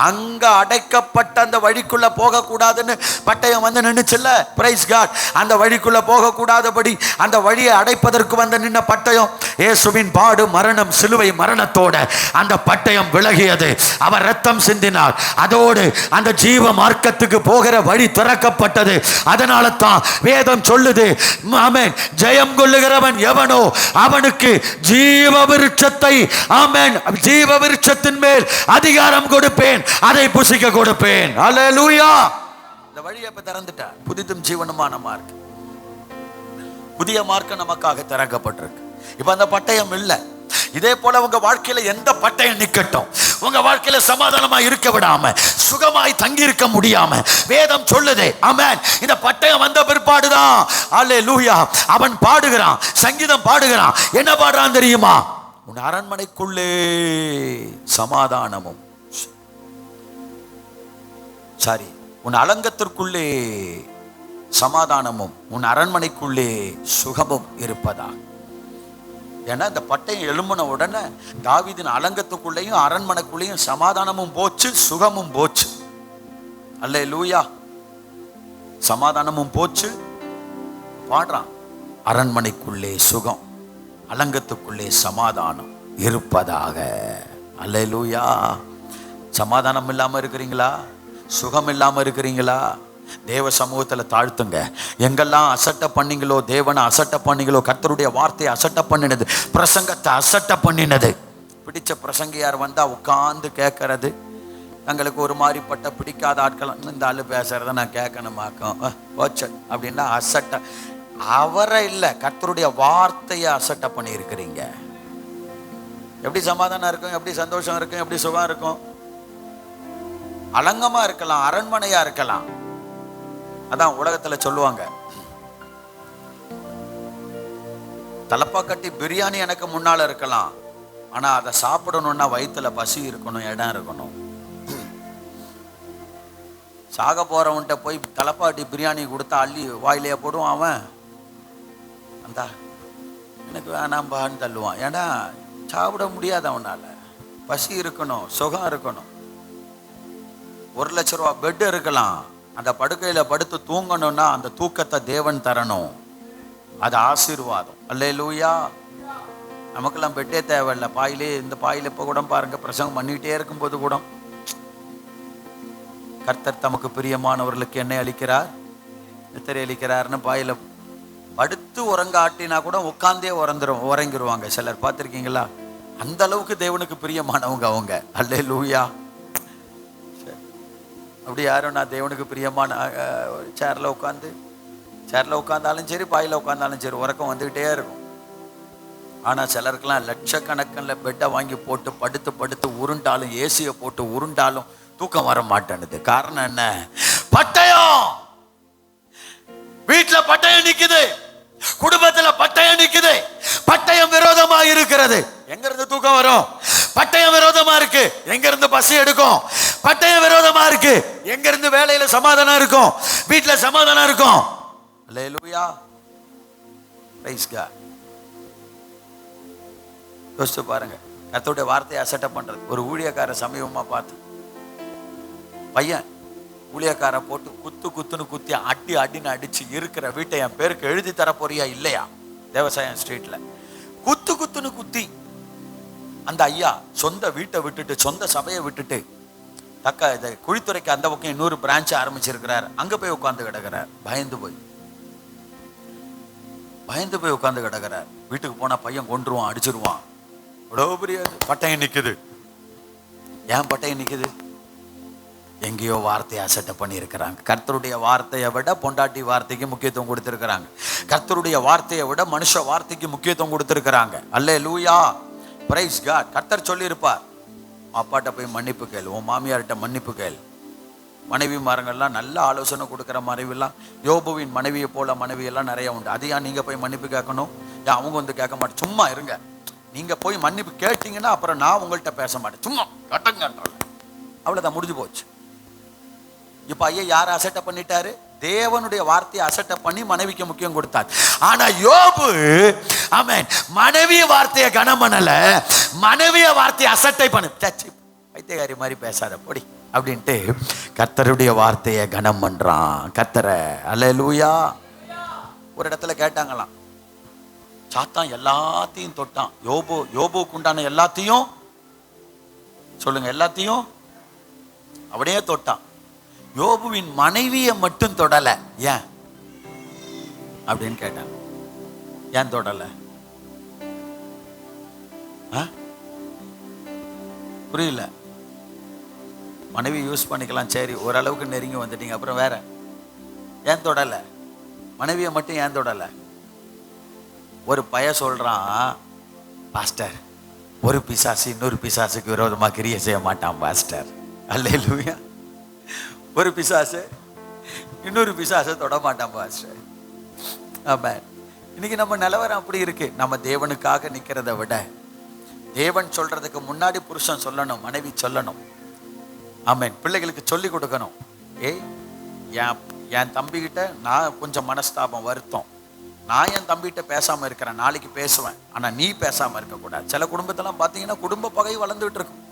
அங்க அடைக்கப்பட்ட அந்த வழிக்குள்ள போக கூடாதுன்னு பட்டயம் வந்து நின்னுச்சுல்ல. Price God. அந்த வழிக்குள்ள போக கூடாதபடி அந்த வழியை அடைப்பதற்கு வந்து நின்ன பட்டயம் இயேசுவின் பாடு மரணம் சிலுவை மரணத்தோட அந்த பட்டயம் விலகியது. அவர் ரத்தம் சிந்தினார். அதோடு அந்த ஜீவ மார்க்கத்துக்கு போகிற வழி திறக்கப்பட்டது. அதனால தான் வேதம் சொல்லுது, ஆமென், ஜெயம் கொள்ளுகிறவன் எவனோ அவனுக்கு ஜீவ விருட்சத்தை, ஆமென், ஜீவ விருட்சத்தின் மேல் அதிகாரம் கொடுப்பேன், அதை புசிக்க கொடுப்பேன். அல்லேலூயா. இந்த வழியை இப்ப திறந்துட்டார். புதிதும் ஜீவனுமான மார்க்கம். புதிய மார்க்கம் நமக்காக திறக்கப்பட்டிருக்கு. இப்ப அந்த பட்டயம் இல்லை. இதே போல உங்க வாழ்க்கையில எந்த பட்டயம் நிக்கட்டும், உங்க வாழ்க்கையில சமாதானமா இருக்க விடாம, சுகமாய் தங்கி இருக்க முடியாம வேதம் சொல்லுதே, ஆமென், இந்த பட்டயம் வந்த பிற்பாடுதான் அல்லேலூயா அவன் பாடுகிறான், சங்கீதம் பாடுகிறான். என்ன பாடுறான் தெரியுமா? உன் அரண்மனைக்குள்ளே சமாதானமும், சாரி, உன் அலங்கத்திற்குள்ளே சமாதானமும் உன் அரண்மனைக்குள்ளே சுகமும் இருப்பதா. ஏன்னா இந்த பட்டயம் எழும்பின உடனே தாவீதின் அலங்கத்துக்குள்ளேயும் அரண்மனைக்குள்ளேயும் சமாதானமும் போச்சு, சுகமும் போச்சு. அல்லேலூயா. சமாதானமும் போச்சு. பாடுறான், அரண்மனைக்குள்ளே சுகம், அலங்கத்துக்குள்ளே சமாதானம் இருப்பதாக. அல்லேலூயா. சமாதானம் இல்லாம இருக்கிறீங்களா? சுகம் இல்லாம இருக்கிறீங்களா? தேவ சமூகத்தில் தாழ்த்துங்க. எங்கெல்லாம் அசட்டை பண்ணீங்களோ, தேவனை அசட்டை பண்ணீங்களோ, கர்த்தருடைய வார்த்தையை அசட்டை பண்ணினது, பிரசங்கத்தை அசட்டை பண்ணினது, பிடிச்ச பிரசங்கியார் வந்தா உட்கார்ந்து கேட்கறது, எங்களுக்கு ஒரு மாதிரிப்பட்ட பிடிக்காத ஆட்கள், இந்த ஆளு பேசுறத நான் கேட்கணுமாக்கும் போச்சு அப்படின்னா அசட்டை. அவரை இல்லை, கர்த்தருடைய வார்த்தையை அசட்டை பண்ணி இருக்கிறீங்க. எப்படி சமாதானம் இருக்கும்? எப்படி சந்தோஷம் இருக்கும்? எப்படி சுகம் இருக்கும்? அலங்கமா இருக்கலாம், அரண்மனையா இருக்கலாம். அதான் உலகத்துல சொல்லுவாங்க, தலப்பா கட்டி பிரியாணி எனக்கு முன்னால இருக்கலாம், ஆனா அதை சாப்பிடணும்னா வயிற்றுல பசி இருக்கணும், இடம் இருக்கணும். சாக போறவன்கிட்ட போய் தலப்பாட்டி பிரியாணி கொடுத்தா அள்ளி வாயிலையே போடுவான். அவன் அந்த எனக்கு வேணாம்பான்னு தள்ளுவான். ஏன்னா சாப்பிட முடியாது, அவனால பசி இருக்கணும், சுகம் இருக்கணும். 1 லட்ச ரூபா பெட் இருக்கலாம், அந்த படுக்கையில படுத்து தூங்கணும்னா அந்த தூக்கத்தை தேவன் தரணும். அது ஆசீர்வாதம். அல்லேலூயா. நமக்கெல்லாம் பெட்டே தேவையில்லை, பாயிலே, இந்த பாயில இப்போ கூட பாருங்க, பிரசங்கம் பண்ணிக்கிட்டே இருக்கும்போது கூட கர்த்தர் தமக்கு பிரியமானவர்களுக்கு என்ன அளிக்கிறார், எத்தனை அளிக்கிறார்னு பாயில படுத்து உறங்க ஆட்டினா கூட உட்காந்தே உறங்கிடுவாங்க சிலர். பார்த்துருக்கீங்களா? அந்த அளவுக்கு தேவனுக்கு பிரியமானவங்க அவங்க. அல்லேலூயா. அப்படி யாரும் நான் தேவனுக்கு பிரியமான சேரில் உட்காந்தாலும் சரி, பாயில் உட்காந்தாலும் சரி, உறக்கம் வந்துக்கிட்டே இருக்கும். ஆனால் சிலருக்கெல்லாம் லட்சக்கணக்கில் பெட்டை வாங்கி போட்டு படுத்து படுத்து உருண்டாலும், ஏசியை போட்டு உருண்டாலும் தூக்கம் வர மாட்டேன்னுது. காரணம் என்ன? பட்டயம். வீட்டில் பட்டயம் நிக்குது, குடும்பத்தில் பட்டயம் நிக்குது, பட்டயம் விரோதமாக இருக்கிறது. எங்க இருந்து தூக்கம் வரும்? பட்டயம் விரோதமா இருக்கு, எங்க இருந்து பசி எடுக்கும்? பட்டயம் விரோதமா இருக்கு, எங்க இருந்து வேலையில சமாதானம் இருக்கும், வீட்டுல சமாதானம் இருக்கும்? அல்லேலூயா, பிரைஸ் காட். யோசிச்சு பாருங்க, கர்த்தருடைய வார்த்தையை அசட்டை பண்றது. ஒரு ஊழியக்கார சமீபமா பார்த்து பையன் ஊழியக்கார போட்டு குத்துன்னு குத்தி அடின்னு அடிச்சு இருக்கிற வீட்டை என் பேருக்கு எழுதி தர போறியா இல்லையா? தேவசாயம் ஸ்ட்ரீட்ல குத்துன்னு குத்தி அந்த ஐயா சொந்த வீட்டை விட்டுட்டு, சொந்த சபையை விட்டுட்டு, இதை குழித்துறைக்கு அந்த பக்கம் இன்னொரு பிரான்ச் ஆரம்பிச்சிருக்கிறார். அங்க போய் உட்கார்ந்து கிடக்கிறார். பயந்து போய் உட்கார்ந்து கிடக்கிறார். வீட்டுக்கு போனா பையன் கொன்றுவான், அடிச்சிருவான். இவ்வளவு பெரிய பட்டயம் நிக்குது. ஏன் பட்டயம் நிக்குது? எங்கேயோ வார்த்தையை அசட்டை பண்ணி இருக்கிறாங்க. கர்த்தருடைய வார்த்தையை விட பொண்டாட்டி வார்த்தைக்கு முக்கியத்துவம் கொடுத்திருக்கிறாங்க. கர்த்தருடைய வார்த்தையை விட மனுஷ வார்த்தைக்கு முக்கியத்துவம் கொடுத்திருக்கிறாங்க. அல்லேலூயா, பிரைஸ் காட். கர்த்தர் சொல்லி இருப்பார், அப்பாட்ட போய் மன்னிப்பு கேள், உன் மாமியார்கிட்ட மன்னிப்பு கேள். மனைவி மாரங்கள்லாம் நல்ல ஆலோசனை கொடுக்குற மனைவிலாம், யோபுவின் மனைவியை போல மனைவியெல்லாம் நிறைய உண்டு. அது ஏன் நீங்க போய் மன்னிப்பு கேட்கணும்? ஏன் அவங்க வந்து கேட்க மாட்டேன்? சும்மா இருங்க. நீங்க போய் மன்னிப்பு கேட்டீங்கன்னா அப்புறம் நான் உங்கள்கிட்ட பேச மாட்டேன். சும்மா கட்டங்க, அவ்வளவுதான், முடிஞ்சு போச்சு. இப்ப ஐயா யாரை அசட்டை பண்ணிட்டாரு? தேவனுடைய வார்த்தையை அசட்டை பண்ணி மனைவிக்கு முக்கியம் கொடுத்தார். ஆனா யோபு ஆமென் மனைவிய வார்த்தையை கனம் பண்ணல, மனைவிய வார்த்தையை அசட்டை பண்ணு. வைத்தியகாரி மாதிரி பேசாத பொடி அப்படின்ட்டு கர்த்தருடைய வார்த்தையை கனம் பண்றான். கர்த்தரை. அல்லேலூயா. ஒரு இடத்துல கேட்டாங்களாம், சாத்தான் எல்லாத்தையும் தொட்டான். யோபுக்கு உண்டான எல்லாத்தையும் சொல்லுங்க, எல்லாத்தையும் அப்படியே தொட்டான். யோபுவின் மனைவியை மட்டும் தொடல. ஏன் அப்படின்னு கேட்டான். ஏன் தொடல? புரியல. மனைவி யூஸ் பண்ணிக்கலாம், சரி, ஓரளவுக்கு நெருங்கி வந்துட்டீங்க, அப்புறம் வேற ஏன் தொடல? மனைவியை மட்டும் ஏன் தொடல? ஒரு பைய சொல்றான், பாஸ்டர், ஒரு பிசாசு இன்னொரு பிசாசுக்கு விரோதமா கிரியை செய்ய மாட்டான் பாஸ்டர். அல்லேலூயா. ஒரு பிசாசு இன்னொரு பிசாசை தொட மாட்டான் பாஸ்டர். ஆமென். இன்னைக்கு நம்ம நிலவரம் அப்படி இருக்கு. நம்ம தேவனுக்காக நிக்கிறத விட தேவன் சொல்றதுக்கு முன்னாடி புருஷன் சொல்லணும், மனைவி சொல்லணும். ஆமென். பிள்ளைகளுக்கு சொல்லி கொடுக்கணும். என் தம்பிகிட்ட நான் கொஞ்சம் மனஸ்தாபம், வருத்தம், நான் என் தம்பிகிட்ட பேசாம இருக்கிறேன், நாளைக்கு பேசுவேன், ஆனா நீ பேசாம இருக்கக்கூடாது. சில குடும்பத்தெல்லாம் பார்த்தீங்கன்னா குடும்ப பகை வளர்ந்துட்டு இருக்கும்.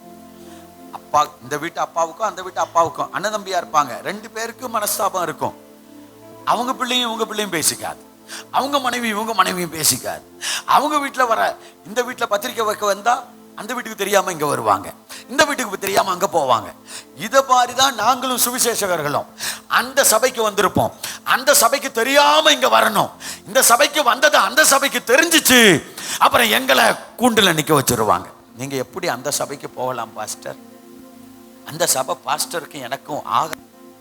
அப்பா, இந்த வீட்டு அப்பாவுக்கும் அந்த வீட்டு அப்பாவுக்கும் அண்ணன் தம்பியா இருப்பாங்க, 2 பேருக்கும் மனஸ்தாபம் இருக்கும். அவங்க பிள்ளையும் இவங்க பிள்ளையும் பேசிக்காது, அவங்க மனைவி இவங்க மனைவியும் பேசிக்காது. அவங்க வீட்டுல வர, இந்த வீட்டுல பத்திரிக்கை வைக்க வந்தா அந்த வீட்டுக்கு தெரியாம இங்க வருவாங்க, இந்த வீட்டுக்கு தெரியாம அங்க போவாங்க. இத மாதிரிதான் நாங்களும் சுவிசேஷகர்களும் அந்த சபைக்கு வந்திருப்போம். அந்த சபைக்கு தெரியாம இங்க வரணும். இந்த சபைக்கு வந்தது அந்த சபைக்கு தெரிஞ்சிச்சு, அப்புறம் எங்களை கூண்டுல நிக்க வச்சிருவாங்க. நீங்க எப்படி அந்த சபைக்கு போகலாம் பாஸ்டர்? அந்த சபை பாஸ்டருக்கு எனக்கும்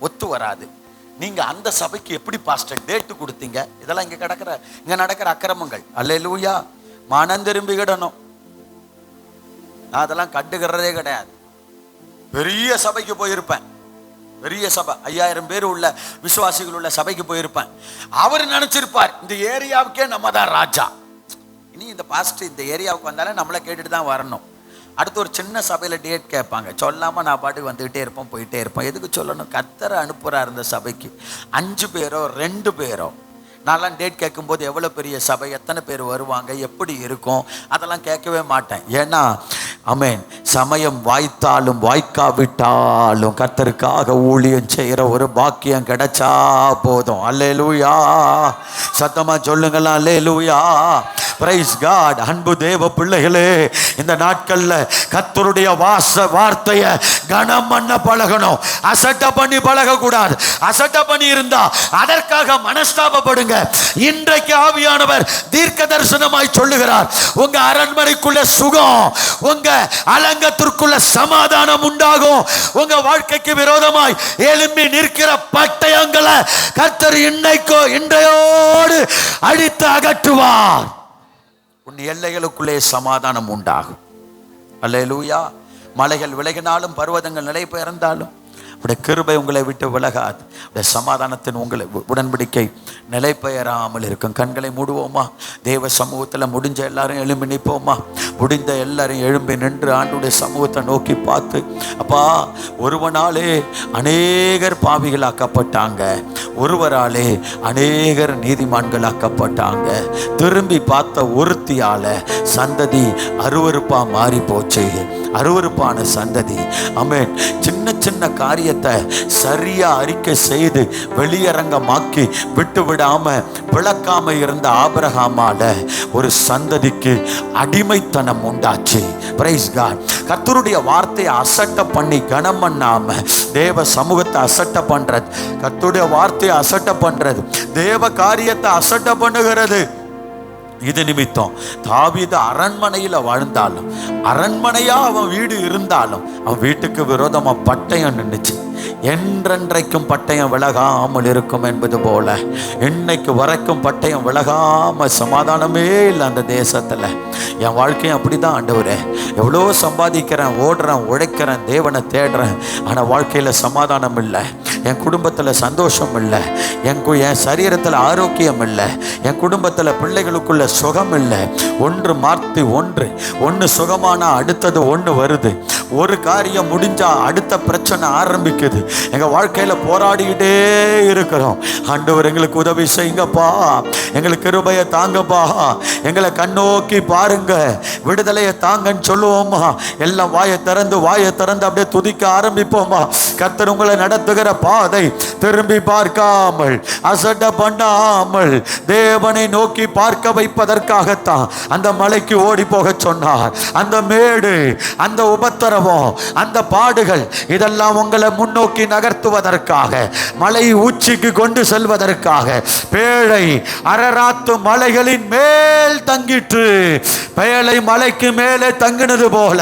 ஒத்து வராது. நீங்க அந்த சபைக்கு எப்படி பாஸ்டர் டேட்டு கொடுத்தீங்க? இதெல்லாம் இங்க நடக்கிற அக்கிரமங்கள். அல்லேலூயா. மனம் திரும்பிக்கிடணும். நான் அதெல்லாம் கண்டுகிறதே கிடையாது. பெரிய சபைக்கு போயிருப்பேன், பெரிய சபை 5000 பேர் உள்ள விசுவாசிகள் உள்ள சபைக்கு போயிருப்பேன். அவர் நினைச்சிருப்பார், இந்த ஏரியாவுக்கே நம்ம தான் ராஜா. இனி இந்த பாஸ்டர் இந்த ஏரியாவுக்கு வந்தாலே நம்மளை கேட்டுட்டு தான் வரணும். அடுத்து ஒரு சின்ன சபையில டேட் கேட்பாங்க, சொல்லாம நான் பாட்டுக்கு வந்துகிட்டே இருப்போம், போயிட்டே இருப்போம். எதுக்கு சொல்லணும்? கர்த்தரை அனுப்புறார் இந்த சபைக்கு. 5 பேரோ 2 பேரோ. நான்லாம் டேட் கேட்கும்போது எவ்வளோ பெரிய சபை, எத்தனை பேர் வருவாங்க, எப்படி இருக்கும், அதெல்லாம் கேட்கவே மாட்டேன். ஏன்னா ஆமென், சமயம் வாய்த்தாலும் வாய்க்காவிட்டாலும் கர்த்தருக்காக ஊழியம் செய்கிற ஒரு பாக்கியம் கிடைச்சா போதும். அல்லேலூயா. சத்தமா சொல்லுங்களா அல்லேலூயா. Price God. அன்பு தேவ பிள்ளைகளே, இந்த நாட்கள்ல கர்த்தருடைய வார்த்தையை கனம் பண்ண பழகணும். அசட்டை பண்ணி பழகக்கூடாது. அசட்டை பண்ணி இருந்தா அதற்காக மனஸ்தாபப்படுங்க. இன்றைக்கு ஆவியானவர் தீர்க்க தரிசனமாய் சொல்லுகிறார், உங்க அரண்மனைக்குள்ள சுகம், உங்க அலங்கத்திற்குள்ள சமாதானம் உண்டாகும். உங்க வாழ்க்கைக்கு விரோதமாய் எழும்பி நிற்கிற பட்டயங்களை கர்த்தர் இன்றையோடு அடித்து அகற்றுவார். உன் எல்லைகளுக்குள்ளே சமாதானம் உண்டாகும். அல்லேலூயா. மலைகள் விலகினாலும் பர்வதங்கள் நிலை பெயர்ந்தாலும் உடைய கிருபை உங்களை விட்டு விலகாது. உடைய சமாதானத்தின் உங்களை உடன்படிக்கை நிலை பெயராமல் இருக்கும். கண்களை மூடுவோமா? தேவ சமூகத்தில் முடிஞ்ச எல்லாரும் எழும்பி நிற்போமா? முடிந்த எல்லாரும் எழும்பி நின்று ஆண்டுடைய சமூகத்தை நோக்கி பார்த்து, அப்பா, ஒருவனாலே அநேகர் பாவிகளாக்கப்பட்டாங்க, ஒருவராலே அநேகர் நீதிமான்களாக்கப்பட்டாங்க. திரும்பி பார்த்த ஒருத்தியால சந்ததி அருவருப்பா மாறி போச்சு, அருவருப்பான சந்ததி. ஆமென். சின்ன சின்ன காரியத்தை சரியா அறிக்கை செய்து வெளியரங்கமாக்கி விட்டு விடாம விளக்காம இருந்த ஆபிரகாமால ஒரு சந்ததிக்கு அடிமைத்தனம் உண்டாச்சு. Praise God. கர்த்தருடைய வார்த்தையை அசட்ட பண்ணி கனம் பண்ணாம தேவ சமூகத்தை அசட்ட பண்றது, கர்த்தருடைய வார்த்தையை அசட்ட பண்றது, தேவ காரியத்தை அசட்ட பண்ணுகிறது. இது நிமித்தம் தாவீது அரண்மனையில வாழ்ந்தாலும், அரண்மனையா அவன் வீடு இருந்தாலும், அவன் வீட்டுக்கு விரோதமா பட்டயம் நின்றுச்சு. என்றென்றைக்கும் பட்டயம் விலகாமல் இருக்கும் என்பது போல இன்னைக்கு வரைக்கும் பட்டயம் விலகாம சமாதானமே இல்லை அந்த தேசத்துல. என் வாழ்க்கையும் அப்படிதான் ஆண்டவரே. எவ்வளோ சம்பாதிக்கிறேன், ஓடுறேன், உழைக்கிறேன், தேவனை தேடுறேன், ஆனா வாழ்க்கையில சமாதானம் இல்லை, என் குடும்பத்தில் சந்தோஷம் இல்லை, என் சரீரத்தில் ஆரோக்கியம் இல்லை, என் குடும்பத்தில் பிள்ளைகளுக்குள்ள சுகம் இல்லை. ஒன்று மாற்றி ஒன்று சுகமானா அடுத்தது ஒன்று வருது. ஒரு காரியம் முடிஞ்சா அடுத்த பிரச்சனை ஆரம்பிக்குது. எங்க வாழ்க்கையில போராடிக்கிட்டே இருக்கிறோம். ஆண்டவர் எங்களுக்கு உதவி செய்யுங்கப்பா, எங்களுக்கு கிருபையை தாங்கப்பா, எங்களை கண்ணோக்கி பாருங்க, விடுதலையை தாங்கன்னு சொல்லுவோமா? எல்லாம் வாயை திறந்து அப்படியே துதிக்க ஆரம்பிப்போமா? கர்த்தர் உங்களை நடத்துகிற பாதை திரும்பி பார்க்காமல் அசட்ட பண்ணாமல் தேவனை நோக்கி பார்க்க வைப்பதற்காகத்தான் அந்த மலைக்கு ஓடி போக சொன்னார். அந்த மேடு, அந்த உபத்திரவம், அந்த பாடுகள் இதெல்லாம் உங்களை முன்னோக்கி நகர்த்துவதற்காக, மலை உச்சிக்கு கொண்டு செல்வதற்காக. பேழை அரராத்து மலைகளின் மேல் தங்கிற்று. பேழை மலைக்கு மேலே தங்கினது போல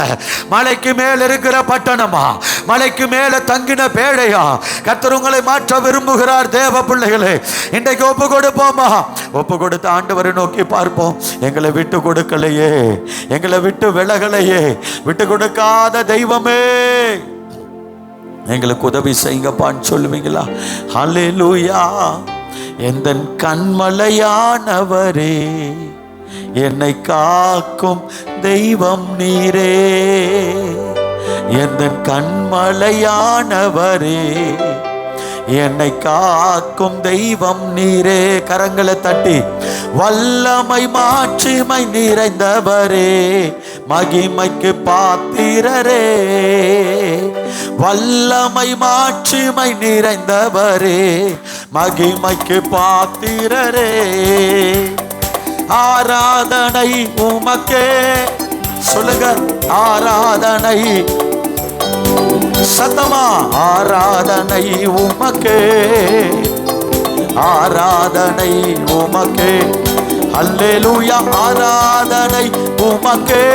மலைக்கு மேல் இருக்கிற பட்டணமா, மலைக்கு மேலே தங்கின பேழையா கர்த்தர் உங்களை மாற்ற விரும்புகிறார். தேவ பிள்ளைகளே, இன்றைக்கு ஒப்பு கொடுப்போமா? ஒப்பு கொடுத்த ஆண்டவரை நோக்கி பார்ப்போம். எங்களை விட்டு கொடுக்கலையே, எங்களை விட்டு விலகலையே, விட்டு கொடுக்காத தெய்வமே, எங்களுக்கு உதவி செய்யுங்கப்பான்னு சொல்லுவீங்களா? ஹல்லேலூயா. எந்தன் கண்மலையானவரே, என்னை காக்கும் தெய்வம் நீரே. எந்தன் கண்மலையானவரே, என்னை காக்கும் தெய்வம் நீரே. கரங்களை தட்டி, வல்லமை மாட்சிமை நிறைந்தவரே, மகிமைக்கு பாத்திரரே. வல்லமை மாட்சிமை நிறைந்தவரே, மகிமைக்கு பாத்திரரே. ஆராதனை உமக்கே. சொல்லுங்க, ஆராதனை சத்தமா. ஆராதனை உமக்கே, ஆராதனை உமக்கே. அல்லேலூயா. ஆராதனை உமக்கே,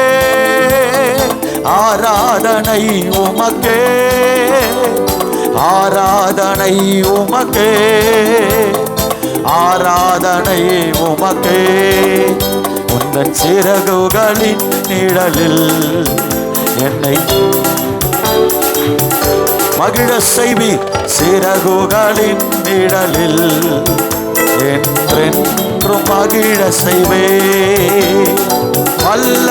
ஆராதனை உமக்கே, ஆராதனை உமக்கே, ஆராதனை உமக்கே. உந்தன் சிறகுகளின் நிழலில் என்னை மகிழ செய்வி. சிறகுகளின் நிழலில் என்றென்றும் மகிழ செய்வே. வல்ல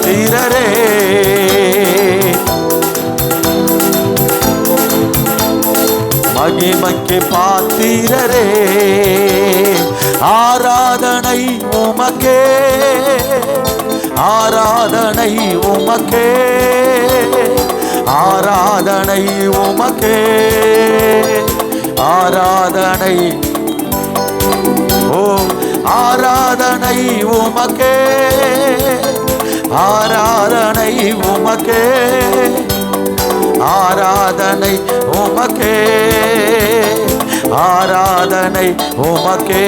தீரரே, மகிமைக்கு பாத்திரரே. ஆராதனை உமக்கே, ஆராதனை உமக்கே, ஆராதனை உமக்கே, ஆராதனை. ஓ, ஆராதனை உமக்கே, ஆராதனை உமக்கே, ஆராதனை உமக்கே, ஆராதனை உமக்கே,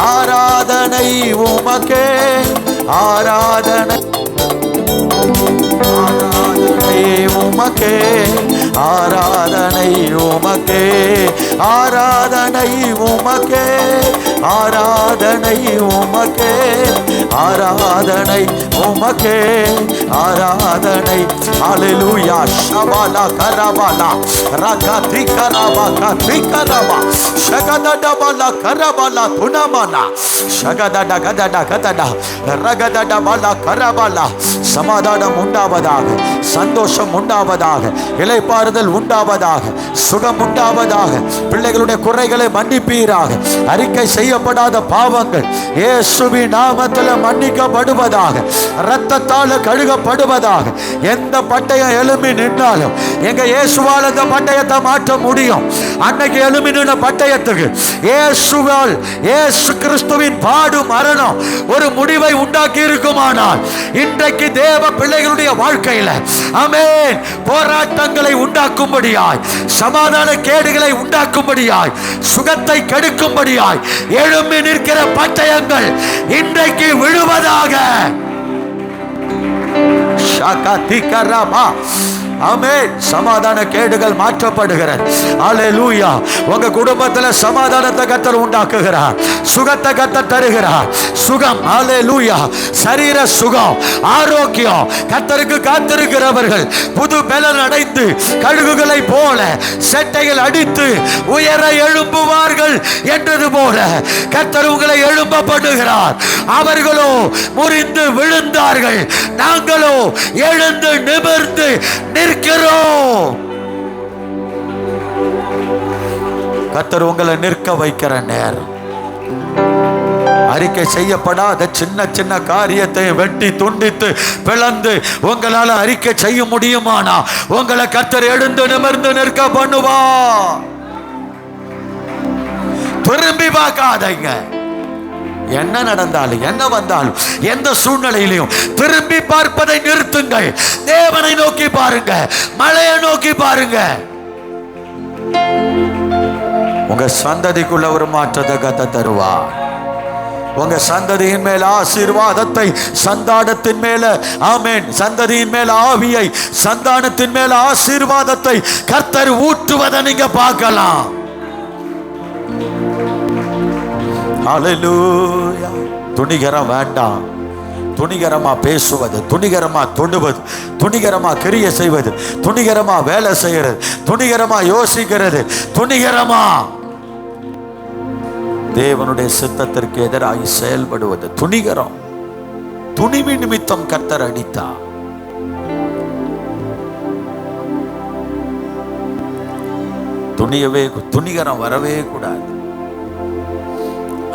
ஆராதனை உமக்கே, ஆராதனை, ஆராதனை உமக்கே, ஆராதனை உமக்கே, ஆராதனை உமக்கே, ஆராதனை உமக்கே, ஆராதனை உமக்கே, ஆராதனை. ஹல்லேலூயா. ஷபாலா கரபாலா ரகதி கரபா கதி கரபா ஷகதடபாலா கரபாலா துனமானா ஷகதட கதட கதட ரகதடபாலா கரபாலா. சமாதானம் உண்டாவதாக, சந்தோஷம் உண்டாவதாக, இளைப்பாறுதல் உண்டாவதாக, சுகம் உண்டாவதாக. பிள்ளைகளுடைய குறைகளை மன்னிப்பீராக. அறிக்கை செய்யப்படாத பாவங்கள் இயேசுவின் நாமத்தில் மன்னிக்கப்படுவதாக, இரத்தத்தால் கழுகப்படுவதாக. எந்த பட்டயம் எழும்பி நின்றாலும் எங்க இயேசுவால் அந்த பட்டயத்தை மாற்ற முடியும். அன்னைக்கு எழும்பி நின்ற பட்டயத்துக்கு இயேசுவால், இயேசு கிறிஸ்துவின் பாடு மரணம் ஒரு முடிவை உண்டாக்கி இருக்குமானால், இன்றைக்கு தேவ பிள்ளைகளுடைய வாழ்க்கையில ஆமென் போராட்டங்களை உண்டாக்கும்படியாய், சமாதான கேடுகளை உண்டாக்கும்படியாய், சுகத்தை கெடுக்கும்படியாய் எழும்பி நிற்கிற பட்டயங்கள் இன்றைக்கு விழுவதாக. ஆமென். சமாதான கேடுகள் மாற்றப்படுகிறது. அல்லேலூயா. உங்க குடும்பத்தில் சமாதானத்தை கர்த்தர் உண்டாக்குகிறார், சுகத்தை கர்த்தர் தருகிறார். சுகம், அல்லேலூயா. சரீர சுகம், ஆரோக்கியம். கர்த்தருக்கு காத்திருக்கிறவர்கள் புது பலன் அடைந்து கழுகுகளை போல செட்டைகள் அடித்து உயர எழும்புவார்கள் என்றது போல கர்த்தர் உங்களை எழும்ப பண்ணுகிறார். அவர்களோ முறிந்து விழுந்தார்கள், நாங்களோ எழுந்து நிமிர்ந்து நிற்கிறோம். கர்த்தர் உங்களை நிற்க வைக்கிற நேரம். அறிக்கை செய்யப்படாத சின்ன சின்ன காரியத்தை வெட்டி துண்டித்து பிளந்து உங்களால் அறிக்கை செய்ய முடியுமானா உங்களை கர்த்தர் எழுந்து நிமிர்ந்து நிற்க பண்ணுவா. திரும்பி பார்க்காதீங்க. என்ன நடந்தாலும் என்ன வந்தாலும் எந்த சூழ்நிலையிலையும் திரும்பி பார்ப்பதை நிறுத்துங்கள். தேவனை நோக்கி பாருங்க, மலையை நோக்கி பாருங்க. உங்க சந்ததிக்குள்ள ஒரு மாற்றத்தை கத்த தருவார். உங்க சந்ததியின் மேல ஆசீர்வாதத்தை, சந்தானத்தின் மேல ஆமென், சந்ததியின் மேல ஆவியை, சந்தானத்தின் மேல ஆசீர்வாதத்தை கர்த்தர் ஊற்றுவதை நீங்க பார்க்கலாம். ஹல்லேலூயா. துணிகரம் வேண்டாம். துணிகரமா பேசுவது, துணிகரமா தொடுவது, துணிகரமா கிரிய செய்வது, துணிகரமா வேலை செய்யறது, துணிகரமா யோசிக்கிறது, துணிகரமா தேவனுடைய சித்தத்திற்கு எதிராக செயல்படுவது துணிகரம். துணிவு நிமித்தம் கர்த்தர் அடித்தார். துணிகரம் வரவே கூடாது.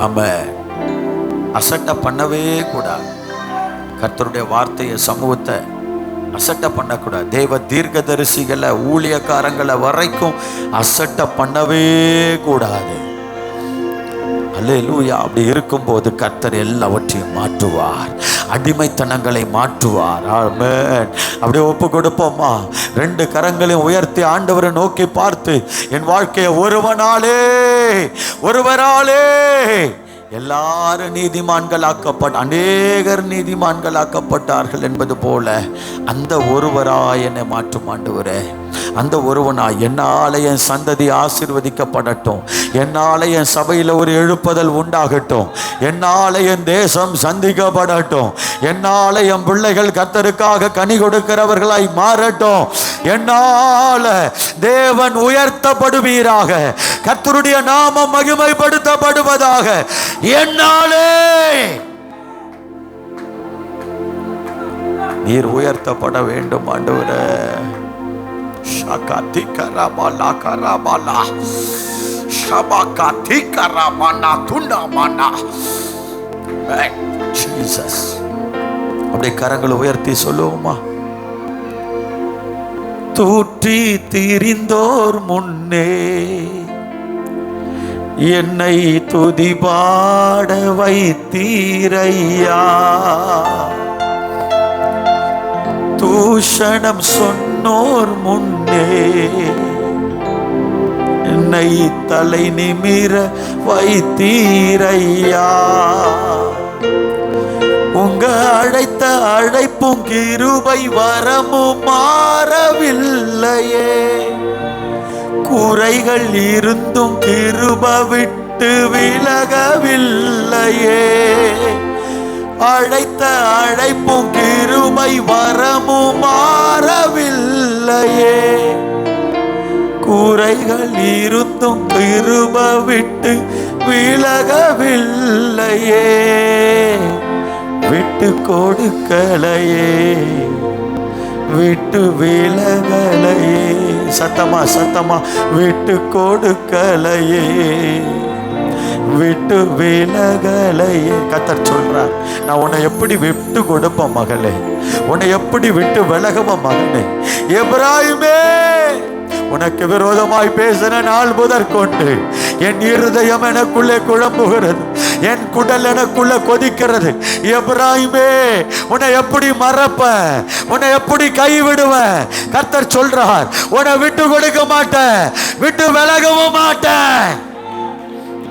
ஆமென். அசட்டை பண்ணவே கூடாது. கர்த்தருடைய வார்த்தையை, சமூகத்தை அசட்டை பண்ணக்கூடாது. தேவ தீர்க்கதரிசிகளை, ஊழியக்காரங்களை வரைக்கும் அசட்டை பண்ணவே கூடாது. அல்லேலூயா. அப்படி இருக்கும்போது கர்த்தர் எல்லாவற்றையும் மாற்றுவார், அடிமைத்தனங்களை மாற்றுவார். ஆமென். அப்படியே ஒப்பு கொடுப்போமா? ரெண்டு கரங்களையும் உயர்த்தி ஆண்டவரை நோக்கி பார்த்து, என் வாழ்க்கையை ஒருவராலே எல்லாரும் நீதிமான்களாக்கப்பட்ட, அநேகர் நீதிமான்களாக்கப்பட்டார்கள் என்பது போல அந்த ஒருவராய் என்னை மாற்றும் ஆண்டவரே. அந்த ஒருவனாய் என்னால என் சந்ததி ஆசீர்வதிக்கப்படட்டும், என்னால என் சபையில் ஒரு எழுப்புதல் உண்டாகட்டும், என்னால என் தேசம் சந்திக்கப்படட்டும், என்னால என் பிள்ளைகள் கர்த்தருக்காக கனி கொடுக்கிறவர்களாய் மாறட்டும், என்னால தேவன் உயர்த்தப்படுவீராக, கர்த்தருடைய நாமம் மகிமைப்படுத்தப்படுவதாக. என்னாலே நீர் உயர்த்தப்பட வேண்டும் ஆண்டவரே. ஷகதி கரபாலா கரபாலா ஷபகதி கரபானா துண்டமானா. ஜீசஸ். அப்படியே கரங்களை உயர்த்தி சொல்லுவோமா? தூற்றி திரிந்தோர் முன்னே என்னை துதிபாட வைத்தீரையா, தூஷணம் சொன்னோர் முன்னே என்னை தலை நிமிர வைத்தீரையா, உங்க அழைத்த அழைப்பும் கிருபை வரமும் மாறவில்லையே. குறைகள் இருந்தும் கிருபை விட்டு விலகவில்லையே. அழைத்த அழைப்பும் கிருபை வரமும் மாறவில்லையே. குறைகள் இருந்தும் கிருபை விட்டு விலகவில்லையே. விட்டு கொடுக்கலையே, விட்டு விலகலையே. சத்தமா சத்தமா விட்டு கொடுக்கலையே, விட்டு விலகலையே. கர்த்தர் சொல்றார், நான் உன்னை எப்படி விட்டு கொடுப்பேன் மகளே, உன்னை எப்படி விட்டு விலகுவேன் மகனே. எபிராயிமே, உனக்கு விரோதமாய் பேசின நாள் முதற்கொண்டு என் இருதயம் எனக்குள்ளே குழம்புகிறது, என் குடல் எனக்குள்ளே கொதிக்கிறது. எபிராயிமே, உன்னை எப்படி மறப்பேன், உன்னை எப்படி கைவிடுவேன். கர்த்தர் சொல்றார், உன்னை விட்டு கொடுக்க மாட்டேன், விட்டு விலகவும் மாட்டேன்.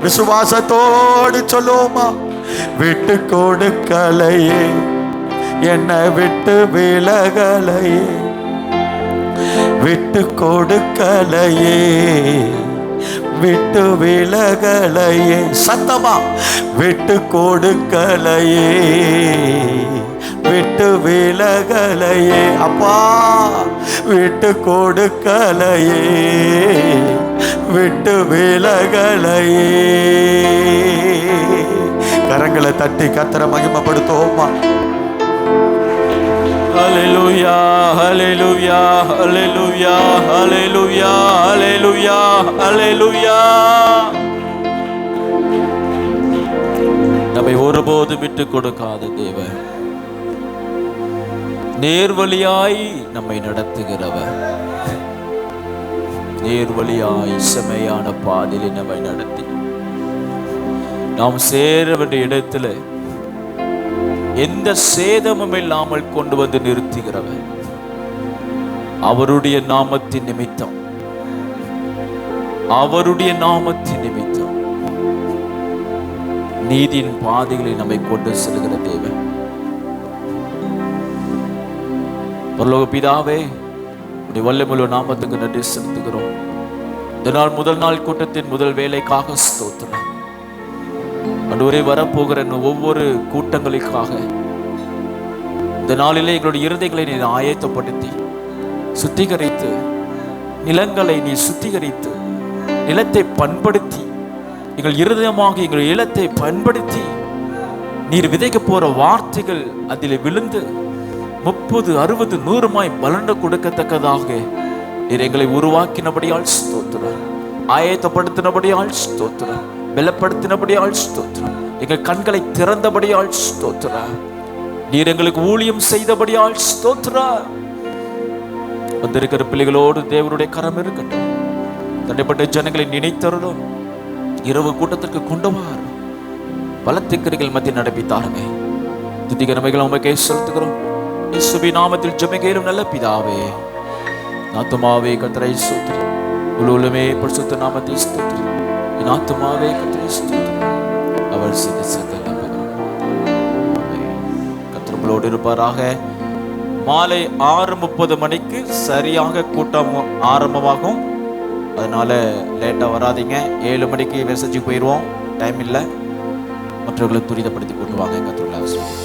விசுவாசத்தோடு சொல்லுவோமா? விட்டு கொடுக்கலையே, என்னை விட்டு விலகலையே, விட்டு கொடுக்கலையே, விட்டு விலகலையே. சத்தமா விட்டு கொடுக்கலையே, விட்டு விலகலையே. அப்பா விட்டு கொடுக்கலையே, விட்டு விலகலையே. கரங்களை தட்டி கர்த்தரை மகிமைப்படுத்துவோமா? ஹல்லேலூயா, ஹல்லேலூயா, ஹல்லேலூயா, ஹல்லேலூயா, ஹல்லேலூயா, ஹல்லேலூயா. நம்மை ஒருபோதும் விட்டு கொடுக்காத தேவன், நேர்வழியாய் நம்மை நடத்துகிறவர், நேர்வழியாய் செமையான பாதையிலே நம்மை நடத்தி நாம் சேர வேண்டிய இடத்துல எந்த சேதமும் இல்லாமல் கொண்டு வந்து நிறுத்துகிறவர். அவருடைய நாமத்தின் நிமித்தம், அவருடைய நாமத்தின் நிமித்தம் நீதியின் பாதைகளை நம்மை கொண்டு செல்கிற தேவன். பரலோக பிதாவே, உடைய வல்லமையுள்ள நாமத்துக்கு நன்றி செலுத்துகிறோம். இதனால் முதல் நாள் கூட்டத்தின் முதல் வேலைக்காக ஸ்தோத்திரம். ஆண்டவரே, வரப்போகிற ஒவ்வொரு கூட்டங்களுக்காக இந்த நாளிலே எங்களுடைய இருதயங்களை நீ ஆயத்தப்படுத்தி சுத்திகரித்து, நிலங்களை நீ சுத்திகரித்து, நிலத்தை பண்படுத்தி, எங்கள் இருதயமாக எங்கள் நிலத்தை பண்படுத்தி நீர் விதைக்க போற வார்த்தைகள் அதில் விழுந்து 30, 60, 100 பலன் கொடுக்கத்தக்கதாக நீர் எங்களை உருவாக்கினபடியால் ஸ்தோத்திரம், ஆயத்தப்படுத்தினபடியால் ஸ்தோத்திரம், பலப்படுத்தினபடியால் ஸ்தோத்திரம், எங்கள் கண்களை திறந்தபடியால் ஸ்தோத்திரம், நீர் எங்களுக்கு ஊழியம் செய்தபடியால் ஸ்தோத்திரம். வந்திருக்கிற பிள்ளைகளோடு தேவனுடைய கரம் இருக்கட்டும். தடைப்பட்ட ஜனங்களை நினைத்தருளும். இரவு கூட்டத்திற்கு கொண்டு வாரும். பலத்திற்கிறீர்கள் மத்திய நடப்பித்தாருங்க. துதிக நமைகள் உமக்கே செலுத்துகிறோம். இயேசுவின் நாமத்தில் ஜெபிக்கிறோம் நல்ல பிதாவே. ஆத்துமாவே கர்த்தரை ஸ்தோத்திரி, உலகமே பரிசுத்த நாமத்தை ஸ்தோத்திரி. என் ஆத்துமாவே கர்த்தரை ஸ்தோத்திரி, அவர் செய்த சகல கர்த்தரோடு இருப்பாராக. மாலை 6:30 மணிக்கு சரியாக கூட்டம் ஆரம்பமாகும். அதனால லேட்டாக வராதிங்க. 7 மணிக்கு மெசேஜுக்கு போயிடுவோம், டைம் இல்லை. மற்றவர்களை துரிதப்படுத்தி கொண்டு வாங்க. கர்த்தருடைய ஆசீர்வாதம்.